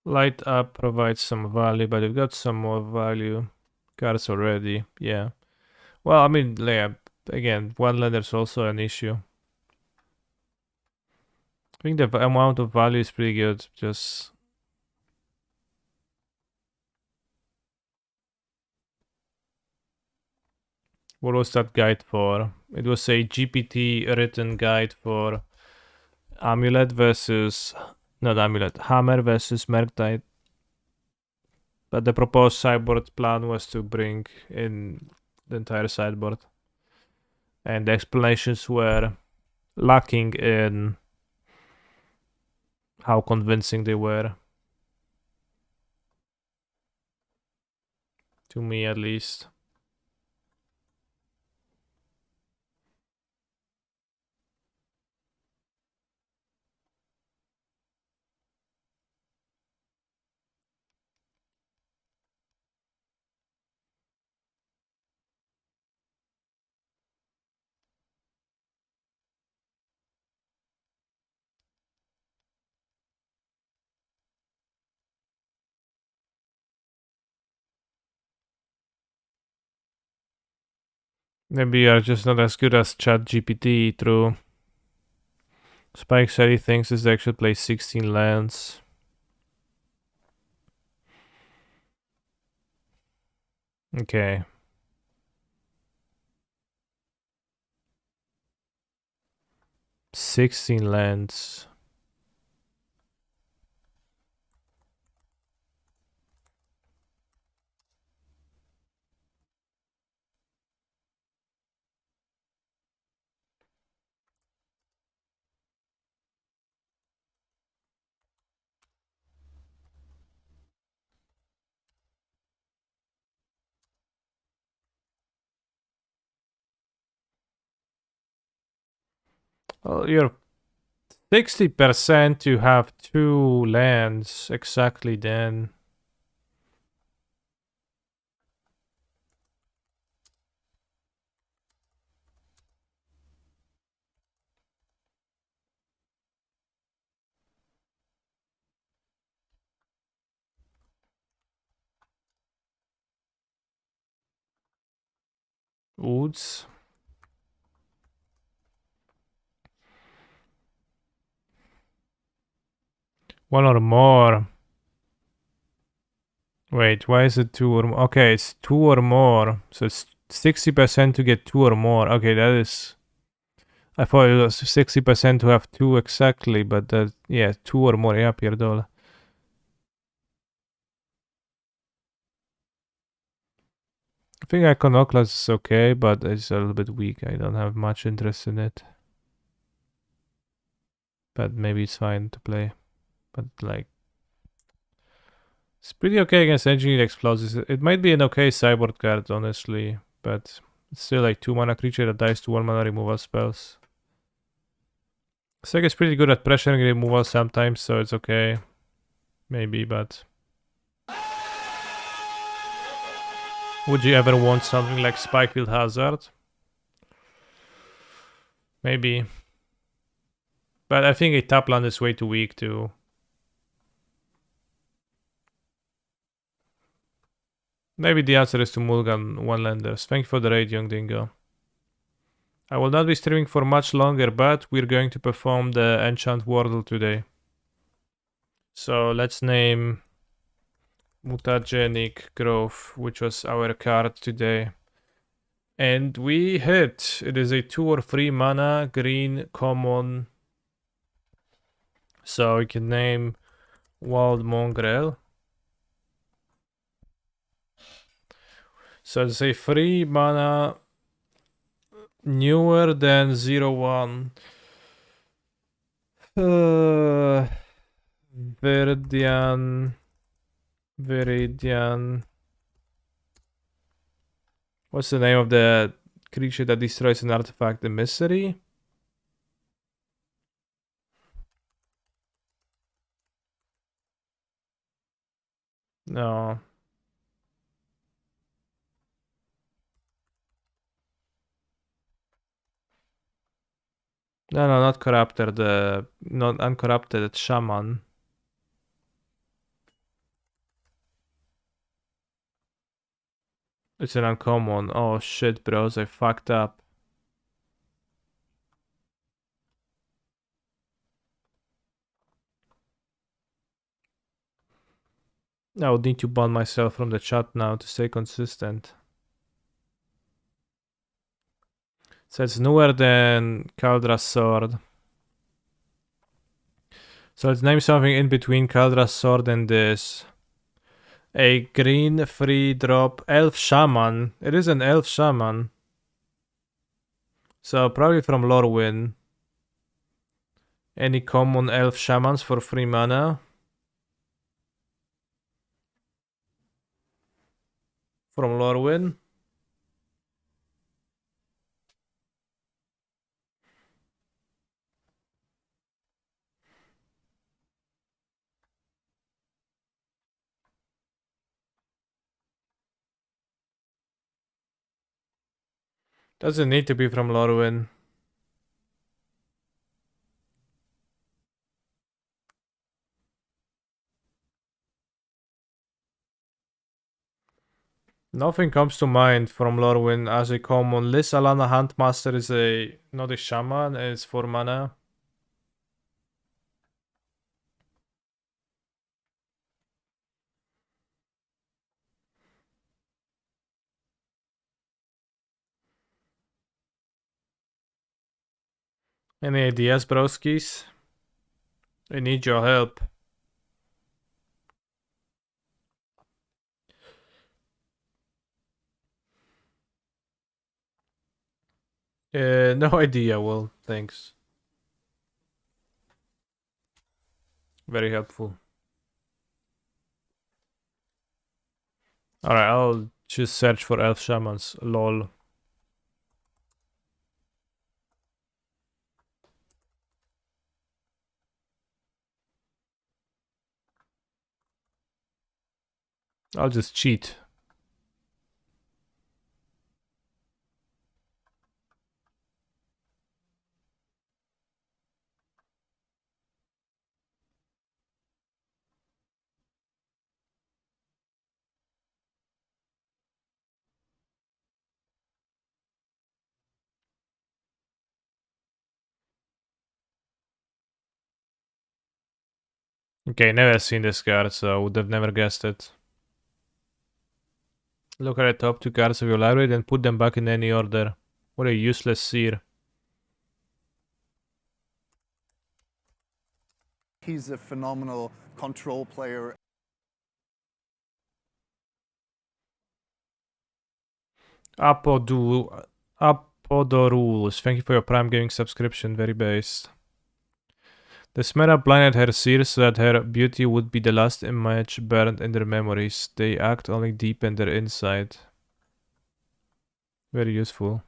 Light Up provides some value, but we've got some more value cards already. Yeah. Well, I mean, yeah, again, one lander's also an issue. I think the amount of value is pretty good. Just what was that guide for? It was a GPT written guide for Amulet versus, not Amulet, Hammer versus Merctide. But the proposed sideboard plan was to bring in the entire sideboard. And the explanations were lacking in how convincing they were. To me, at least. Maybe you're just not as good as ChatGPT. True. Spike said he thinks this deck should play 16 lands. Okay. "16 lands." Well, you're 60% to have 2 lands exactly then. Woods. One or more. Wait, why is it 2 or more? Okay, it's 2 or more. So it's 60% to get 2 or more. Okay, that is... I thought it was 60% to have 2 exactly, but that... Yeah, 2 or more. Ja pierdolę. I think Iconoclast is okay, but it's a little bit weak. I don't have much interest in it. But maybe it's fine to play. But like... It's pretty okay against Engineered Explosives. It might be an okay sideboard card, honestly. But it's still like 2 mana creature that dies to 1 mana removal spells. Seg is pretty good at pressuring removal sometimes, so it's okay. Maybe, but... Would you ever want something like Spikefield Hazard? Maybe. But I think a tap land is way too weak too. Maybe the answer is to Mulligan one-landers. Thank you for the raid, Young Dingo. I will not be streaming for much longer, but we're going to perform the Enchant Wordle today. So let's name Mutagenic Growth, which was our card today. And we hit. It is a 2 or 3 mana green common. So we can name Wild Mongrel. So it's a 3 mana newer than 0/1. Viridian. What's the name of the creature that destroys an artifact? The Mystery? No. No, not Corruptor. The not uncorrupted Shaman. It's an uncommon. Oh shit, bros, I fucked up. I would need to ban myself from the chat now to stay consistent. So it's newer than Kaldra's Sword. So let's name something in between Kaldra's Sword and this. A green 3-drop Elf Shaman. It is an Elf Shaman. So probably from Lorwyn. Any common Elf Shamans for 3 mana? From Lorwyn. Doesn't need to be from Lorwyn. Nothing comes to mind from Lorwyn as a common. Liz Alana Huntmaster is not a shaman, it's 4 mana. Any ideas, broskis? I need your help. No idea. Well, thanks. Very helpful. Alright, I'll just search for elf shamans. Lol. I'll just cheat. Okay, never seen this card, so would have never guessed it. Look at the top 2 cards of your library, then put them back in any order. What a useless seer. He's a phenomenal control player. Apodorus, thank you for your Prime Gaming subscription, very based. The Smera blinded her seers so that her beauty would be the last image burned in their memories. They act only deepen their insight. Very useful.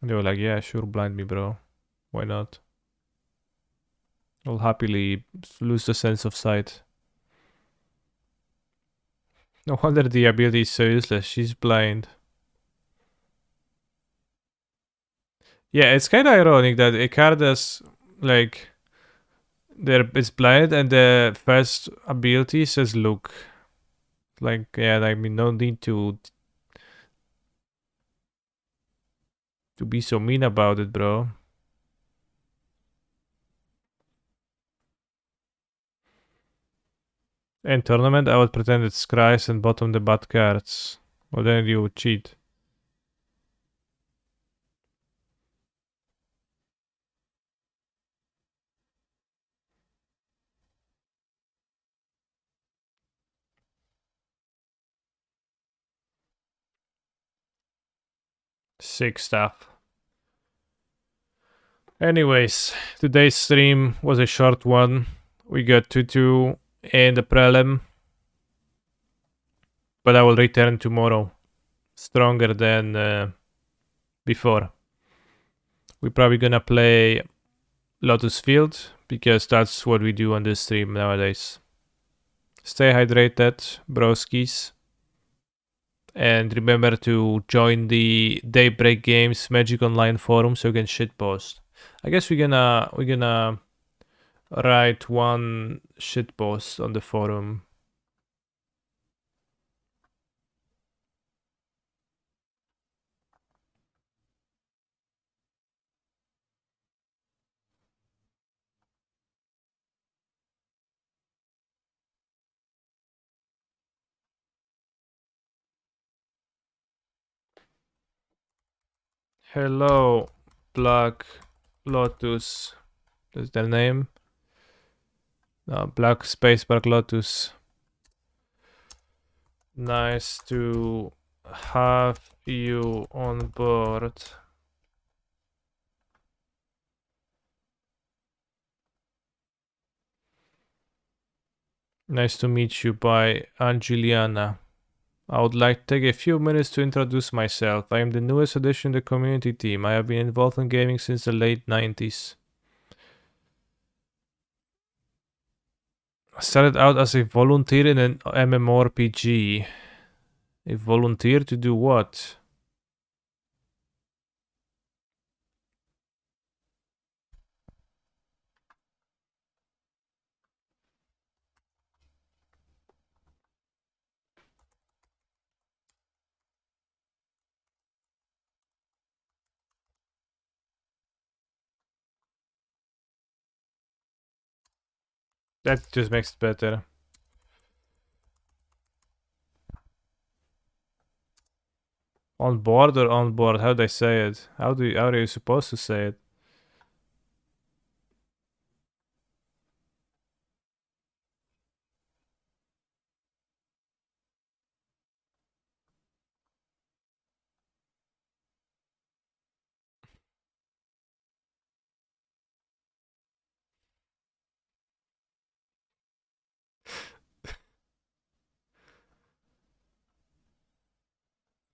They were like, yeah, sure, blind me, bro. Why not? I'll happily lose the sense of sight. No wonder the ability is so useless. She's blind. Yeah, it's kind of ironic that a card that's like it's blind and the first ability says look. Like, yeah, I mean, no need to be so mean about it, bro. In tournament, I would pretend it's Scries and bottom the bad cards. Well, then you would cheat. Sick stuff. Anyways, today's stream was a short one. We got 2-2 in the Prelim. But I will return tomorrow. Stronger than before. We're probably gonna play Lotus Field because that's what we do on this stream nowadays. Stay hydrated, broskies. And remember to join the Daybreak Games Magic Online forum so you can shitpost. I guess we're gonna write one shitpost on the forum. Hello, Black Lotus. That's their name. Black Space Black Lotus. Nice to have you on board. Nice to meet you. By Angeliana. I would like to take a few minutes to introduce myself. I am the newest addition to the community team. I have been involved in gaming since the late 90s. I started out as a volunteer in an MMORPG. A volunteer to do what? That just makes it better. On board or on board? How do they say it? How are you supposed to say it?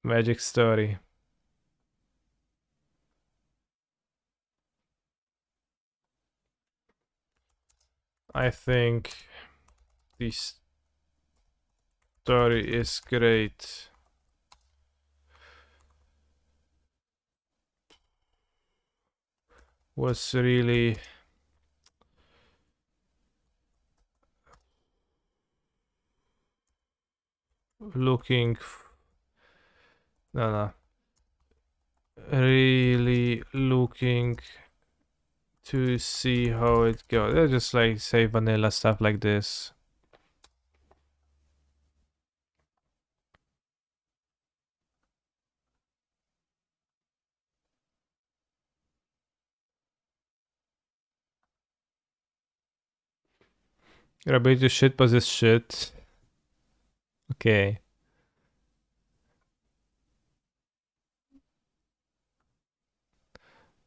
Magic story. I think this story is great. Was really looking no really looking to see how it goes. Let's just like say vanilla stuff like this. Your ability to shitpost this shit. Okay.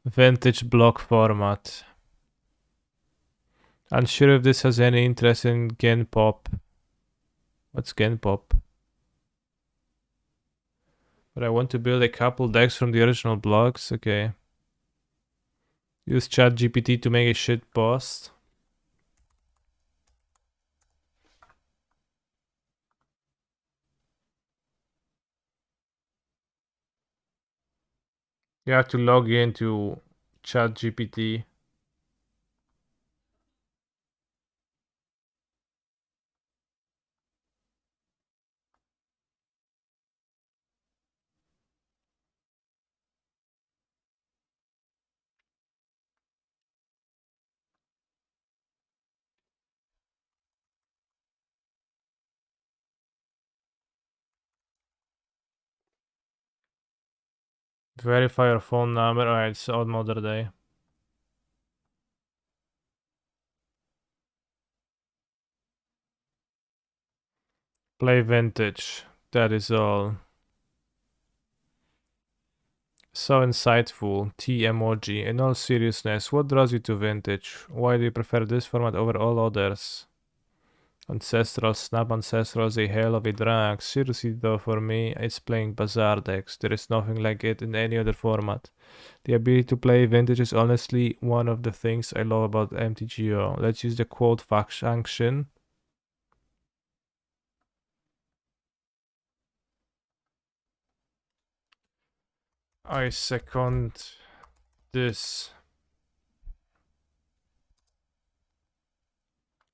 Vintage block format. Unsure if this has any interest in Gen Pop. What's Gen Pop? But I want to build a couple decks from the original blocks. Okay. Use ChatGPT to make a shit post. You have to log into ChatGPT. Verify your phone number. Alright, it's odd mother day. Play vintage. That is all. So insightful. T emoji. In all seriousness, what draws you to vintage? Why do you prefer this format over all others? Ancestral, Snap Ancestral is a hell of a drag. Seriously though, for me, it's playing Bazaar decks. There is nothing like it in any other format. The ability to play vintage is honestly one of the things I love about MTGO. Let's use the quote function. I second this.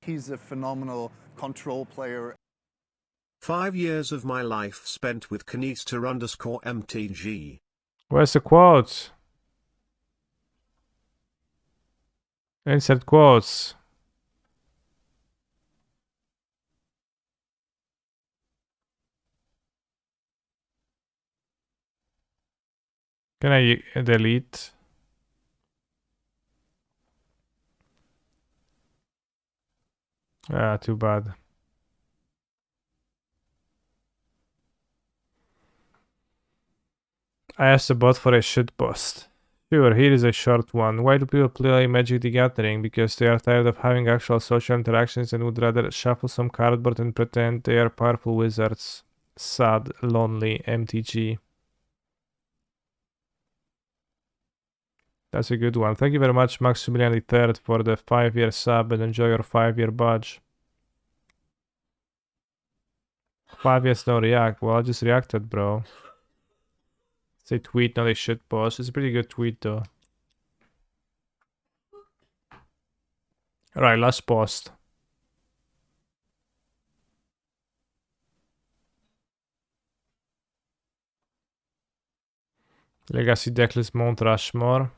He's a phenomenal control player. 5 years of my life spent with Kanister_MTG. Where's the quotes? Insert quotes. Can I delete? Ah, too bad. I asked the bot for a shit post. Sure, here is a short one. Why do people play Magic the Gathering? Because they are tired of having actual social interactions and would rather shuffle some cardboard and pretend they are powerful wizards. Sad, lonely, MTG. That's a good one. Thank you very much, Maximilian III, for the 5-year sub, and enjoy your 5-year badge. 5 years no react. Well, I just reacted, bro. It's a tweet, not a shit post. It's a pretty good tweet, though. Alright, last post. Legacy decklist Mount Rushmore.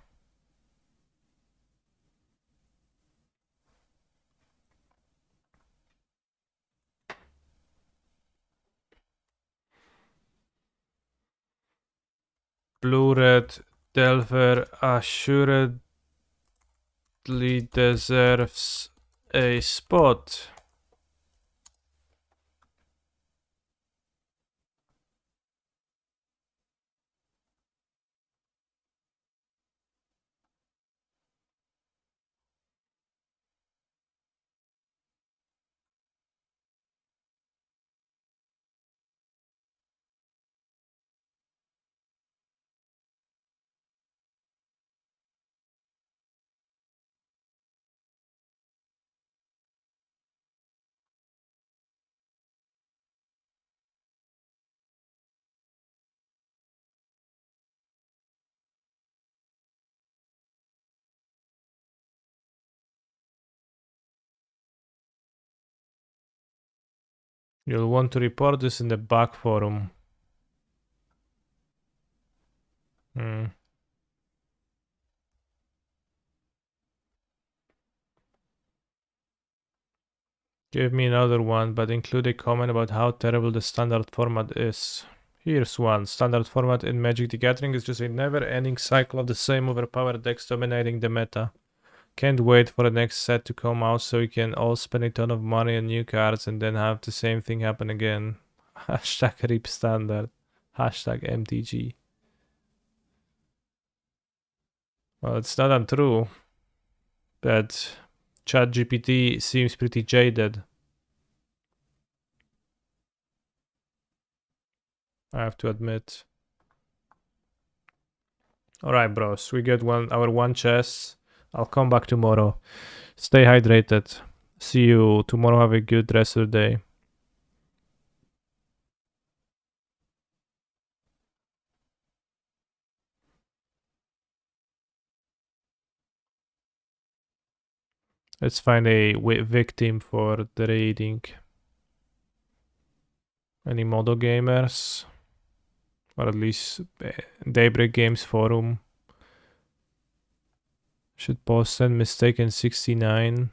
Blue-red Delver assuredly deserves a spot. You'll want to report this in the back forum. Give me another one, but include a comment about how terrible the standard format is. Here's one. Standard format in Magic the Gathering is just a never-ending cycle of the same overpowered decks dominating the meta. Can't wait for the next set to come out so we can all spend a ton of money on new cards and then have the same thing happen again. Hashtag RIP standard. Hashtag MTG. Well, it's not untrue, but ChatGPT seems pretty jaded. I have to admit. Alright, bros. We get our one chest. I'll come back tomorrow. Stay hydrated. See you tomorrow. Have a good rest of the day. Let's find a victim for the raiding. Any Modo gamers? Or at least Daybreak Games forum. Should post and mistaken 69.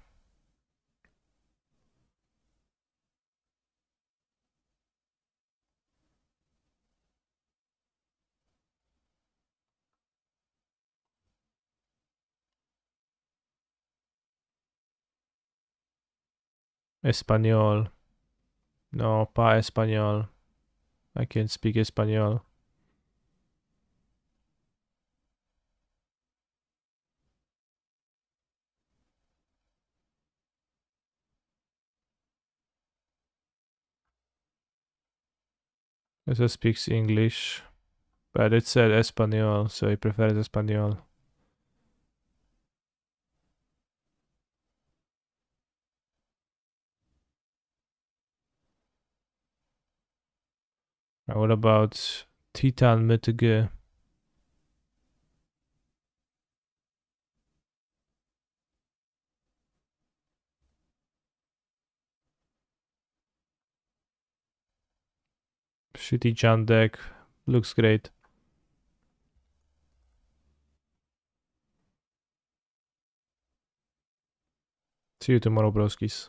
Español. No, pa español. I can't speak español. This speaks English. But it said español, so he prefers español. What about Titan Mythique? Shitty Jan deck. Looks great. See you tomorrow, broskis.